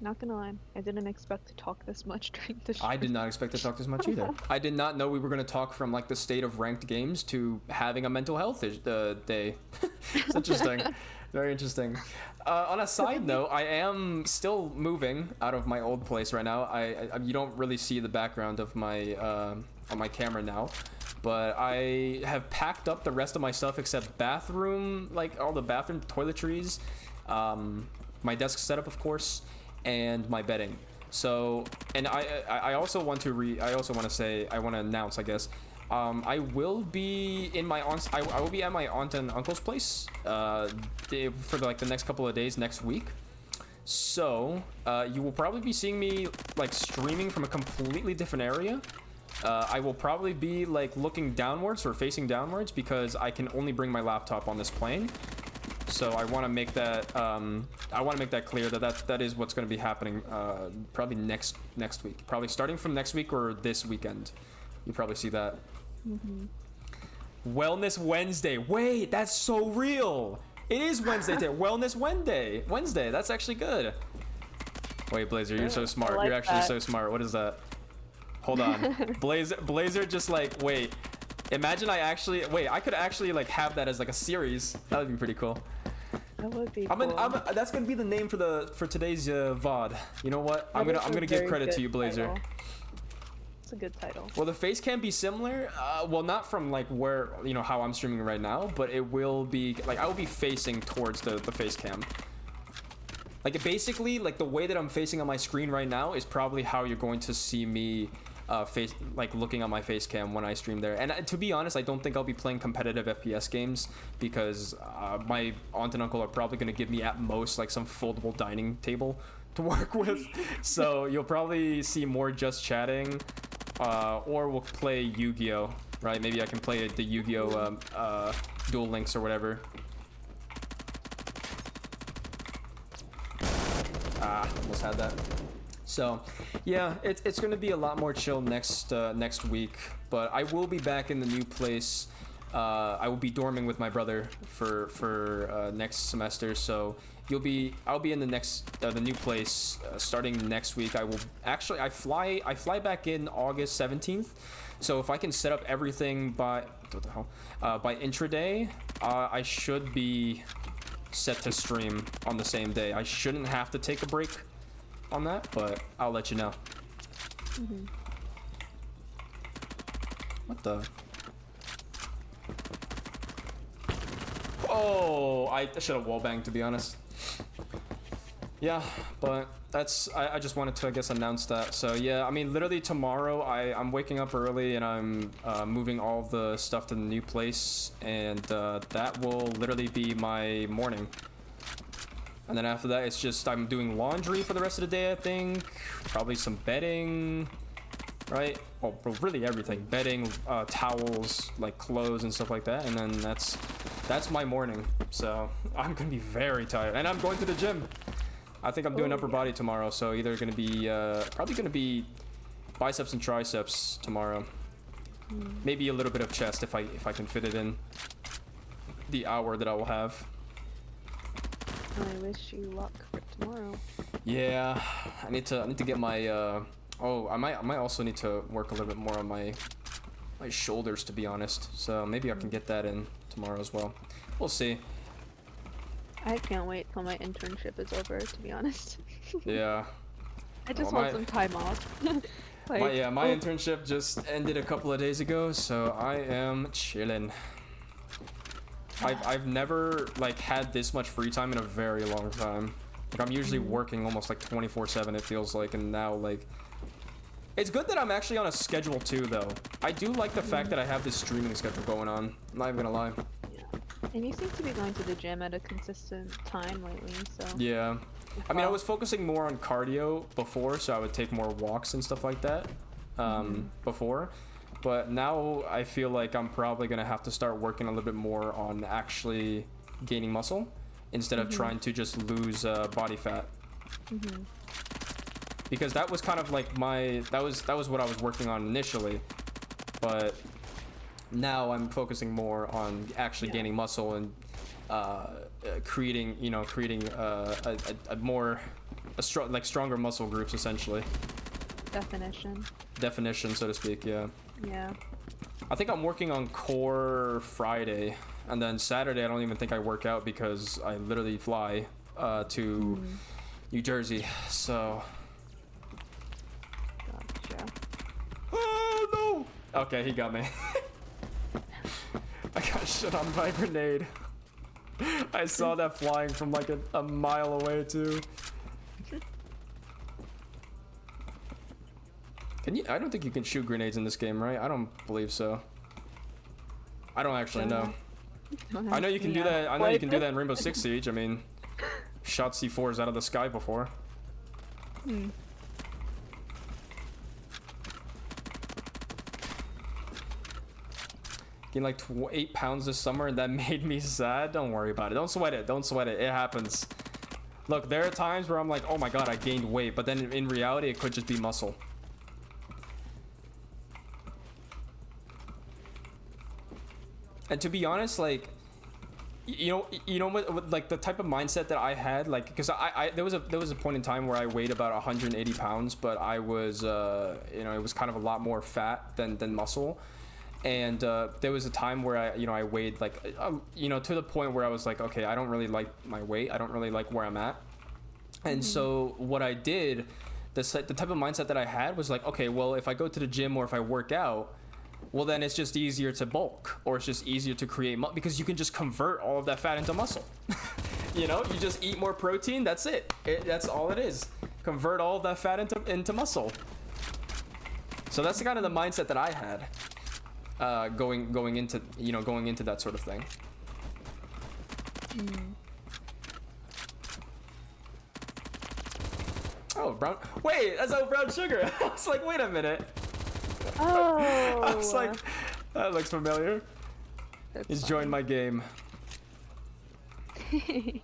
[SPEAKER 2] Not gonna lie, I didn't expect to talk this much during the show.
[SPEAKER 3] I did not expect to talk this much either. I did not know we were going to talk from like the state of ranked games to having a mental health day. It's interesting. Very interesting. On a side note, I am still moving out of my old place right now. You don't really see the background of my on my camera now, but I have packed up the rest of my stuff except bathroom, like all the bathroom toiletries, my desk setup, of course, and my bedding. So, and I also want to announce, I guess, I will be in my aunt's. I will be at my aunt and uncle's place for like the next couple of days next week. So you will probably be seeing me like streaming from a completely different area. I will probably be like looking downwards or facing downwards because I can only bring my laptop on this plane. So I want to make that clear that is what's going to be happening probably next week, probably starting from next week or this weekend. You probably see that. Wellness Wednesday. Wait, that's so real. It is Wednesday today. Wellness Wednesday. That's actually good. Wait, Blazer, you're so smart.
[SPEAKER 2] like
[SPEAKER 3] You're actually
[SPEAKER 2] that.
[SPEAKER 3] so smart. What is that? Hold on. Blazer just like, wait. Imagine I could actually like have that as like a series. That would be pretty cool.
[SPEAKER 2] That would be cool.
[SPEAKER 3] That's gonna be the name for today's VOD. You know what? I'm
[SPEAKER 2] That is
[SPEAKER 3] gonna
[SPEAKER 2] a
[SPEAKER 3] give
[SPEAKER 2] very
[SPEAKER 3] credit to
[SPEAKER 2] good
[SPEAKER 3] you, Blazer.
[SPEAKER 2] title. It's a good title.
[SPEAKER 3] Well, the face cam be similar. Well, not from like where how I'm streaming right now, but it will be like I will be facing towards the face cam. Like basically, like the way that I'm facing on my screen right now is probably how you're going to see me looking at my face cam when I stream there. And to be honest, I don't think I'll be playing competitive FPS games because my aunt and uncle are probably going to give me at most like some foldable dining table to work with. So you'll probably see more just chatting, or we'll play Yu-Gi-Oh, right? Maybe I can play the Yu-Gi-Oh Duel Links or whatever. Almost had that. So, yeah, it's going to be a lot more chill next week, but I will be back in the new place. I will be dorming with my brother for next semester, so I'll be in the new place starting next week. I fly back in August 17th. So if I can set up everything by intraday, I should be set to stream on the same day. I shouldn't have to take a break on that, but I'll let you know. What the? Oh, I should have wallbanged, to be honest. Yeah, but I just wanted to, I guess, announce that. So yeah, I mean, literally tomorrow I'm waking up early and I'm moving all the stuff to the new place, and that will literally be my morning. And then after that, it's just I'm doing laundry for the rest of the day, I think. Probably some bedding, right? Oh, really everything. Bedding, towels, like clothes and stuff like that. And then that's my morning. So I'm gonna be very tired. And I'm going to the gym. I think I'm doing upper body tomorrow. So either gonna be, probably gonna be biceps and triceps tomorrow. Maybe a little bit of chest if I can fit it in the hour that I will have.
[SPEAKER 2] I wish you luck for tomorrow.
[SPEAKER 3] Yeah, I need to get my I might also need to work a little bit more on my shoulders, to be honest. So maybe I can get that in tomorrow as well. We'll see.
[SPEAKER 2] I can't wait till my internship is over, to be honest.
[SPEAKER 3] Yeah.
[SPEAKER 2] I just want some time off.
[SPEAKER 3] My internship just ended a couple of days ago, so I am chilling. I've never like had this much free time in a very long time. Like I'm usually working almost like 24/7, it feels like, and now like it's good that I'm actually on a schedule too, though. I do like the fact that I have this streaming schedule going on. I'm not even gonna lie.
[SPEAKER 2] And you seem to be going to the gym at a consistent time lately, so.
[SPEAKER 3] Yeah. I mean, I was focusing more on cardio before, so I would take more walks and stuff like that before. But now I feel like I'm probably going to have to start working a little bit more on actually gaining muscle instead of trying to just lose body fat. Because that was kind of like that was what I was working on initially. But now I'm focusing more on actually gaining muscle and creating stronger muscle groups, essentially. Definition, so to speak. Yeah. I think I'm working on core Friday, and then Saturday I don't even think I work out because I literally fly to New Jersey. So.
[SPEAKER 2] Gotcha.
[SPEAKER 3] Oh no! Okay, he got me. I got shit on by a grenade. I saw that flying from like a mile away too. Can you? I don't think you can shoot grenades in this game, right? I don't believe so. I don't actually know. I know you can do that. I know you can do that in Rainbow Six Siege. I mean, shot C4s out of the sky before. Gained like 8 pounds this summer, and that made me sad. Don't worry about it. Don't sweat it. Don't sweat it. It happens. Look, there are times where I'm like, oh my god, I gained weight, but then in reality, it could just be muscle. And to be honest, like, you know what, like the type of mindset that I had, like, because there was a point in time where I weighed about 180 pounds, but I was, it was kind of a lot more fat than muscle. And there was a time where I weighed like, to the point where I was like, okay, I don't really like my weight. I don't really like where I'm at. And so what I did, the type of mindset that I had was like, okay, well, if I go to the gym or if I work out, well, then it's just easier to bulk, or it's just easier to create muscle, because you can just convert all of that fat into muscle. You just eat more protein. That's it. That's all it is. Convert all of that fat into muscle. So that's the kind of the mindset that I had. Going into that sort of thing. Oh, brown. Wait, that's how brown sugar. I was like, wait a minute.
[SPEAKER 2] Oh.
[SPEAKER 3] I was like, that looks familiar. He's joined my game. I'm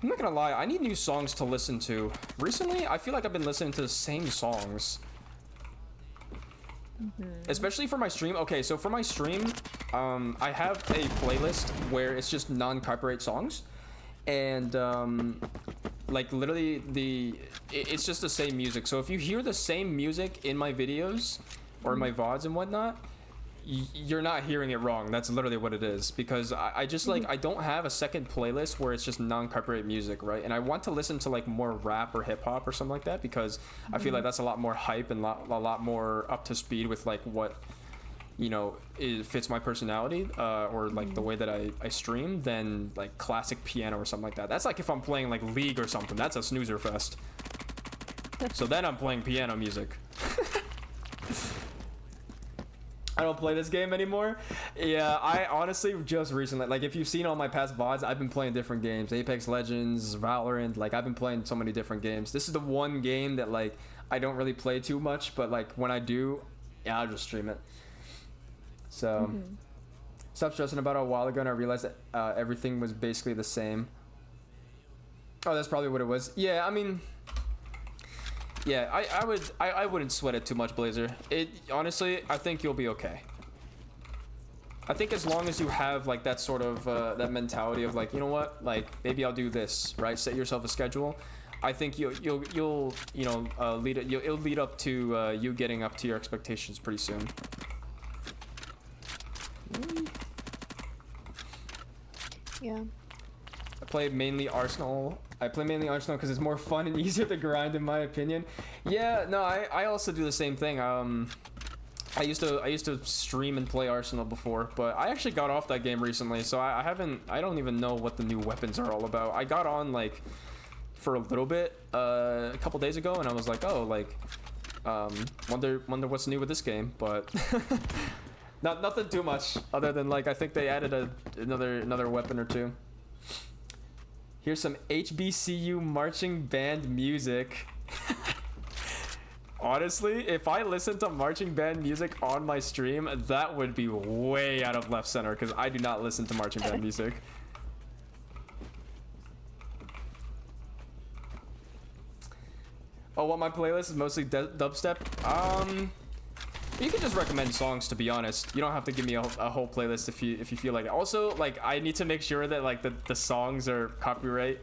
[SPEAKER 3] not gonna lie, I need new songs to listen to. Recently, I feel like I've been listening to the same songs. Especially for my stream. Okay, so for my stream, I have a playlist where it's just non-copyright songs. And, like, literally, it's just the same music. So if you hear the same music in my videos, or my VODs and whatnot, you're not hearing it wrong. That's literally what it is, because I just like, I don't have a second playlist where it's just non-copyright music, right? And I want to listen to like more rap or hip-hop or something like that, because I feel like that's a lot more hype and a lot more up to speed with like what it fits my personality, or like the way that I stream, than like classic piano or something like that. That's like if I'm playing like League or something. That's a snoozer fest. So then I'm playing piano music. I don't play this game anymore. Yeah, I honestly just recently, like, if you've seen all my past VODs, I've been playing different games. Apex Legends, Valorant, like, I've been playing so many different games. This is the one game that, like, I don't really play too much, but, like, when I do, yeah, I'll just stream it. So, stopped stressing about it a while ago, and I realized that everything was basically the same. Oh, that's probably what it was. Yeah, I mean... Yeah, I wouldn't sweat it too much, Blazer. Honestly, I think you'll be okay. I think as long as you have like that sort of that mentality of like, you know what, like maybe I'll do this, right? Set yourself a schedule. I think it'll lead up to you getting up to your expectations pretty soon.
[SPEAKER 2] Yeah.
[SPEAKER 3] I play mainly Arsenal because it's more fun and easier to grind, in my opinion. Yeah, no, I also do the same thing. I used to stream and play Arsenal before, but I actually got off that game recently, so I don't even know what the new weapons are all about. I got on like for a little bit a couple days ago, and I was like, oh, like, wonder what's new with this game, but nothing too much other than like I think they added another weapon or two. Here's some HBCU marching band music. Honestly, if I listened to marching band music on my stream, that would be way out of left center because I do not listen to marching band music. Oh, well, my playlist is mostly dubstep. You can just recommend songs, to be honest. You don't have to give me a whole playlist if you feel like it. Also, like, I need to make sure that like the songs are copyright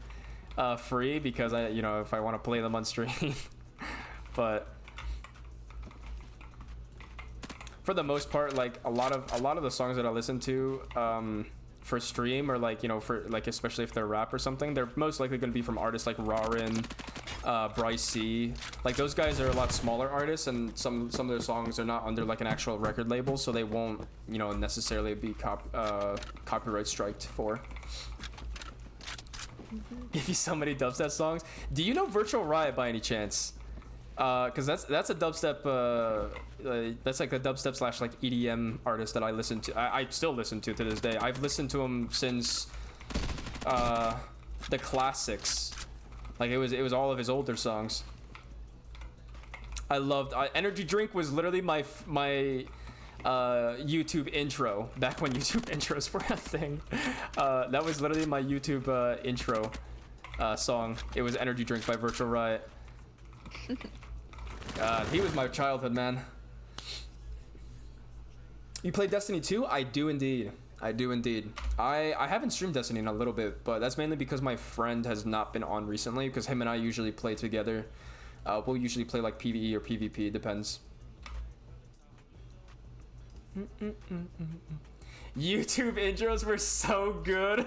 [SPEAKER 3] free because if I want to play them on stream. But for the most part, like a lot of the songs that I listen to for stream, or like for like, especially if they're rap or something, they're most likely going to be from artists like Rarin, Bryce C. Like those guys are a lot smaller artists, and some of their songs are not under like an actual record label, so they won't necessarily be copyright striked for. Give you so many dubstep songs. Do you know Virtual Riot by any chance? Because that's a dubstep, that's like a dubstep / like EDM artist that I listen to. I still listen to this day. I've listened to him since the classics. Like it was all of his older songs. I loved Energy Drink was literally my YouTube intro back when YouTube intros were a thing. That was literally my YouTube intro song. It was Energy Drink by Virtual Riot. God, he was my childhood, man. You play Destiny 2? I do indeed. I do indeed. I haven't streamed Destiny in a little bit, but that's mainly because my friend has not been on recently, because him and I usually play together. We'll usually play like PvE or PvP, depends. YouTube intros were so good.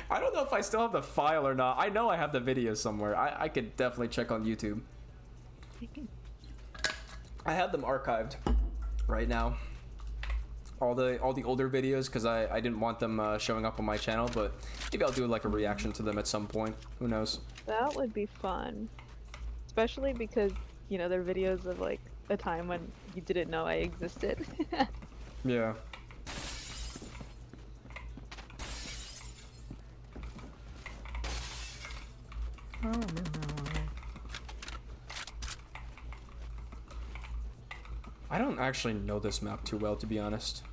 [SPEAKER 3] I don't know if I still have the file or not. I know I have the video somewhere. I could definitely check on YouTube. I have them archived right now. All the older videos, because I didn't want them showing up on my channel, but maybe I'll do like a reaction to them at some point. Who knows?
[SPEAKER 2] That would be fun. Especially because, they're videos of like a time when you didn't know I existed.
[SPEAKER 3] Yeah. I don't actually know this map too well, to be honest.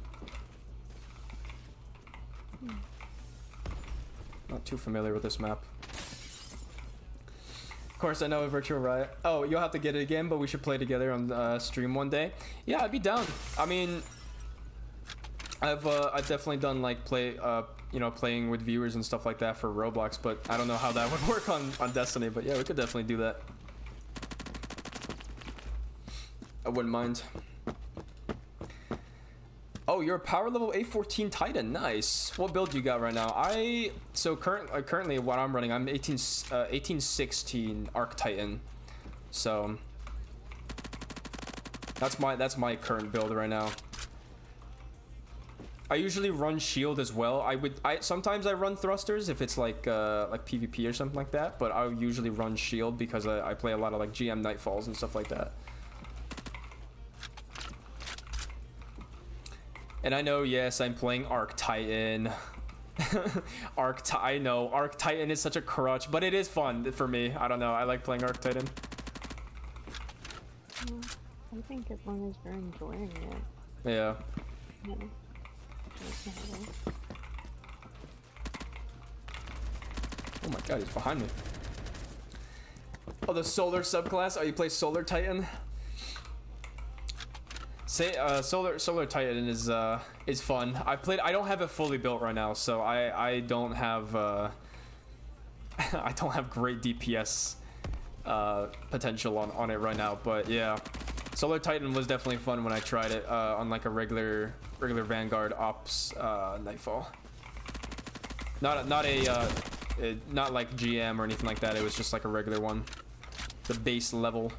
[SPEAKER 3] Not too familiar with this map. Of course, I know Virtual Riot. Oh, you'll have to get it again, but we should play together on stream one day. Yeah, I'd be down. I mean, I've definitely done like playing with viewers and stuff like that for Roblox, but I don't know how that would work on Destiny. But yeah, we could definitely do that. I wouldn't mind. Oh, you're a power level A14 Titan. Nice. What build you got right now? Currently what I'm running, I'm 1816 Arc Titan. So that's my current build right now. I usually run shield as well. Sometimes I run thrusters if it's like PvP or something like that, but I usually run shield because I play a lot of like GM Nightfalls and stuff like that. And I know, yes, I'm playing Arc Titan. I know, Arc Titan is such a crutch, but it is fun for me. I don't know, I like playing Arc Titan.
[SPEAKER 2] Well, I think as long as you're enjoying it.
[SPEAKER 3] Yeah. Oh my god, he's behind me. Oh, the Solar subclass? Oh, you play Solar Titan? Solar Titan is fun. I don't have it fully built right now, so I don't have I don't have great DPS potential on it right now, but yeah, Solar Titan was definitely fun when I tried it on like a regular Vanguard Ops Nightfall. Not like GM or anything like that. It was just like a regular one, the base level.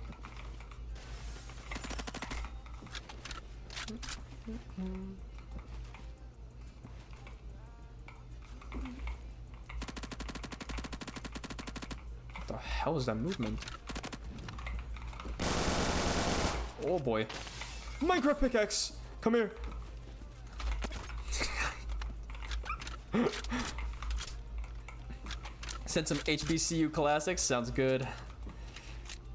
[SPEAKER 3] hell is that movement? Oh boy. Minecraft pickaxe! Come here. Sent some HBCU classics. Sounds good.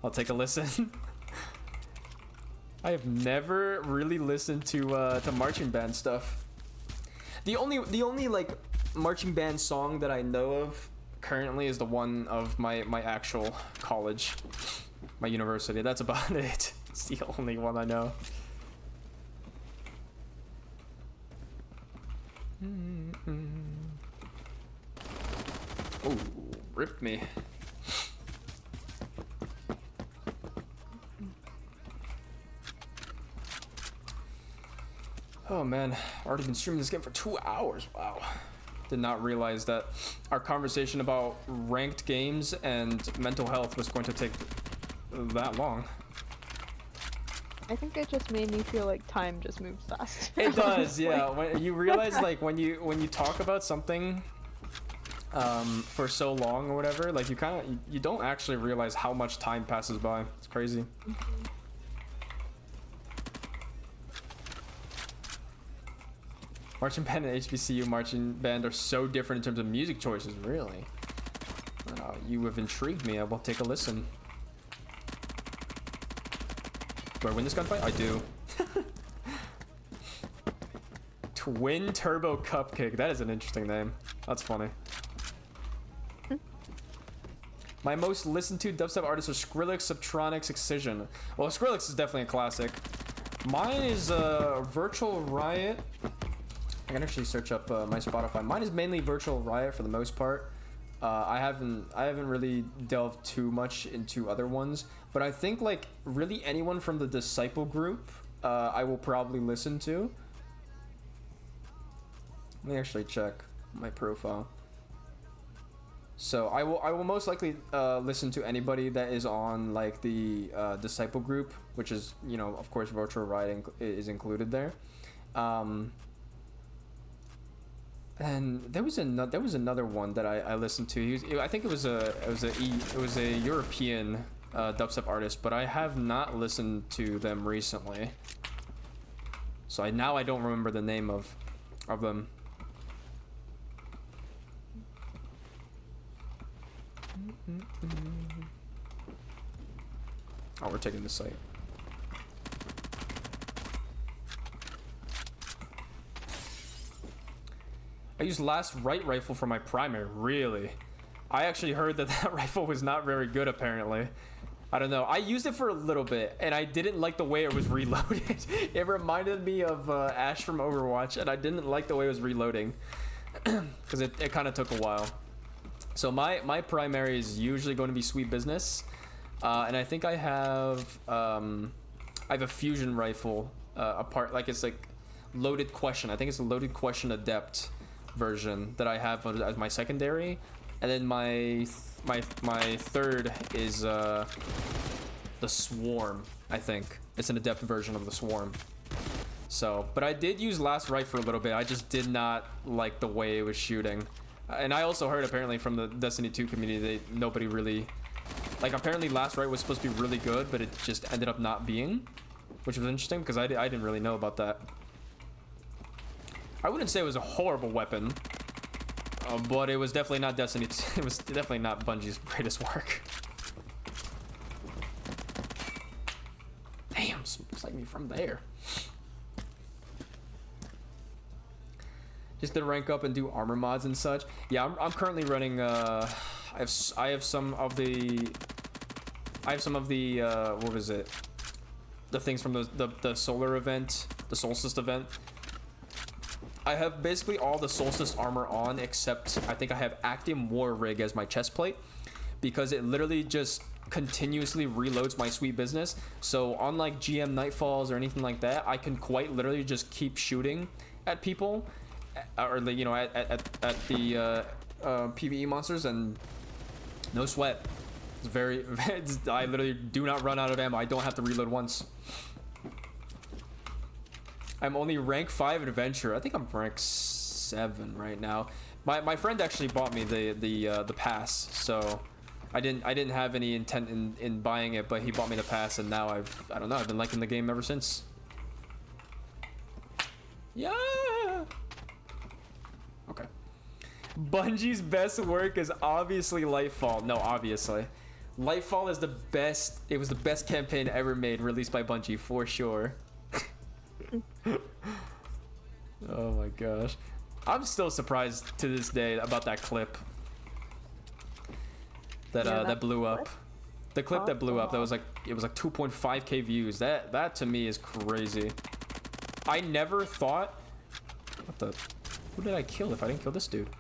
[SPEAKER 3] I'll take a listen. I have never really listened to marching band stuff. The only like marching band song that I know of currently is the one of my actual college, my university. That's about it. It's the only one I know. Oh, ripped me. Oh man, already been streaming this game for 2 hours. Wow. Did not realize that our conversation about ranked games and mental health was going to take that long.
[SPEAKER 2] I think it just made me feel like time just moves fast.
[SPEAKER 3] It does, yeah. When you realize, like, when you talk about something for so long or whatever, like you don't actually realize how much time passes by. It's crazy. Marching band and HBCU marching band are so different in terms of music choices, really. You have intrigued me. I will take a listen. Do I win this gunfight? I do. Twin Turbo Cupcake. That is an interesting name. That's funny. My most listened to dubstep artists are Skrillex, Subtronics, Excision. Well, Skrillex is definitely a classic. Mine is Virtual Riot. I can actually search up my Spotify. Mine is mainly Virtual Riot for the most part. I haven't really delved too much into other ones, but I think like really anyone from the Disciple group, I will probably listen to. Let me actually check my profile. So I will most likely listen to anybody that is on like the Disciple group, which is, you know, of course Virtual Riot is included there. And there was another one that I listened to. I think it was a European dubstep artist, but I have not listened to them recently. So I don't remember the name of them. Oh, we're taking this site. I used last right rifle for my primary. Really? I actually heard that that rifle was not very good, apparently. I don't know. I used it for a little bit, and I didn't like the way it was reloaded. It reminded me of Ash from Overwatch, and I didn't like the way it was reloading. Because it kind of took a while. So my primary is usually going to be Sweet Business. And I think I have a fusion rifle apart. Like, it's like Loaded Question. I think it's a Loaded Question Adept version that I have as my secondary, and then my third is the Swarm. I think it's an adept version of the Swarm. So, but I did use Last Right for a little bit. I just did not like the way it was shooting, and I also heard apparently from the Destiny 2 community that nobody really like. Apparently, Last Right was supposed to be really good, but it just ended up not being, which was interesting because I didn't really know about that. I wouldn't say it was a horrible weapon, but it was definitely not Destiny. It was definitely not Bungie's greatest work. Damn, looks like me from there. Just to rank up and do armor mods and such. Yeah, I'm currently running. I have some of the what was it? The things from the solar event, the Solstice event. I have basically all the Solstice armor on, except I think I have Actium War Rig as my chest plate, because it literally just continuously reloads my Sweet Business. So unlike GM Nightfalls or anything like that, I can quite literally just keep shooting at people, or you know, at the PvE monsters, and no sweat. It's very. I literally do not run out of ammo. I don't have to reload once. I'm only rank 5 adventure. I think I'm rank 7 right now. My friend actually bought me the pass, so I didn't have any intent in buying it, but he bought me the pass, and now I don't know, I've been liking the game ever since. Yeah. Okay. Bungie's best work is obviously Lightfall. No, obviously. Lightfall is the best. It was the best campaign ever made, released by Bungie, for sure. Oh my gosh. I'm still surprised to this day about that clip. That blew up. The clip that blew up, that was like, it was like 2.5k views. That to me is crazy. I never thought, who did I kill if I didn't kill this dude?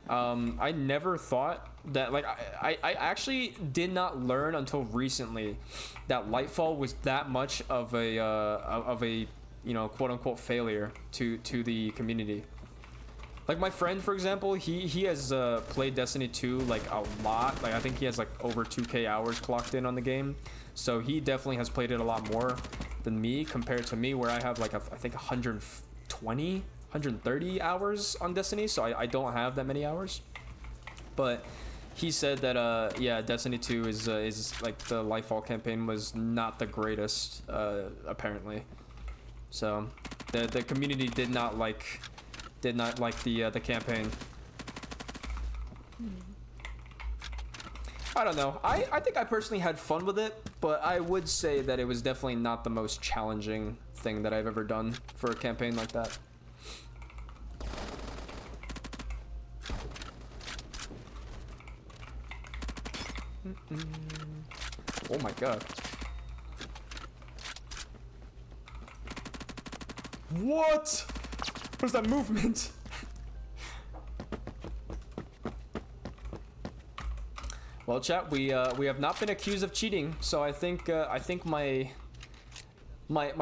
[SPEAKER 3] I never thought that, like, I actually did not learn until recently that Lightfall was that much of a you know, quote unquote failure to the community. Like my friend, for example, he has played Destiny 2 like a lot. Like I think he has like over 2k hours clocked in on the game. So he definitely has played it a lot more than me, compared to me, where I have like I think 120, 130 hours on Destiny. So I don't have that many hours. But he said that yeah, Destiny 2 is like the Lightfall campaign was not the greatest apparently. So the community did not like the campaign. I don't know. I think I personally had fun with it, but I would say that it was definitely not the most challenging thing that I've ever done for a campaign like that. Oh my god. What? What's that movement? Well, chat, we have not been accused of cheating, so I think my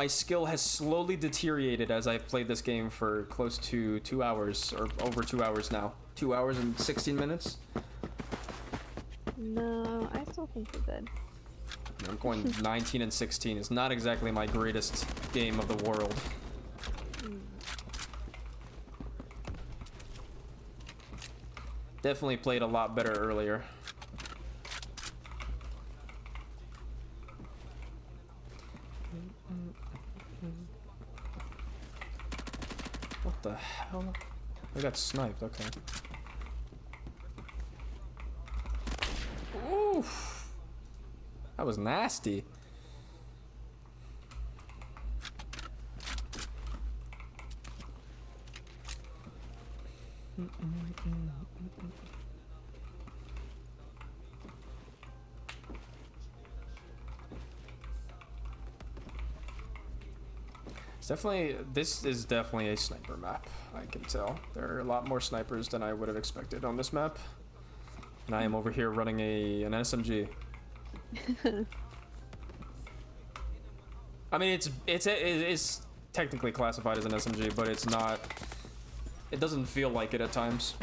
[SPEAKER 3] skill has slowly deteriorated as I've played this game for close to 2 hours, or over 2 hours now. 2 hours and 16 minutes.
[SPEAKER 2] No, I still think you're good.
[SPEAKER 3] I'm going 19 and 16. It's not exactly my greatest game of the world. Definitely played a lot better earlier. What the hell? I got sniped, okay. Oof. That was nasty. This is definitely a sniper map, I can tell. There are a lot more snipers than I would have expected on this map. And I am over here running an SMG. I mean, it's technically classified as an SMG, but it's not. It doesn't feel like it at times.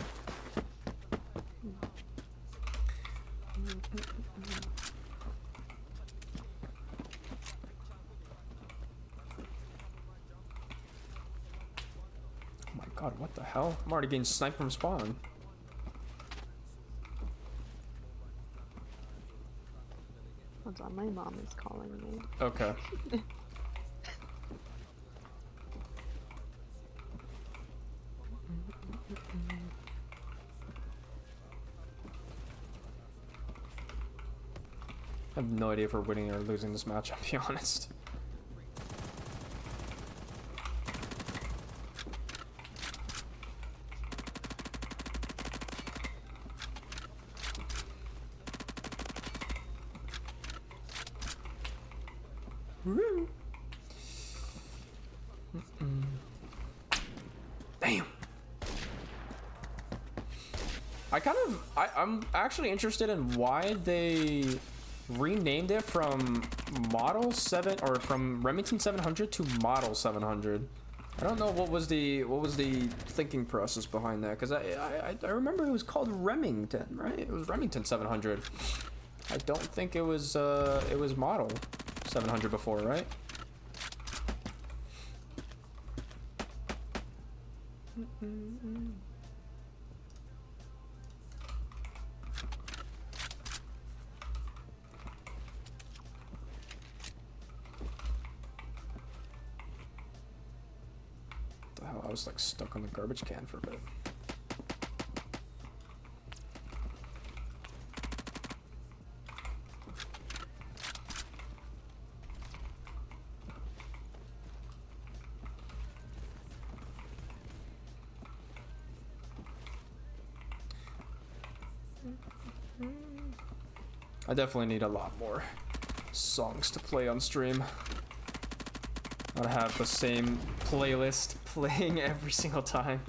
[SPEAKER 3] Oh my god, what the hell? I'm already getting sniped from spawn.
[SPEAKER 2] Hold on, my mom is calling me.
[SPEAKER 3] Okay. I have no idea if we're winning or losing this match, I'll be honest. Woo. Damn. I'm actually interested in why they renamed it from Model 7 or from Remington 700 to Model 700. I don't know what was the thinking process behind that, because I remember it was called Remington, right? It was Remington 700. I don't think it was Model 700 before, right? I was like stuck on the garbage can for a bit. I definitely need a lot more songs to play on stream. I'd have the same playlist playing every single time.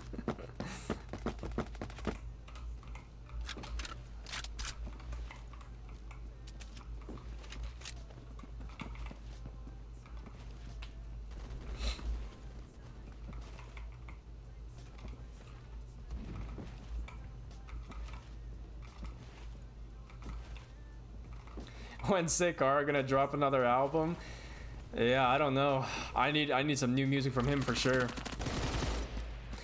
[SPEAKER 3] When Sick are gonna drop another album? Yeah, I don't know. I need some new music from him for sure.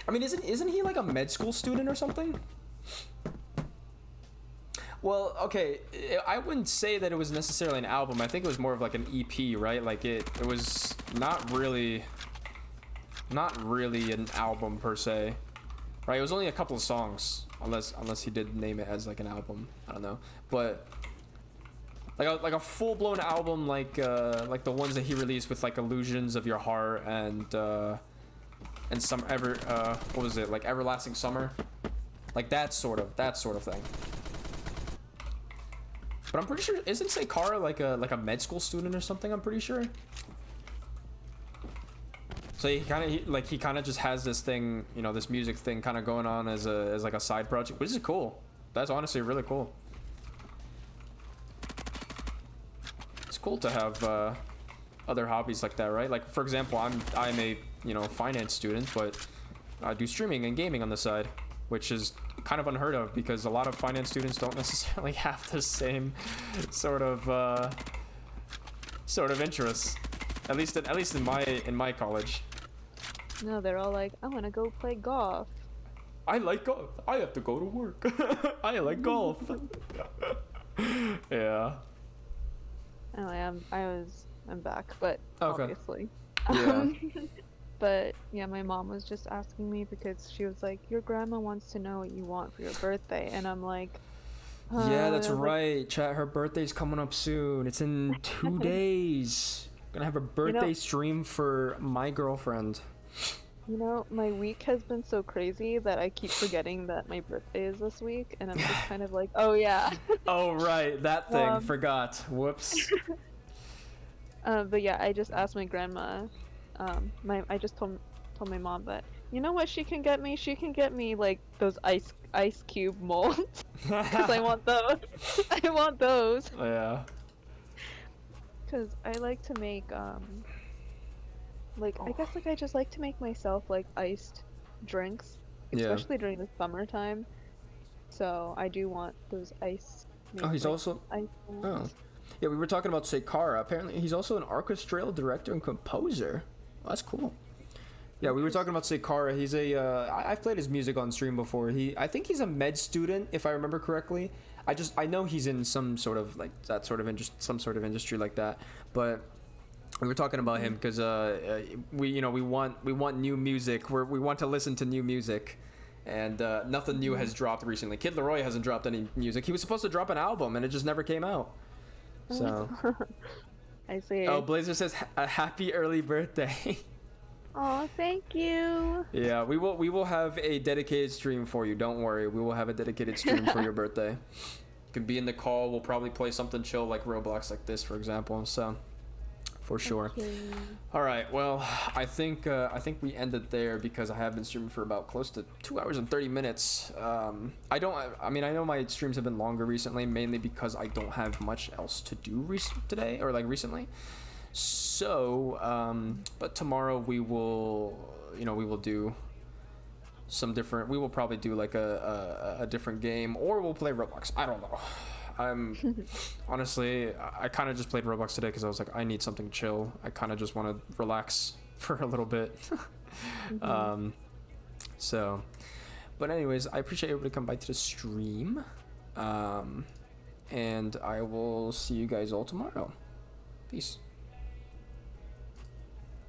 [SPEAKER 3] I mean, isn't he like a med school student or something? Well, okay, I wouldn't say that it was necessarily an album. I think it was more of like an EP, right? Like it was not really an album per se, right? It was only a couple of songs, unless he did name it as like an album. I don't know, but like a full-blown album, like the ones that he released with like Illusions of Your Heart and some what was it, like Everlasting Summer, like that sort of thing. But I'm pretty sure, isn't Seikara like a med school student or something? I'm pretty sure. So he kind of just has this thing, you know, this music thing kind of going on as like a side project, which is cool. That's honestly really cool. It's cool to have other hobbies like that, right? Like for example, I'm a, you know, finance student, but I do streaming and gaming on the side, which is kind of unheard of because a lot of finance students don't necessarily have the same sort of interests. At least in my college.
[SPEAKER 2] No, they're all like, I want to go play golf.
[SPEAKER 3] I like golf. I have to go to work. I like golf. Yeah.
[SPEAKER 2] Anyway, I'm back, but
[SPEAKER 3] okay.
[SPEAKER 2] Obviously.
[SPEAKER 3] Yeah.
[SPEAKER 2] But yeah, my mom was just asking me because she was like, your grandma wants to know what you want for your birthday, and I'm like,
[SPEAKER 3] yeah, that's right. Chat, her birthday's coming up soon. It's in 2 days. Gonna have a birthday stream for my girlfriend.
[SPEAKER 2] You know, my week has been so crazy that I keep forgetting that my birthday is this week, and I'm just kind of like, oh yeah.
[SPEAKER 3] Oh right, that thing. Forgot. Whoops.
[SPEAKER 2] But yeah, I just asked my grandma. I just told my mom that, you know what she can get me? She can get me like those ice cube molds because I want those. I want those.
[SPEAKER 3] Yeah.
[SPEAKER 2] Because I like to make I guess like I just like to make myself like iced drinks, especially during the summertime. So I do want those ice.
[SPEAKER 3] Oh, he's also.
[SPEAKER 2] Ice
[SPEAKER 3] Oh, yeah. We were talking about Seikara. Apparently, he's also an orchestral director and composer. Oh, that's cool. Yeah, we were talking about Seikara. He's I've played his music on stream before. I think he's a med student, if I remember correctly. I know he's in some sort of like that sort of some sort of industry like that. But we were talking about him because we want new music. We want to listen to new music, and nothing new has dropped recently. Kid Laroi hasn't dropped any music. He was supposed to drop an album, and it just never came out. So.
[SPEAKER 2] I see.
[SPEAKER 3] Oh, Blazer says a happy early birthday.
[SPEAKER 2] Oh, thank you.
[SPEAKER 3] Yeah, we will have a dedicated stream for you. Don't worry, we will have a dedicated stream for your birthday. You can be in the call. We'll probably play something chill like Roblox, like this, for example. So, for sure.
[SPEAKER 2] Okay.
[SPEAKER 3] All right. Well, I think we ended there because I have been streaming for about close to 2 hours and 30 minutes. I know my streams have been longer recently, mainly because I don't have much else to do recently. So, but tomorrow we will do some different. We will probably do like a different game, or we'll play Roblox. I don't know. Honestly, I kind of just played Roblox today because I was like, I need something chill. I kind of just want to relax for a little bit. So, but anyways, I appreciate everybody coming by to the stream, and I will see you guys all tomorrow. Peace.